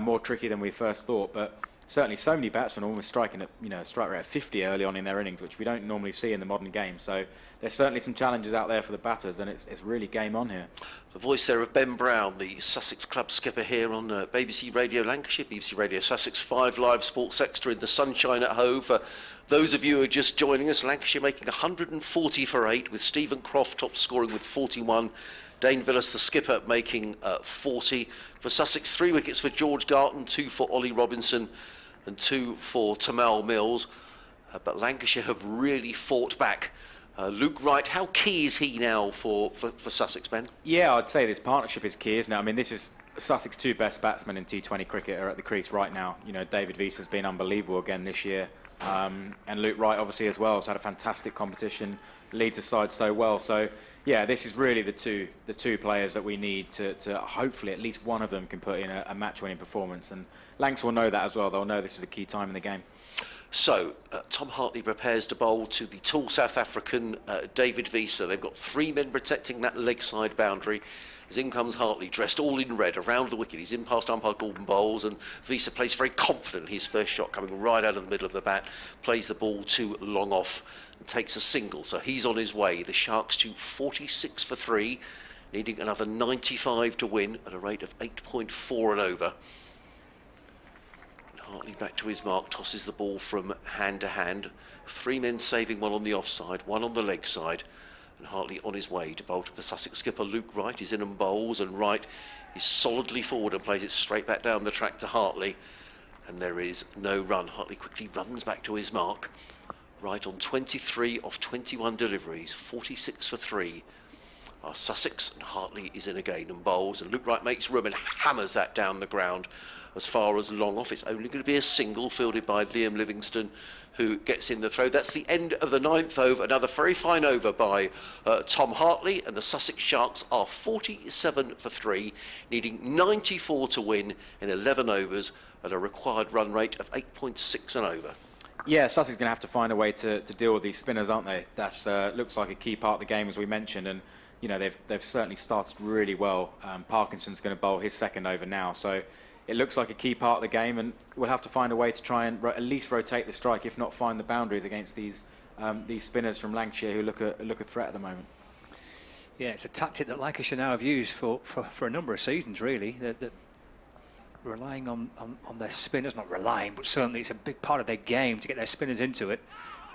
more tricky than we first thought, but certainly so many batsmen almost striking at, you know, strike rate at 50 early on in their innings, which we don't normally see in the modern game. So there's certainly some challenges out there for the batters, and it's really game on here. The voice there of Ben Brown, the Sussex club skipper here on BBC Radio Lancashire, BBC Radio Sussex 5 Live Sports Extra in the sunshine at Hove. For those of you who are just joining us, Lancashire making 140 for 8, with Stephen Croft top scoring with 41. Dane Villas, the skipper, making 40. For Sussex, 3 wickets for George Garton, 2 for Ollie Robinson, and 2 for Tamal Mills. But Lancashire have really fought back. Luke Wright, how key is he now for Sussex, Ben? Yeah, I'd say this partnership is key, isn't it? I mean, this is Sussex two best batsmen in T20 cricket are at the crease right now. You know, David Wiese has been unbelievable again this year, and Luke Wright obviously as well has had a fantastic competition, leads the side so well. So yeah, this is really the two players that we need to hopefully at least one of them can put in a match-winning performance, and Lancs will know that as well. They'll know this is a key time in the game. So, Tom Hartley prepares to bowl to the tall South African David Wiese. They've got three men protecting that leg side boundary. As in comes Hartley, dressed all in red, around the wicket. He's in past umpire Gordon Bowles, and Wiese plays very confident. His first shot coming right out of the middle of the bat, plays the ball too long off and takes a single. So he's on his way. The Sharks to 46 for 3, needing another 95 to win at a rate of 8.4 and over. Hartley back to his mark, tosses the ball from hand to hand. Three men saving, one on the offside, one on the leg side. And Hartley on his way to bowl to the Sussex skipper Luke Wright. He's in and bowls, and Wright is solidly forward and plays it straight back down the track to Hartley. And there is no run. Hartley quickly runs back to his mark. Wright on 23 off 21 deliveries, 46 for 3. Sussex, and Hartley is in again and bowls, and Luke Wright makes room and hammers that down the ground as far as long off. It's only going to be a single fielded by Liam Livingstone, who gets in the throw. That's the end of the 9th over. Another very fine over by Tom Hartley, and the Sussex Sharks are 47 for 3, needing 94 to win in 11 overs at a required run rate of 8.6 and over. Yeah, Sussex are going to have to find a way to deal with these spinners, aren't they? That's looks like a key part of the game, as we mentioned, and you know they've certainly started really well. Parkinson's going to bowl his second over now, so it looks like a key part of the game, and we'll have to find a way to try and at least rotate the strike, if not find the boundaries against these spinners from Lancashire who look a threat at the moment. Yeah, it's a tactic that Lancashire now have used for a number of seasons, really. That relying on their spinners, not relying, but certainly it's a big part of their game to get their spinners into it.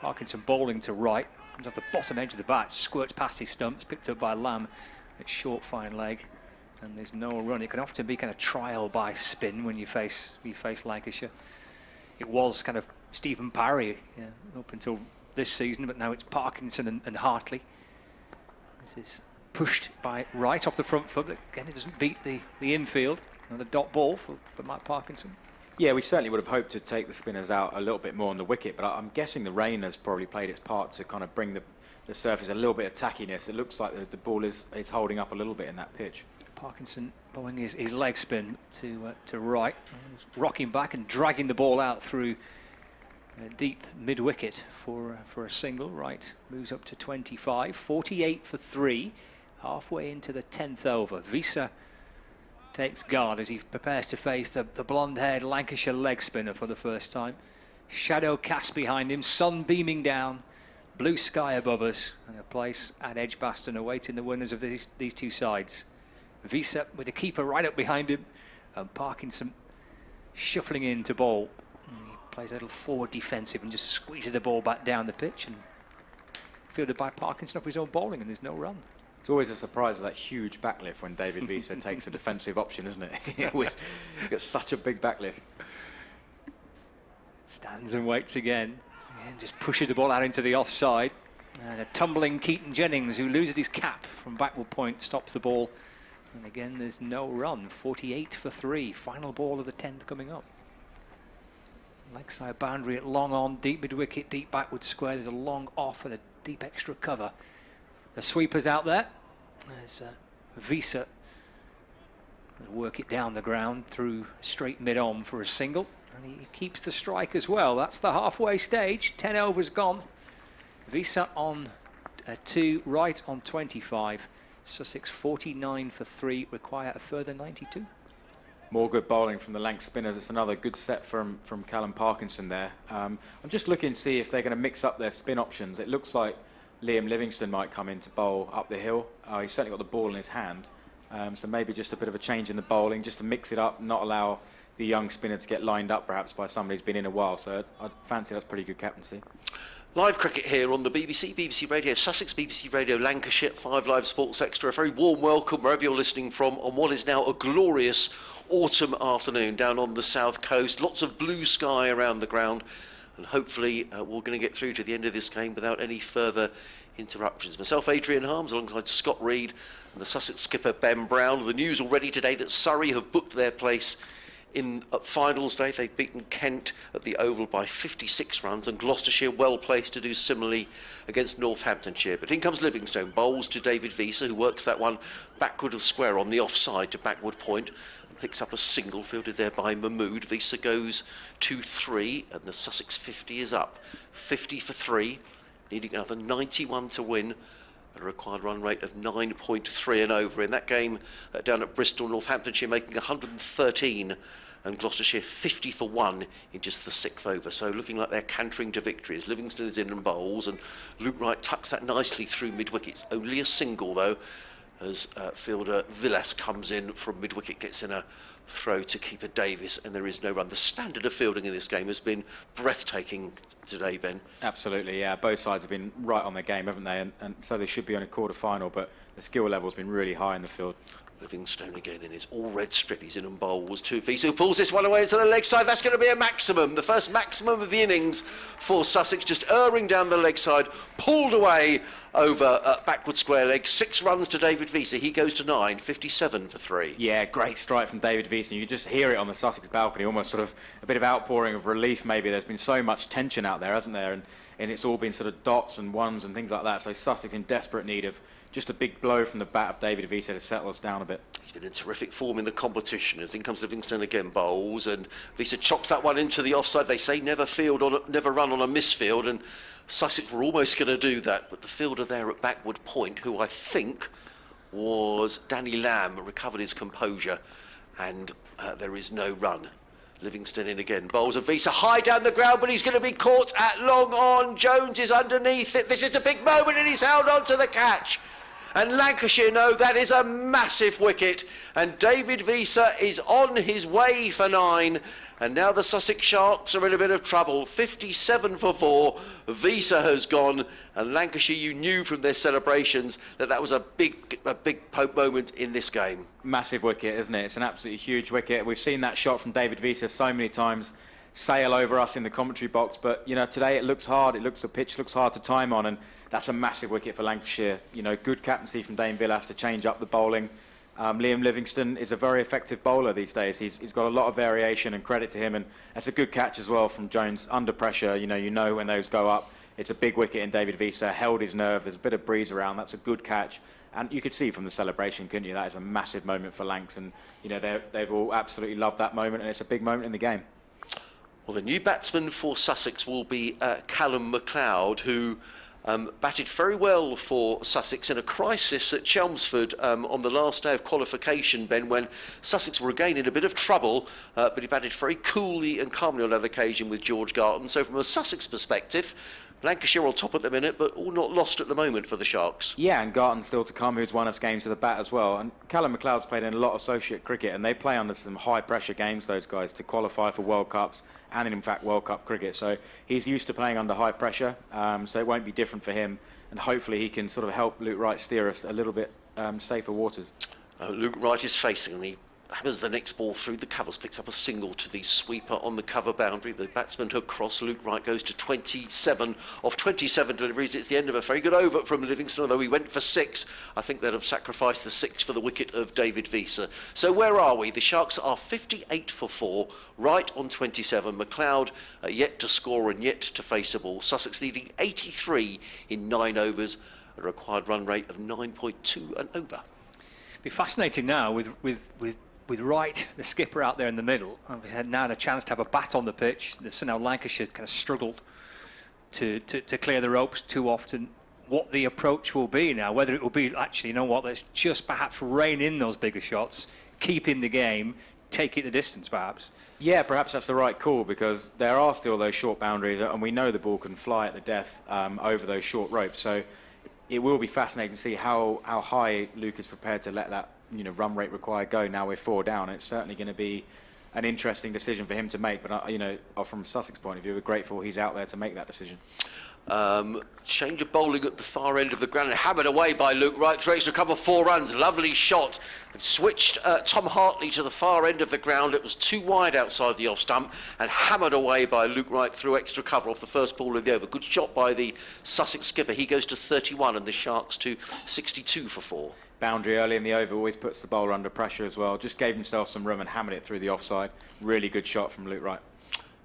Parkinson bowling to right, comes off the bottom edge of the bat, squirts past his stumps, picked up by Lamb. It's short, fine leg, and there's no run. It can often be kind of trial by spin when you face Lancashire. It was kind of Stephen Parry up until this season, but now it's Parkinson and Hartley. This is pushed by right off the front foot, but again it doesn't beat the infield. Another dot ball for Matt Parkinson. Yeah, we certainly would have hoped to take the spinners out a little bit more on the wicket, but I'm guessing the rain has probably played its part to kind of bring the surface a little bit of tackiness. It looks like the ball is holding up a little bit in that pitch. Parkinson bowling his leg spin to right, rocking back and dragging the ball out through deep mid-wicket for a single. Right, moves up to 25, 48 for 3, halfway into the 10th over. Wiese takes guard as he prepares to face the blonde-haired Lancashire leg spinner for the first time. Shadow cast behind him, sun beaming down, blue sky above us, and a place at Edgbaston awaiting the winners of these two sides. Wiese with the keeper right up behind him, and Parkinson shuffling in to bowl. He plays a little forward defensive and just squeezes the ball back down the pitch, and fielded by Parkinson off his own bowling, and there's no run. It's always a surprise with that huge backlift when David Wiese takes a defensive option, isn't it? We've got such a big backlift. Stands and waits again. Just pushes the ball out into the offside. And a tumbling Keaton Jennings, who loses his cap from backward point, stops the ball. And again, there's no run. 48 for 3. Final ball of the 10th coming up. Leg side boundary at long on, deep mid-wicket, deep backward square. There's a long off and a deep extra cover. The sweeper's out there. There's Wiese work it down the ground through straight mid-on for a single, and he keeps the strike as well. That's the halfway stage. 10 overs gone. Wiese on 2, right on 25. Sussex 49 for 3, require a further 92. More good bowling from the Lanc spinners. It's another good set from Callum Parkinson there. I'm just looking to see if they're going to mix up their spin options. It looks like Liam Livingstone might come in to bowl up the hill. He's certainly got the ball in his hand. So maybe just a bit of a change in the bowling, just to mix it up, not allow the young spinner to get lined up perhaps by somebody who's been in a while. So I'd fancy that's pretty good captaincy. Live cricket here on the BBC, BBC Radio Sussex, BBC Radio Lancashire, 5 Live Sports Extra. A very warm welcome wherever you're listening from on what is now a glorious autumn afternoon down on the south coast. Lots of blue sky around the ground, and hopefully we're going to get through to the end of this game without any further interruptions. Myself, Adrian Harms, alongside Scott Reed and the Sussex skipper Ben Brown. The news already today that Surrey have booked their place in finals day. They've beaten Kent at the Oval by 56 runs, and Gloucestershire well placed to do similarly against Northamptonshire. But in comes Livingstone, bowls to David Wiese, who works that one backward of square on the offside to backward point, and picks up a single fielded there by Mahmood. Wiese goes 2-3, and the Sussex 50 is up. 50 for 3, needing another 91 to win. A required run rate of 9.3 and over. In that game down at Bristol, Northamptonshire making 113 and Gloucestershire 50 for 1 in just the 6th over. So looking like they're cantering to victories. Livingston is in and bowls, and Luke Wright tucks that nicely through mid-wicket. Only a single though, as fielder Villas comes in from mid-wicket, gets in a throw to keeper Davis, and there is no run. The standard of fielding in this game has been breathtaking today, Ben. Absolutely, yeah. Both sides have been right on their game, haven't they? And so they should be on a quarter-final, but the skill level's been really high in the field. Livingstone again in his all-red strip. He's in and bowls to Wiese, who pulls this one away into the leg side. That's going to be a maximum. The first maximum of the innings for Sussex, just erring down the leg side, pulled away over backward square leg. 6 runs to David Wiese. He goes to 9, 57 for 3. Yeah, great strike from David Wiese. You just hear it on the Sussex balcony, almost sort of a bit of outpouring of relief maybe. There's been so much tension out there, hasn't there? And it's all been sort of dots and ones and things like that. So Sussex in desperate need of just a big blow from the bat of David Wiese to settle us down a bit. He's been in terrific form in the competition. As in comes Livingstone again, bowls, and Wiese chops that one into the offside. They say never run on a misfield, and Sussex were almost going to do that, but the fielder there at backward point, who I think was Danny Lamb, recovered his composure, and there is no run. Livingston in again, bowls of Wiese high down the ground, but he's going to be caught at long on. Jones is underneath it. This is a big moment, and he's held on to the catch. And Lancashire know that is a massive wicket, and David Wiese is on his way for 9, and now the Sussex Sharks are in a bit of trouble. 57 for 4, Wiese has gone, and Lancashire, you knew from their celebrations that was a big moment in this game. Massive wicket, isn't it? It's an absolutely huge wicket. We've seen that shot from David Wiese so many times sail over us in the commentary box, but you know, today it looks hard. The pitch looks hard to time on, and that's a massive wicket for Lancashire. You know, good captaincy from Dane Villas to change up the bowling. Liam Livingston is a very effective bowler these days. He's got a lot of variation, and credit to him. And that's a good catch as well from Jones under pressure. You know when those go up, it's a big wicket, and David Wiese held his nerve. There's a bit of breeze around. That's a good catch. And you could see from the celebration, couldn't you? That is a massive moment for Lancs, and you know they've all absolutely loved that moment, and it's a big moment in the game. Well, the new batsman for Sussex will be Callum MacLeod, who batted very well for Sussex in a crisis at Chelmsford on the last day of qualification, Ben, when Sussex were again in a bit of trouble, but he batted very coolly and calmly on that occasion with George Garton. So from a Sussex perspective, Lancashire on top at the minute, but all not lost at the moment for the Sharks. Yeah, and Garton still to come, who's won us games to the bat as well. And Callum MacLeod's played in a lot of associate cricket, and they play under some high-pressure games, those guys, to qualify for World Cups and, in fact, World Cup cricket. So he's used to playing under high pressure, so it won't be different for him. And hopefully he can sort of help Luke Wright steer us a little bit safer waters. Luke Wright is facing, and he hammers the next ball through the covers, picks up a single to the sweeper on the cover boundary. The batsman hook cross. Luke Wright goes to 27 off 27 deliveries. It's the end of a very good over from Livingston, although he went for 6. I think they'd have sacrificed the 6 for the wicket of David Wiese. So where are we? The Sharks are 58 for 4, Wright on 27. MacLeod yet to score and yet to face a ball. Sussex leading 83 in 9 overs, a required run rate of 9.2 and over. Be fascinating now with Wright, the skipper, out there in the middle. We've had now a chance to have a bat on the pitch. So now Lancashire kind of struggled to clear the ropes too often. What the approach will be now, whether it will be actually, you know what, let's just perhaps rein in those bigger shots, keep in the game, take it the distance perhaps. Yeah, perhaps that's the right call, because there are still those short boundaries, and we know the ball can fly at the death over those short ropes. So it will be fascinating to see how high Luke is prepared to let that run rate required go. Now we're 4 down. It's certainly going to be an interesting decision for him to make, but from Sussex point of view, we're grateful he's out there to make that decision. Change of bowling at the far end of the ground, hammered away by Luke Wright through extra cover, 4 runs. Lovely shot. They've switched Tom Hartley to the far end of the ground. It was too wide outside the off stump, and hammered away by Luke Wright through extra cover off the first ball of the over. Good shot by the Sussex skipper. He goes to 31, and the Sharks to 62 for 4. boundary early in the over always puts the bowler under pressure as well. Just gave himself some room and hammered it through the offside. Really good shot from Luke Wright.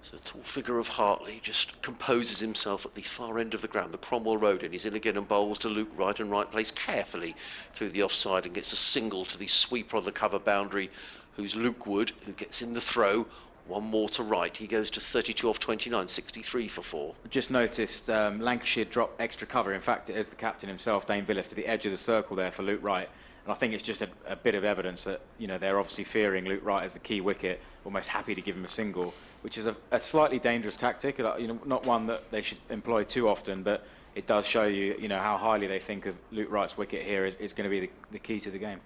So the tall figure of Hartley just composes himself at the far end of the ground, the Cromwell Road, and he's in again and bowls to Luke Wright, and Wright plays carefully through the offside and gets a single to the sweeper on the cover boundary, who's Luke Wood, who gets in the throw. One more to Wright. He goes to 32 off 29, 63 for 4. Just noticed Lancashire dropped extra cover. In fact, it is the captain himself, Dane Villas, to the edge of the circle there for Luke Wright. And I think it's just a bit of evidence that, you know, they're obviously fearing Luke Wright as the key wicket, almost happy to give him a single, which is a slightly dangerous tactic. You know, not one that they should employ too often, but it does show you, you know, how highly they think of Luke Wright's wicket here is going to be the key to the game.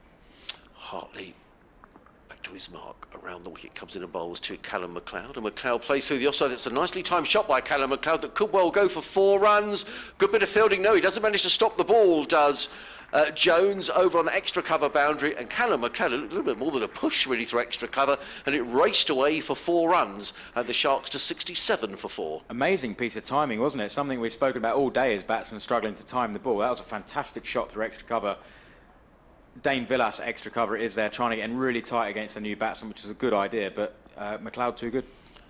Hartley back to his mark. Around the wicket comes in and bowls to Callum McLeod, and McLeod plays through the offside. It's a nicely timed shot by Callum McLeod that could well go for 4 runs. Good bit of fielding. No, he doesn't manage to stop the ball, does Jones over on the extra cover boundary, and Callum McLeod a little bit more than a push really through extra cover, and it raced away for 4 runs, and the Sharks to 67 for 4. Amazing piece of timing, wasn't it? Something we've spoken about all day as batsmen struggling to time the ball. That was a fantastic shot through extra cover. Dane Villas extra cover is there trying to get in really tight against the new batsman, which is a good idea, but McLeod too good.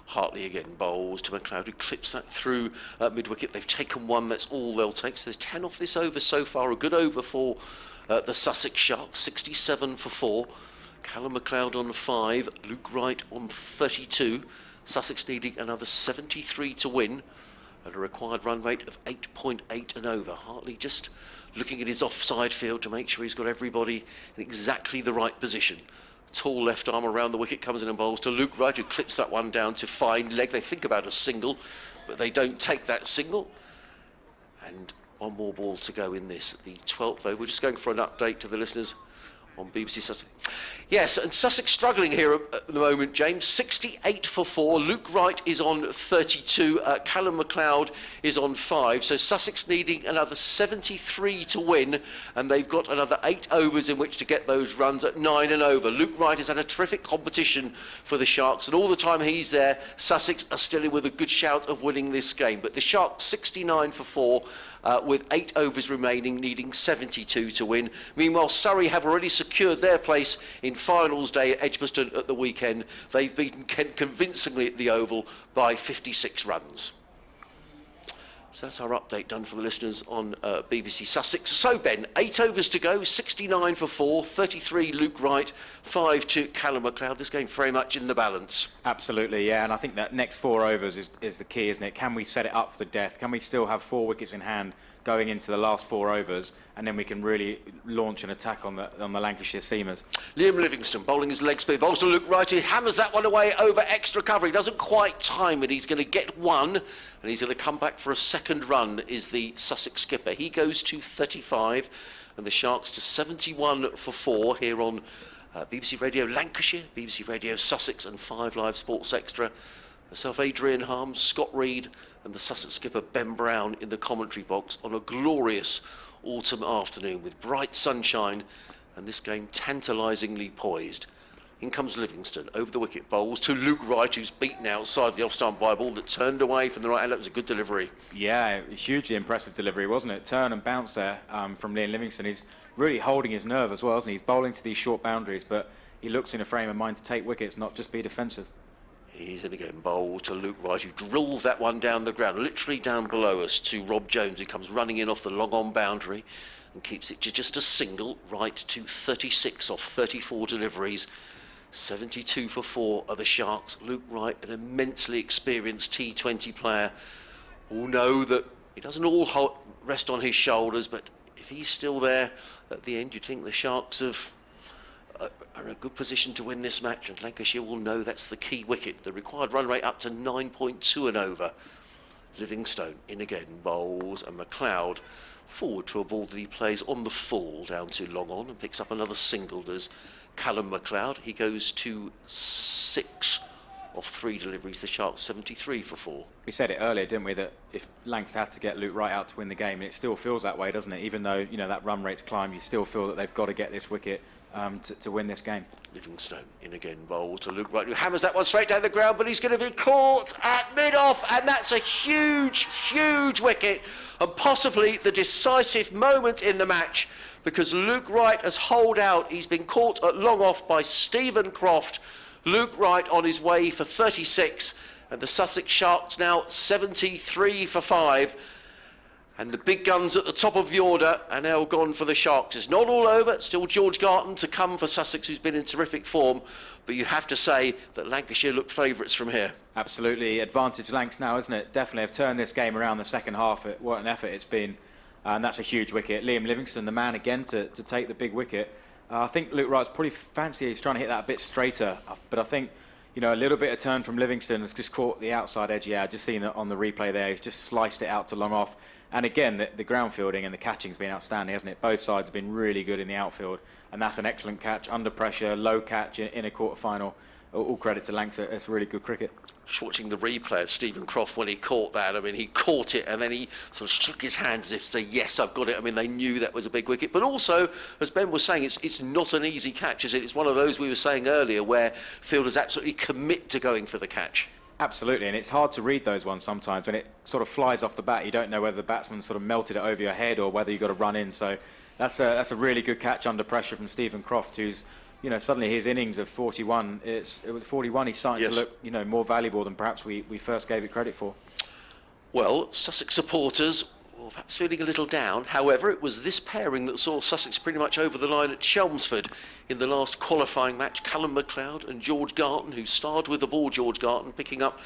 Hartley again bowls to McLeod, who clips that through mid-wicket. They've taken 1, that's all they'll take. So there's 10 off this over so far. A good over for the Sussex Sharks, 67 for 4. Callum McLeod on 5, Luke Wright on 32. Sussex needing another 73 to win at a required run rate of 8.8 and over. Hartley just looking at his offside field to make sure he's got everybody in exactly the right position. Tall left arm around the wicket, comes in and bowls to Luke Wright, who clips that one down to fine leg. They think about a single, but they don't take that single. And one more ball to go in this, the 12th over. We're just going for an update to the listeners on BBC Sussex. Yes, and Sussex struggling here at the moment, James. 68 for 4. Luke Wright is on 32. Callum McLeod is on 5. So Sussex needing another 73 to win, and they've got another 8 overs in which to get those runs at 9 and over. Luke Wright has had a terrific competition for the Sharks, and all the time he's there, Sussex are still in with a good shout of winning this game. But the Sharks 69 for 4. With 8 overs remaining, needing 72 to win. Meanwhile, Surrey have already secured their place in finals day at Edgbaston at the weekend. They've beaten Kent convincingly at the Oval by 56 runs. So that's our update done for the listeners on BBC Sussex. So Ben, 8 overs to go, 69 for 4, 33 Luke Wright, 5 to Callum McLeod. This game very much in the balance. Absolutely, yeah, and I think that next 4 overs is the key, isn't it? Can we set it up for the death? Can we still have 4 wickets in hand going into the last 4 overs, and then we can really launch an attack on the Lancashire seamers? Liam Livingstone bowling his leg spin, bowls to Luke Wright, who hammers that one away over extra cover. He doesn't quite time it. He's going to get 1, and he's going to come back for a second run, is the Sussex skipper. He goes to 35, and the Sharks to 71 for 4 here on BBC Radio Lancashire, BBC Radio Sussex, and 5 Live Sports Extra. Myself, Adrian Harms, Scott Reed, and the Sussex skipper Ben Brown in the commentary box on a glorious autumn afternoon with bright sunshine and this game tantalisingly poised. In comes Livingstone over the wicket, bowls to Luke Wright, who's beaten outside the off-stump by a ball that turned away from the right hand. That was a good delivery. Yeah, hugely impressive delivery, wasn't it? Turn and bounce there from Liam Livingstone. He's really holding his nerve as well, isn't he? He's bowling to these short boundaries, but he looks in a frame of mind to take wickets, not just be defensive. He's in again, bowl to Luke Wright, who drills that one down the ground, literally down below us, to Rob Jones, who comes running in off the long-on boundary and keeps it to just a single. Right to 36 off 34 deliveries. 72 for 4 are the Sharks. Luke Wright, an immensely experienced T20 player, will know that it doesn't all rest on his shoulders, but if he's still there at the end, you'd think the Sharks are in a good position to win this match, and Lancashire will know that's the key wicket. The required run rate up to 9.2 and over. Livingstone in again, bowls, and McLeod forward to a ball that he plays on the full down to long on and picks up another single. Does Callum McLeod. He goes to 6 of 3 deliveries. The Sharks 73 for 4. We said it earlier, didn't we, that if Lancaster had to get Luke Wright out to win the game, and it still feels that way, doesn't it? Even though, you know, that run rate's climbed, you still feel that they've got to get this wicket to win this game. Livingstone in again, bowl to Luke Wright, who hammers that one straight down the ground, but he's going to be caught at mid-off, and that's a huge, huge wicket, and possibly the decisive moment in the match, because Luke Wright has holed out. He's been caught at long off by Stephen Croft. Luke Wright on his way for 36, and the Sussex Sharks now 73 for 5. And the big guns at the top of the order are now gone for the Sharks. It's not all over. Still George Garton to come for Sussex, who's been in terrific form. But you have to say that Lancashire looked favourites from here. Absolutely. Advantage Lancs now, isn't it? Definitely have turned this game around the second half. What an effort it's been. And that's a huge wicket. Liam Livingstone, the man again to take the big wicket. I think Luke Wright's probably fancy he's trying to hit that a bit straighter. But I think, you know, a little bit of turn from Livingstone has just caught the outside edge. Yeah, just seen it on the replay there. He's just sliced it out to long off. And again, the ground fielding and the catching's been outstanding, hasn't it? Both sides have been really good in the outfield. And that's an excellent catch, under pressure, low catch in a quarter-final. All credit to Lancs. It's really good cricket. Just watching the replay of Stephen Croft when he caught that, I mean, he caught it and then he sort of shook his hands as if to say, yes, I've got it. I mean, they knew that was a big wicket. But also, as Ben was saying, it's not an easy catch, is it? It's one of those we were saying earlier where fielders absolutely commit to going for the catch. Absolutely, and it's hard to read those ones sometimes. When it sort of flies off the bat, you don't know whether the batsman sort of melted it over your head or whether you've got to run in. So that's a really good catch under pressure from Stephen Croft, who's, you know, suddenly his innings of 41, it was 41, he's starting to look, you know, more valuable than perhaps we first gave it credit for. Well, Sussex supporters were perhaps feeling a little down. However, it was this pairing that saw Sussex pretty much over the line at Chelmsford in the last qualifying match. Callum MacLeod and George Garton, who starred with the ball, George Garton, picking up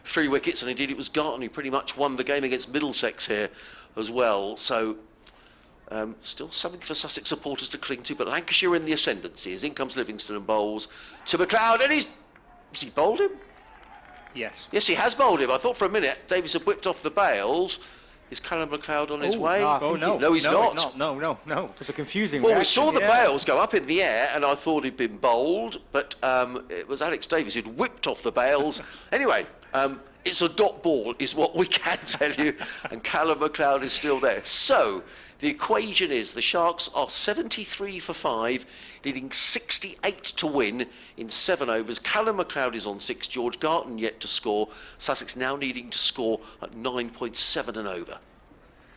3 wickets, and indeed it was Garton who pretty much won the game against Middlesex here as well. So still something for Sussex supporters to cling to, but Lancashire in the ascendancy as in comes Livingstone and bowls to MacLeod, and has he bowled him? Yes. Yes, he has bowled him. I thought for a minute Davis had whipped off the bails. Is Callum MacLeod on his way? No, he's not. No. It's a confusing Well, reaction. we saw the bails go up in the air, and I thought he'd been bowled, but it was Alex Davis who'd whipped off the bails. Anyway, it's a dot ball, is what we can tell you, and Callum MacLeod is still there. So the equation is the Sharks are 73 for 5, needing 68 to win in 7 overs. Callum MacLeod is on 6, George Garton yet to score. Sussex now needing to score at 9.7 and over.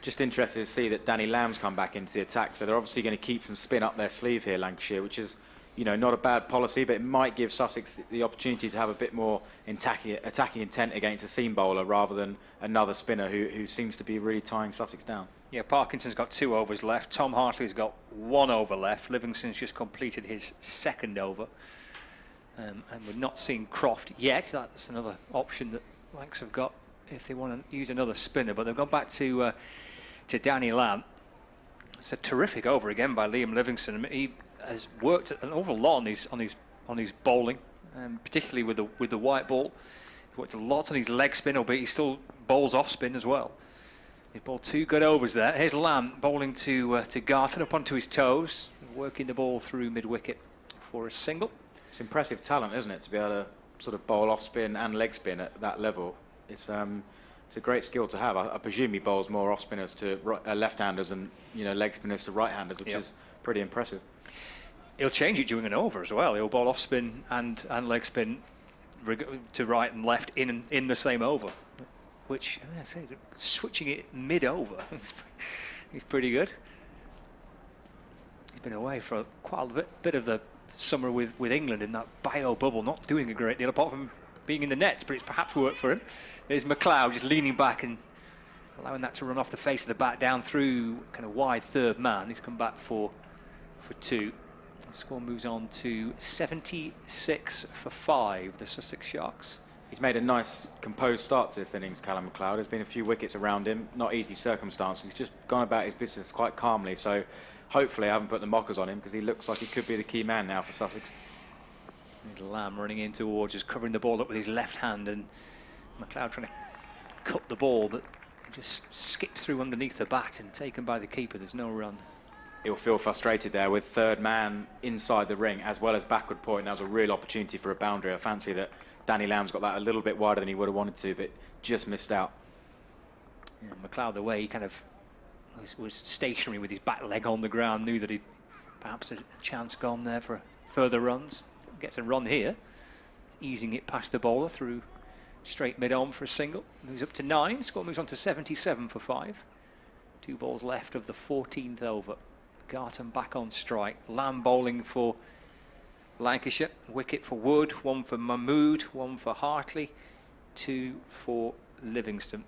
Just interested to see that Danny Lamb's come back into the attack, so they're obviously going to keep some spin up their sleeve here, Lancashire, which is, you know, not a bad policy, but it might give Sussex the opportunity to have a bit more attacking intent against a seam bowler rather than another spinner who seems to be really tying Sussex down. Yeah, Parkinson's got 2 overs left. Tom Hartley's got 1 over left. Livingston's just completed his 2nd over. And we're not seeing Croft yet. That's another option that Lancs have got if they want to use another spinner. But they've gone back to Danny Lamb. It's a terrific over again by Liam Livingstone. He has worked an awful lot on his bowling, particularly with the white ball. He's worked a lot on his leg spin, albeit he still bowls off spin as well. He bowled 2 good overs there. Here's Lamb bowling to Garton up onto his toes, working the ball through mid-wicket for a single. It's impressive talent, isn't it, to be able to sort of bowl off spin and leg spin at that level. It's a great skill to have. I presume he bowls more off spinners to left-handers and, you know, leg spinners to right-handers, which is pretty impressive. He'll change it during an over as well. He'll bowl off spin and leg spin to right and left in the same over. Which, I say, switching it mid-over, he's pretty good. He's been away for quite a bit of the summer with England in that bio bubble, not doing a great deal apart from being in the nets, but it's perhaps worked for him. There's MacLeod just leaning back and allowing that to run off the face of the bat down through kind of wide 3rd man. He's come back for 2. The score moves on to 76 for 5, the Sussex Sharks. He's made a nice, composed start to this innings, Callum MacLeod. There's been a few wickets around him, not easy circumstances. He's just gone about his business quite calmly, so hopefully I haven't put the mockers on him because he looks like he could be the key man now for Sussex. Lamb running in towards, just covering the ball up with his left hand, and MacLeod trying to cut the ball, but he just skipped through underneath the bat and taken by the keeper. There's no run. He'll feel frustrated there with 3rd man inside the ring as well as backward point. That was a real opportunity for a boundary. I fancy that Danny Lamb's got that a little bit wider than he would have wanted to, but just missed out. Yeah, MacLeod, the way he kind of was stationary with his back leg on the ground, knew that he'd Perhaps a chance gone there for further runs. Gets a run here, easing it past the bowler through straight mid-on for a single. Moves up to 9. Score moves on to 77 for 5. 2 balls left of the 14th over. Garton back on strike. Lamb bowling for Lancashire. Wicket for Wood. 1 for Mahmood. 1 for Hartley. 2 for Livingston.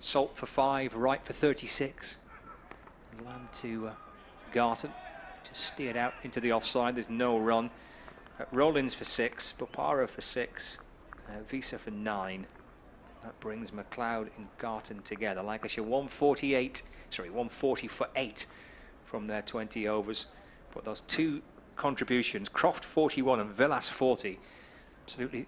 Salt for 5. Wright for 36. Lamb to Garton. Just steered out into the offside. There's no run. Rollins for 6. Bopara for 6. Visa for 9. That brings McLeod and Garton together. Lancashire 140 for 8 from their 20 overs. But those 2 contributions, Croft 41 and Villas 40, absolutely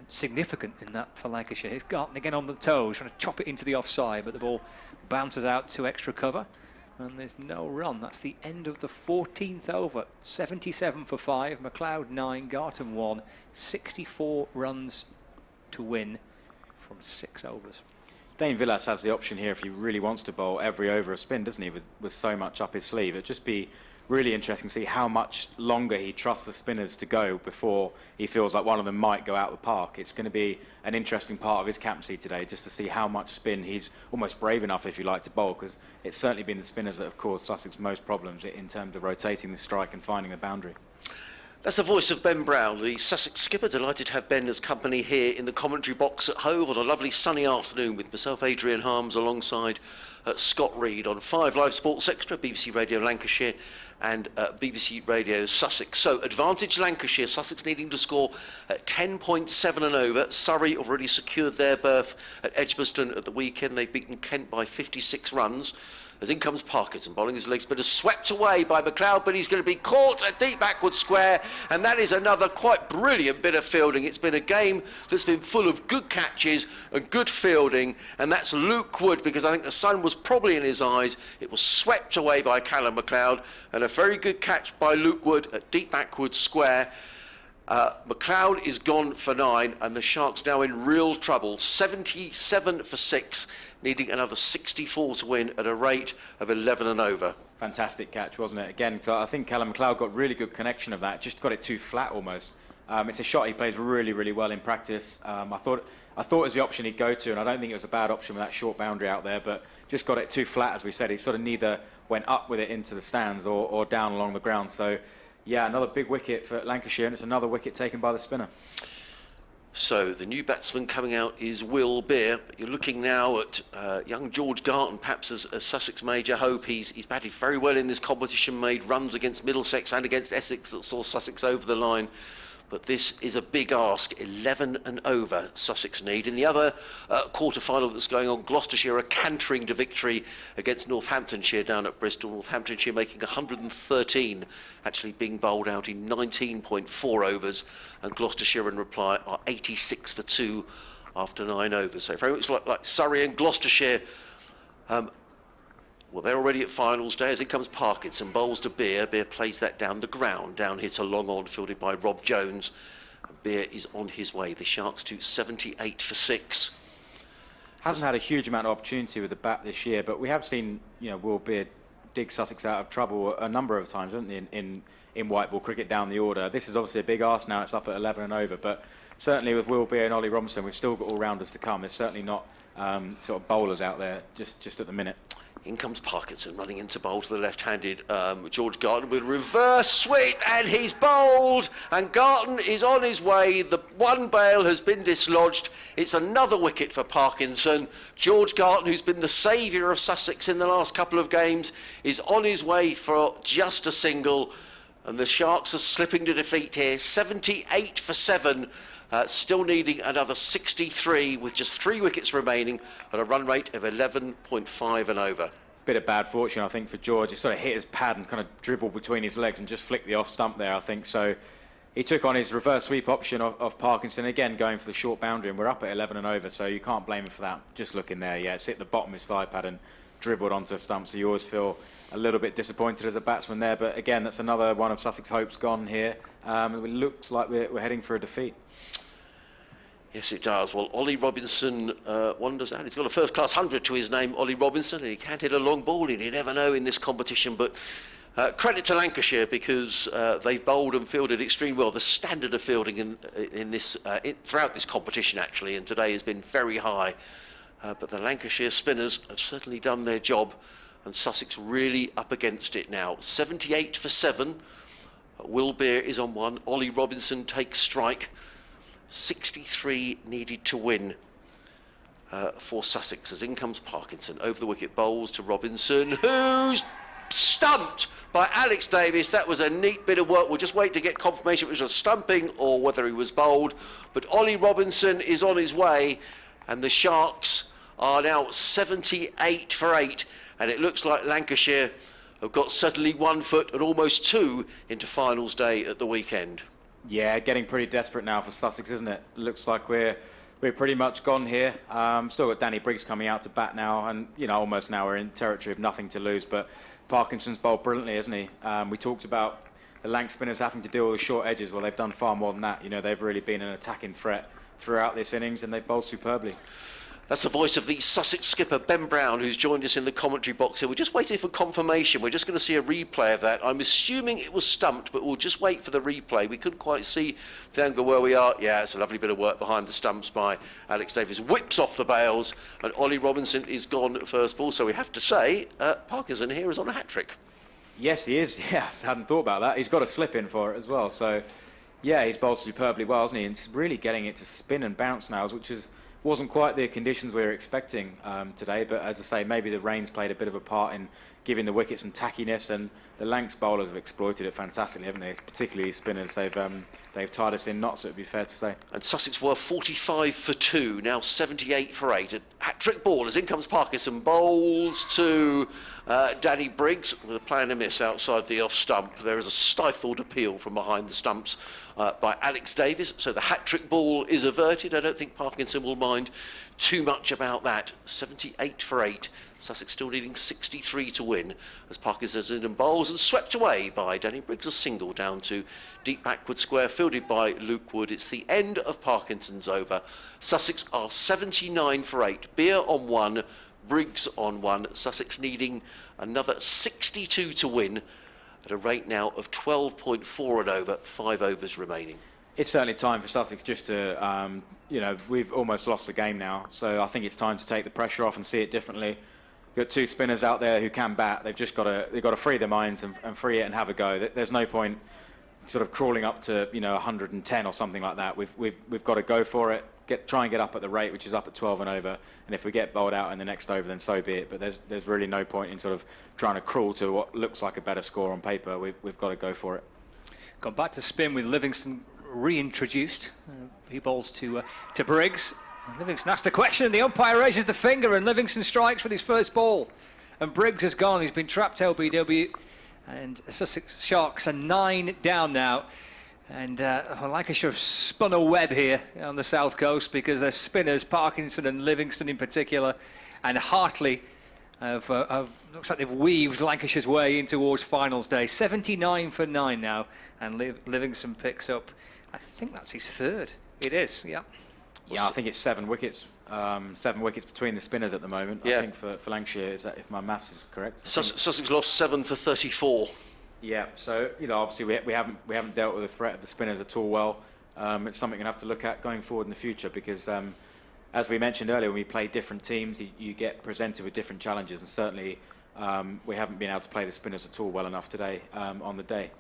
significant in that for Lancashire. Here's Garton again on the toes, trying to chop it into the offside, but the ball bounces out to extra cover. And there's no run. That's the end of the 14th over. 77 for 5. McLeod 9. Garton 1. 64 runs to win from 6 overs. Dane Villas has the option here if he really wants to bowl every over a spin, doesn't he, with so much up his sleeve. It'd just be really interesting to see how much longer he trusts the spinners to go before he feels like one of them might go out the park. It's going to be an interesting part of his captaincy today, just to see how much spin he's almost brave enough, if you like, to bowl, because it's certainly been the spinners that have caused Sussex most problems in terms of rotating the strike and finding the boundary. That's the voice of Ben Brown, the Sussex skipper. Delighted to have Ben as company here in the commentary box at Hove on a lovely sunny afternoon with myself, Adrian Harms, alongside Scott Reed on 5 Live Sports Extra, BBC Radio Lancashire and BBC Radio Sussex. So advantage Lancashire, Sussex needing to score at 10.7 and over. Surrey have already secured their berth at Edgbaston at the weekend. They've beaten Kent by 56 runs. As in comes Parkinson, bowling his leg spinner, swept away by McLeod, but he's going to be caught at deep backward square, and that is another quite brilliant bit of fielding. It's been a game that's been full of good catches and good fielding, and that's Luke Wood, because I think the sun was probably in his eyes. It was swept away by Callum McLeod, and a very good catch by Luke Wood at deep backward square. McLeod is gone for 9, and the Sharks now in real trouble. 77 for 6, needing another 64 to win at a rate of 11 and over. Fantastic catch, wasn't it? Again, I think Callum McLeod got really good connection of that, just got it too flat almost. It's a shot he plays really, really well in practice. I thought it was the option he'd go to, and I don't think it was a bad option with that short boundary out there, but just got it too flat, as we said. He sort of neither went up with it into the stands or down along the ground. So, yeah, another big wicket for Lancashire, and it's another wicket taken by the spinner. So the new batsman coming out is Will Beer. You're looking now at young George Garton, perhaps as Sussex major hope. He's batted very well in this competition, made runs against Middlesex and against Essex that saw Sussex over the line. But this is a big ask. 11 and over Sussex need. In the other quarter-final that's going on, Gloucestershire are cantering to victory against Northamptonshire down at Bristol. Northamptonshire making 113, actually being bowled out in 19.4 overs. And Gloucestershire in reply are 86 for 2 after 9 overs. So very much like Surrey and Gloucestershire. Well, they're already at finals day. As it comes Parkinson, bowls to Beer. Beer plays that down the ground. Down here to long on, fielded by Rob Jones. And Beer is on his way. The Sharks to 78 for 6. Hasn't had a huge amount of opportunity with the bat this year, but we have seen, Will Beer dig Sussex out of trouble a number of times, haven't they, in white ball cricket down the order. This is obviously a big ask now. It's up at 11 and over, but certainly with Will Beer and Ollie Robinson, we've still got all-rounders to come. There's certainly not sort of bowlers out there just at the minute. In comes Parkinson, running into bowl to the left-handed George Garton with reverse sweep, and he's bowled, and Garton is on his way. The one bail has been dislodged. It's another wicket for Parkinson. George Garton, who's been the saviour of Sussex in the last couple of games, is on his way for just a single, and the Sharks are slipping to defeat here. 78 for 7. Still needing another 63 with just 3 wickets remaining at a run rate of 11.5 and over. Bit of bad fortune, I think, for George. He sort of hit his pad and kind of dribbled between his legs and just flicked the off stump there, I think. So he took on his reverse sweep option of Parkinson, again going for the short boundary, and we're up at 11 and over, so you can't blame him for that. Just looking there, yeah, it's hit the bottom of his thigh pad and dribbled onto a stump, so you always feel a little bit disappointed as a batsman there. But again, that's another one of Sussex hopes gone here. It looks like we're heading for a defeat. Yes, it does. Well, Ollie Robinson wanders out. He's got a first-class 100 to his name, Ollie Robinson, and he can't hit a long ball in. You never know in this competition, but Credit to Lancashire because they've bowled and fielded extremely well. The standard of fielding throughout this competition actually, and today has been very high. But the Lancashire spinners have certainly done their job, and Sussex really up against it now. 78 for 7. Will Beer is on 1. Ollie Robinson takes strike. 63 needed to win for Sussex as in comes Parkinson. Over the wicket bowls to Robinson, who's stumped by Alex Davis. That was a neat bit of work. We'll just wait to get confirmation if it was a stumping or whether he was bowled. But Ollie Robinson is on his way, and the Sharks are now 78 for 8. And it looks like Lancashire have got certainly 1 foot and almost 2 into finals day at the weekend. Yeah, getting pretty desperate now for Sussex, isn't it? Looks like we're pretty much gone here. Still got Danny Briggs coming out to bat now, and almost now we're in territory of nothing to lose. But Parkinson's bowled brilliantly, isn't he? We talked about the Lanc spinners having to deal with the short edges. Well, they've done far more than that. They've really been an attacking threat throughout this innings, and they've bowled superbly. That's the voice of the Sussex skipper, Ben Brown, who's joined us in the commentary box here. We're just waiting for confirmation. We're just going to see a replay of that. I'm assuming it was stumped, but we'll just wait for the replay. We couldn't quite see the angle where we are. Yeah, it's a lovely bit of work behind the stumps by Alex Davis. Whips off the bails, and Ollie Robinson is gone at first ball. So we have to say, Parkinson here is on a hat-trick. Yes, he is. Yeah, I hadn't thought about that. He's got a slip in for it as well. So, yeah, he's bowled superbly well, hasn't he? And it's really getting it to spin and bounce now, which wasn't quite the conditions we were expecting today, but as I say, maybe the rain's played a bit of a part in giving the wicket some tackiness, and the Lancs bowlers have exploited it fantastically, haven't they? Particularly spinners, they've tied us in knots, it would be fair to say. And Sussex were 45 for 2, now 78 for 8. A hat-trick ball as in comes Parkinson, bowls to Danny Briggs with a play and a miss outside the off stump. There is a stifled appeal from behind the stumps by Alex Davis, so the hat-trick ball is averted. I don't think Parkinson will mind too much about that. 78 for 8. Sussex still needing 63 to win as Parkinson's in and bowls and swept away by Danny Briggs. A single down to deep backward square fielded by Luke Wood. It's the end of Parkinson's over. Sussex are 79 for 8. Beer on 1, Briggs on 1. Sussex needing another 62 to win at a rate now of 12.4 and over, 5 overs remaining. It's certainly time for Sussex just to, we've almost lost the game now, so I think it's time to take the pressure off and see it differently. Got 2 spinners out there who can bat. They've got to free their minds and free it and have a go. There's no point sort of crawling up to 110 or something like that. We've got to go for it. Try and get up at the rate, which is up at 12 and over. And if we get bowled out in the next over, then so be it. But there's really no point in sort of trying to crawl to what looks like a better score on paper. We've got to go for it. Gone back to spin with Livingston reintroduced. He bowls to Briggs. Livingston asks the question, the umpire raises the finger, and Livingston strikes with his first ball. And Briggs has gone. He's been trapped LBW. And Sussex Sharks are 9 down now. And Lancashire have spun a web here on the south coast because their spinners, Parkinson and Livingston in particular, and Hartley have looks like they've weaved Lancashire's way in towards finals day. 79 for 9 now, and Livingston picks up, I think that's his 3rd. It is, yeah. Yeah, I think it's 7 wickets. 7 wickets between the spinners at the moment. Yeah. I think for Lancashire, is that if my maths is correct? Sussex lost 7 for 34. Yeah, so obviously we haven't dealt with the threat of the spinners at all well. It's something we're going to have to look at going forward in the future because, as we mentioned earlier, when we play different teams, you get presented with different challenges, and certainly we haven't been able to play the spinners at all well enough today on the day.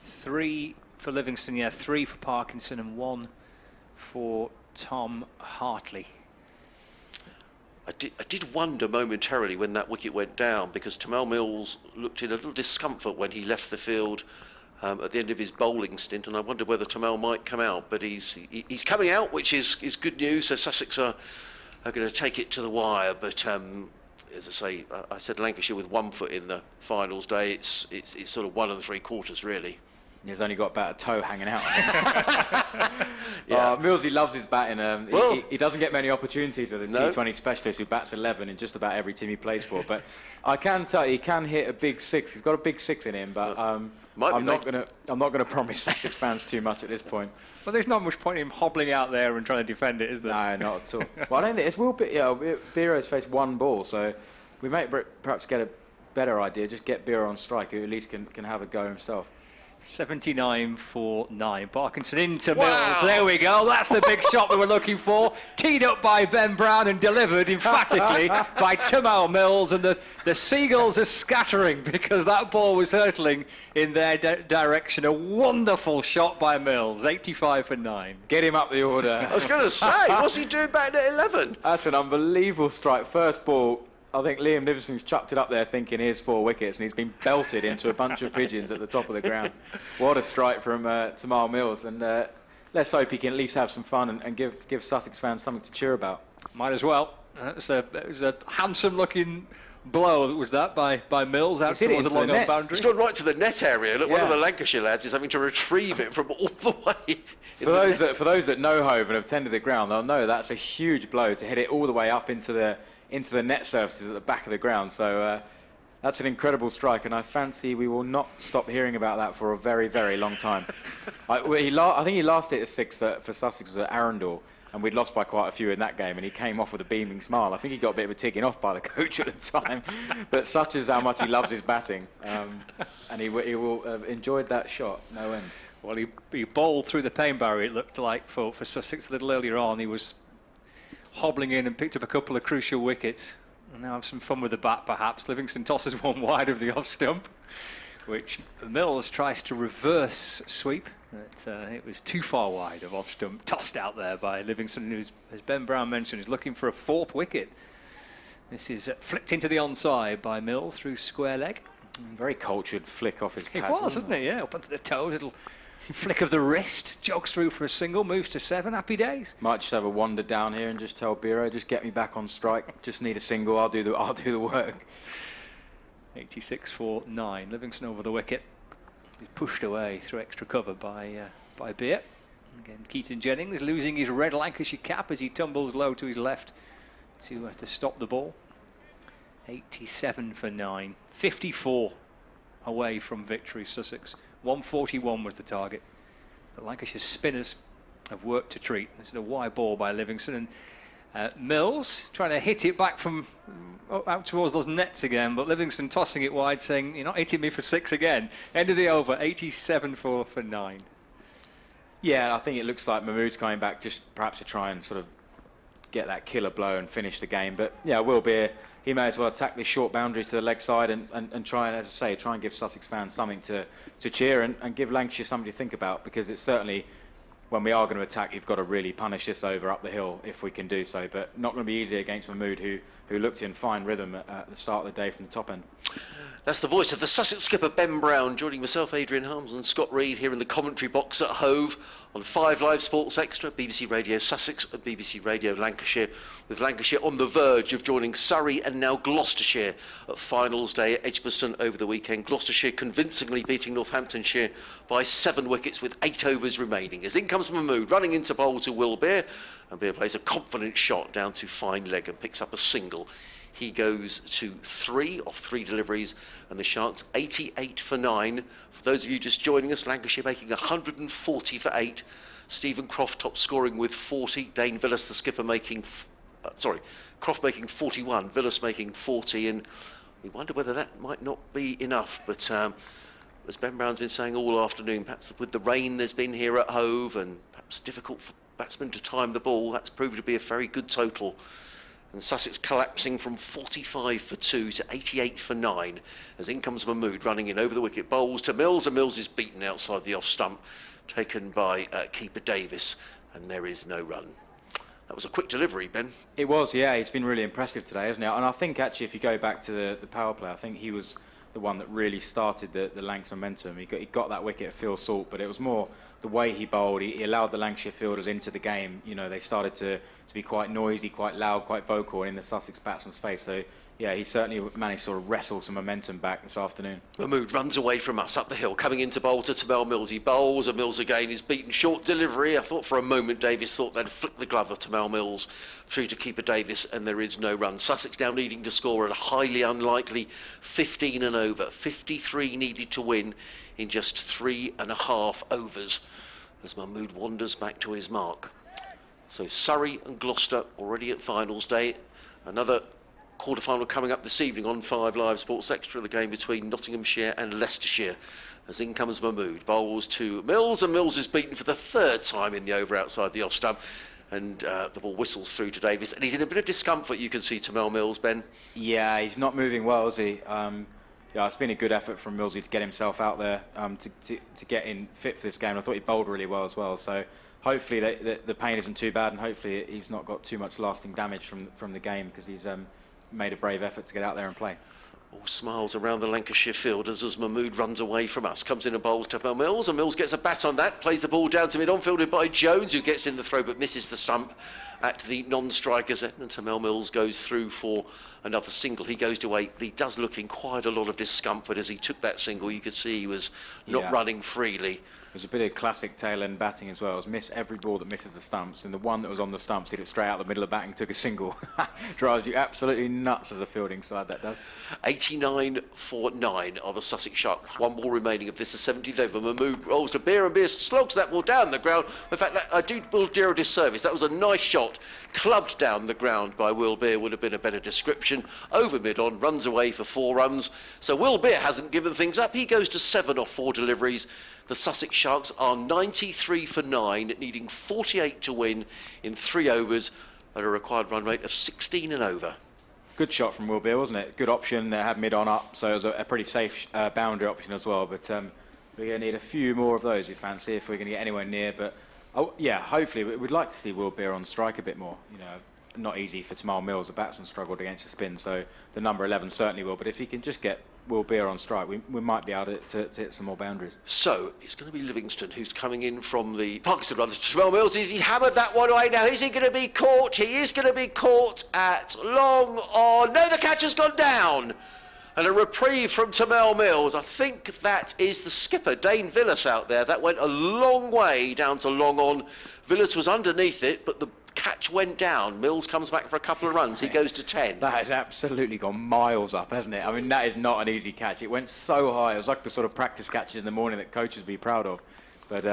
3 for Livingston, yeah, 3 for Parkinson, and 1 for Tom Hartley. I did wonder momentarily when that wicket went down because Tamel Mills looked in a little discomfort when he left the field at the end of his bowling stint, and I wondered whether Tamel might come out, but he's coming out, which is good news. So Sussex are going to take it to the wire, but as I say, I said Lancashire with 1 foot in the finals day. It's sort of 1 3/4 really. He's only got about a toe hanging out. Yeah. Millsy loves his batting. He doesn't get many opportunities with a T20 specialist who bats 11 in just about every team he plays for. But I can tell you, he can hit a big 6. He's got a big 6 in him. But I'm not going to promise Sussex fans too much at this point. Well, there's not much point in him hobbling out there and trying to defend it, is there? No, not at all. Well, I don't think it's Will Beero's faced 1 ball, so we might perhaps get a better idea. Just get Biro on strike, who at least can have a go himself. 79 for 9. Parkinson into Mills. There we go. That's the big shot we were looking for. Teed up by Ben Brown and delivered emphatically by Tymal Mills. And the seagulls are scattering because that ball was hurtling in their direction. A wonderful shot by Mills. 85 for 9. Get him up the order. I was going to say, what's he doing back at 11? That's an unbelievable strike. First ball, I think Liam Livingston's chucked it up there thinking here's 4 wickets, and he's been belted into a bunch of pigeons at the top of the ground. What a strike from Tymal Mills, and let's hope he can at least have some fun and give Sussex fans something to cheer about. Might as well. It was a handsome-looking blow, was that, by Mills out towards the long boundary. It's gone right to the net area. Look, one of the Lancashire lads is having to retrieve it from all the way. For those that know Hove and have tended the ground, they'll know that's a huge blow to hit it all the way up into the net surfaces at the back of the ground. So that's an incredible strike, and I fancy we will not stop hearing about that for a very, very long time. I think he last hit a 6 for Sussex was at Arundel, and we'd lost by quite a few in that game, and he came off with a beaming smile. I think he got a bit of a ticking off by the coach at the time, but such is how much he loves his batting, and he will have enjoyed that shot, no end. Well, he bowled through the pain barrier, it looked like, for Sussex a little earlier on. He was hobbling in and picked up a couple of crucial wickets. And now have some fun with the bat, perhaps. Livingston tosses one wide of the off stump, which Mills tries to reverse sweep. But, it was too far wide of off stump, tossed out there by Livingston, who, as Ben Brown mentioned, is looking for a 4th wicket. This is flicked into the onside by Mills through square leg. Very cultured flick off his pad. It was, wasn't it? Yeah, up onto the toe, little flick of the wrist, jogs through for a single, moves to 7, happy days. Might just have a wander down here and just tell Biro, just get me back on strike. Just need a single, I'll do the work. 86 for 9. Livingston over the wicket. He's pushed away through extra cover by Beer. Again, Keaton Jennings losing his red Lancashire cap as he tumbles low to his left to stop the ball. 87 for 9. 54 away from victory, Sussex. 141 was the target. The Lancashire spinners have worked to treat. This is a wide ball by Livingston, and Mills trying to hit it back from out towards those nets again, but Livingston tossing it wide, saying, "You're not hitting me for 6 again." End of the over, 87 for 9. Yeah, I think it looks like Mahmood's coming back just perhaps to try and sort of get that killer blow and finish the game. But yeah, Will Beer, he may as well attack this short boundary to the leg side and try and, as I say, try and give Sussex fans something to cheer and give Lancashire something to think about, because it's certainly, when we are going to attack, you've got to really punish this over up the hill if we can do so. But not going to be easy against Mahmood, who looked in fine rhythm at the start of the day from the top end. That's the voice of the Sussex skipper Ben Brown, joining myself, Adrian Harms, and Scott Reed here in the commentary box at Hove on 5 Live Sports Extra, BBC Radio Sussex and BBC Radio Lancashire, with Lancashire on the verge of joining Surrey and now Gloucestershire at finals day at Edgbaston over the weekend. Gloucestershire convincingly beating Northamptonshire by 7 wickets with 8 overs remaining. As in comes Mahmood, running into bowl to Will Beer, and Beer plays a confident shot down to fine leg and picks up a single. He goes to 3 off 3 deliveries, and the Sharks 88 for 9. For those of you just joining us, Lancashire making 140 for 8. Stephen Croft top scoring with 40. Dane Villas, the skipper, making Croft making 41. Villas making 40, and we wonder whether that might not be enough. But as Ben Brown's been saying all afternoon, perhaps with the rain there's been here at Hove, and perhaps difficult for batsmen to time the ball, that's proved to be a very good total. And Sussex collapsing from 45 for 2 to 88 for 9 as in comes Mahmood running in over the wicket, bowls to Mills, and Mills is beaten outside the off stump, taken by keeper Davis, and there is no run. That was a quick delivery, Ben. It was, yeah. He's been really impressive today, hasn't he? And I think actually, if you go back to the power play, I think he was the one that really started the Lancs momentum. He got that wicket at Phil Salt, but it was more the way he bowled. He allowed the Lancashire fielders into the game. You know, they started to be quite noisy, quite loud, quite vocal in the Sussex batsman's face. So yeah, he certainly managed to sort of wrestle some momentum back this afternoon. Mahmood runs away from us up the hill, coming into bowl to Tymal Mills. He bowls, and Mills again is beaten. Short delivery. I thought for a moment Davis thought they'd flick the glove of Tymal Mills through to keeper Davis, and there is no run. Sussex now needing to score at a highly unlikely 15 and over. 53 needed to win in just 3.5 overs as Mahmood wanders back to his mark. So Surrey and Gloucester already at finals day. Another quarter-final coming up this evening on 5 Live Sports Extra, the game between Nottinghamshire and Leicestershire. As in comes Mahmood, bowls to Mills, and Mills is beaten for the 3rd time in the over outside the off stump. And the ball whistles through to Davis, and he's in a bit of discomfort, you can see, Tamel Mills, Ben. Yeah, he's not moving well, is he? Yeah, it's been a good effort from Millsy to get himself out there, to get in fit for this game. I thought he bowled really well as well, so hopefully the pain isn't too bad, and hopefully he's not got too much lasting damage from the game, because he's made a brave effort to get out there and play. All smiles around the Lancashire fielders as Mahmood runs away from us. Comes in and bowls to Mills, and Mills gets a bat on that, plays the ball down to mid-on, fielded by Jones, who gets in the throw but misses the stump at the non-strikers end, and Tamel Mills goes through for another single. He goes to 8, but he does look in quite a lot of discomfort as he took that single. You could see he was not running freely. It was a bit of classic tail-end batting as well. It was miss every ball that misses the stumps, and the one that was on the stumps hit it straight out the middle of batting, took a single. Drives you absolutely nuts as a fielding side, that does. 89 for 9 are the Sussex Sharks. 1 ball remaining of this, the 70th over. Mahmood rolls to Beer, and Beer slogs that ball down the ground. In fact, I do Will Beer a disservice. That was a nice shot, clubbed down the ground by Will Beer, would have been a better description. Over mid-on, runs away for 4 runs. So Will Beer hasn't given things up. He goes to 7 off 4 deliveries. The Sussex Sharks are 93 for 9, needing 48 to win in 3 overs at a required run rate of 16 and over. Good shot from Will Beer, wasn't it? Good option. They had mid-on up, so it was a pretty safe boundary option as well. But we're going to need a few more of those, we fancy, if we're going to get anywhere near. But yeah, hopefully we'd like to see Will Beer on strike a bit more. You know, not easy for Tamel Mills. The batsman struggled against the spin, so the number 11 certainly will. But if he can just get Will Beer on strike, we might be able to hit some more boundaries. So it's going to be Livingston who's coming in from the Parkinson brothers. Tamel Mills, is he hammered that one away now? Is he going to be caught? He is going to be caught at long on. No, the catch has gone down. And a reprieve from Tamel Mills. I think that is the skipper, Dane Villas, out there. That went a long way down to long on. Villas was underneath it, but the catch went down. Mills comes back for a couple of runs. He goes to 10. That has absolutely gone miles up, hasn't it? I mean, that is not an easy catch. It went so high. It was like the sort of practice catches in the morning that coaches would be proud of. But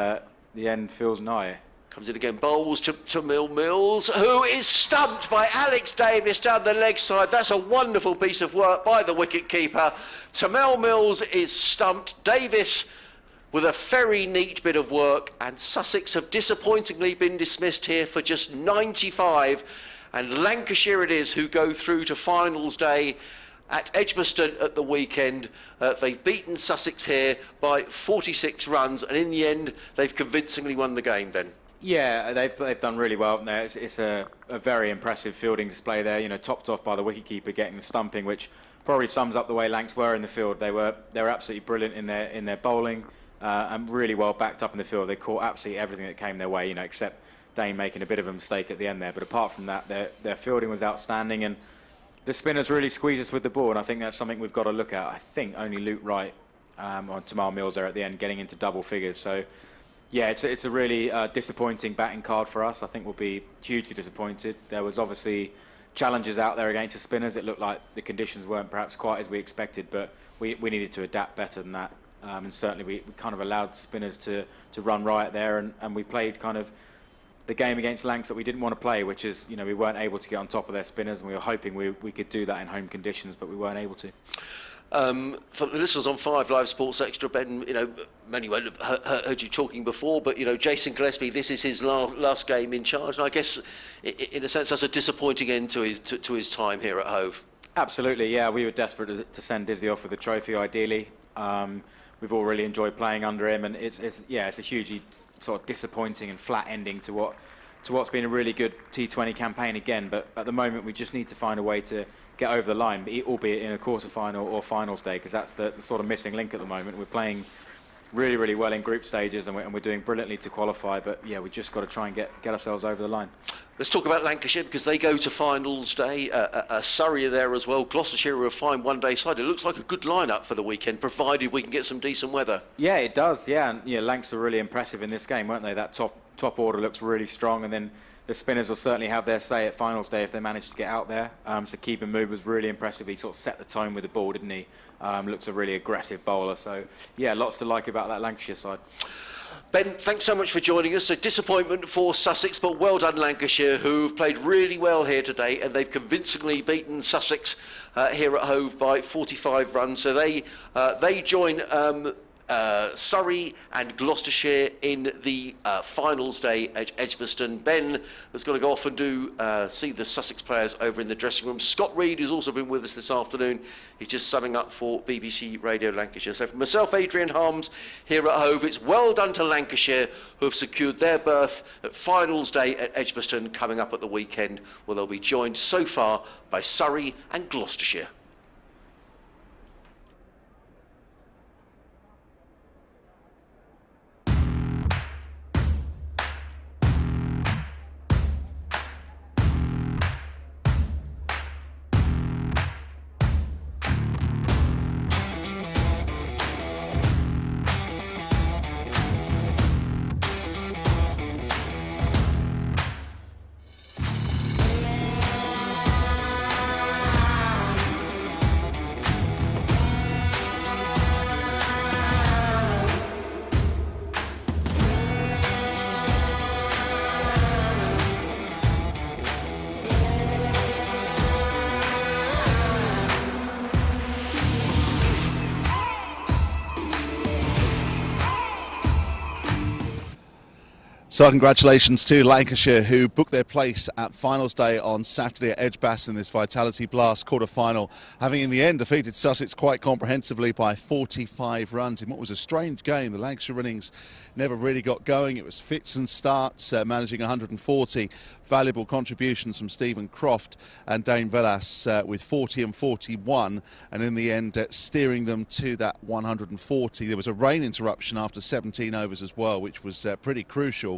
the end feels nigh. Comes in again, bowls to Tamel Mills, who is stumped by Alex Davis down the leg side. That's a wonderful piece of work by the wicket-keeper. Tamel Mills is stumped. Davis with a very neat bit of work, and Sussex have disappointingly been dismissed here for just 95, and Lancashire it is who go through to finals day at Edgbaston at the weekend. They've beaten Sussex here by 46 runs, and in the end they've convincingly won the game then. Yeah, they've done really well there. It's a very impressive fielding display there, you know, topped off by the wicketkeeper getting the stumping, which probably sums up the way Lancs were in the field. They were absolutely brilliant in their bowling. And really well backed up in the field. They caught absolutely everything that came their way, you know, except Dane making a bit of a mistake at the end there. But apart from that, their fielding was outstanding, and the spinners really squeezed us with the ball, and I think that's something we've got to look at. I think only Luke Wright on Tamel Mills there at the end, getting into double figures. So, yeah, it's a really disappointing batting card for us. I think we'll be hugely disappointed. There was obviously challenges out there against the spinners. It looked like the conditions weren't perhaps quite as we expected, but we needed to adapt better than that. And certainly we kind of allowed spinners to run riot there, and we played kind of the game against Lancs that we didn't want to play, which is, you know, we weren't able to get on top of their spinners, and we were hoping we could do that in home conditions, but we weren't able to. For the listeners on 5 Live Sports Extra, Ben, you know, many won't have heard you talking before, but, you know, Jason Gillespie, this is his last game in charge, and I guess, in a sense, that's a disappointing end to his time here at Hove. Absolutely, yeah. We were desperate to send Disley off with a trophy, ideally. We've all really enjoyed playing under him, and it's a hugely sort of disappointing and flat ending to what's been a really good T20 campaign again. But at the moment, we just need to find a way to get over the line, albeit in a quarter-final or finals day, because that's the sort of missing link at the moment. We're playing really, really well in group stages, and we're doing brilliantly to qualify. But yeah, we just got to try and get ourselves over the line. Let's talk about Lancashire, because they go to finals day. Surrey are there as well. Gloucestershire are a fine one-day side. It looks like a good lineup for the weekend, provided we can get some decent weather. Yeah, it does. Yeah, and Lancs were really impressive in this game, weren't they? That top order looks really strong, and then the spinners will certainly have their say at finals day if they manage to get out there. So Keaton Jennings was really impressive. He sort of set the tone with the ball, didn't he? Looks a really aggressive bowler. So yeah, lots to like about that Lancashire side. Ben, thanks so much for joining us. A disappointment for Sussex, but well done Lancashire, who've played really well here today, and they've convincingly beaten Sussex here at Hove by 45 runs. So they join Surrey and Gloucestershire in the finals day at Edgbaston. Ben has got to go off and see the Sussex players over in the dressing room. Scott Reed, who's also been with us this afternoon, he's just summing up for BBC Radio Lancashire. So for myself, Adrian Harms, here at Hove, it's well done to Lancashire, who have secured their berth at finals day at Edgbaston coming up at the weekend, where they'll be joined so far by Surrey and Gloucestershire. So congratulations to Lancashire, who booked their place at finals day on Saturday at Edgbaston in this Vitality Blast quarter-final, having in the end defeated Sussex quite comprehensively by 45 runs in what was a strange game. The Lancashire innings never really got going. It was fits and starts, managing 140 valuable contributions from Stephen Croft and Dane Velas with 40 and 41, and in the end steering them to that 140. There was a rain interruption after 17 overs as well, which was pretty crucial.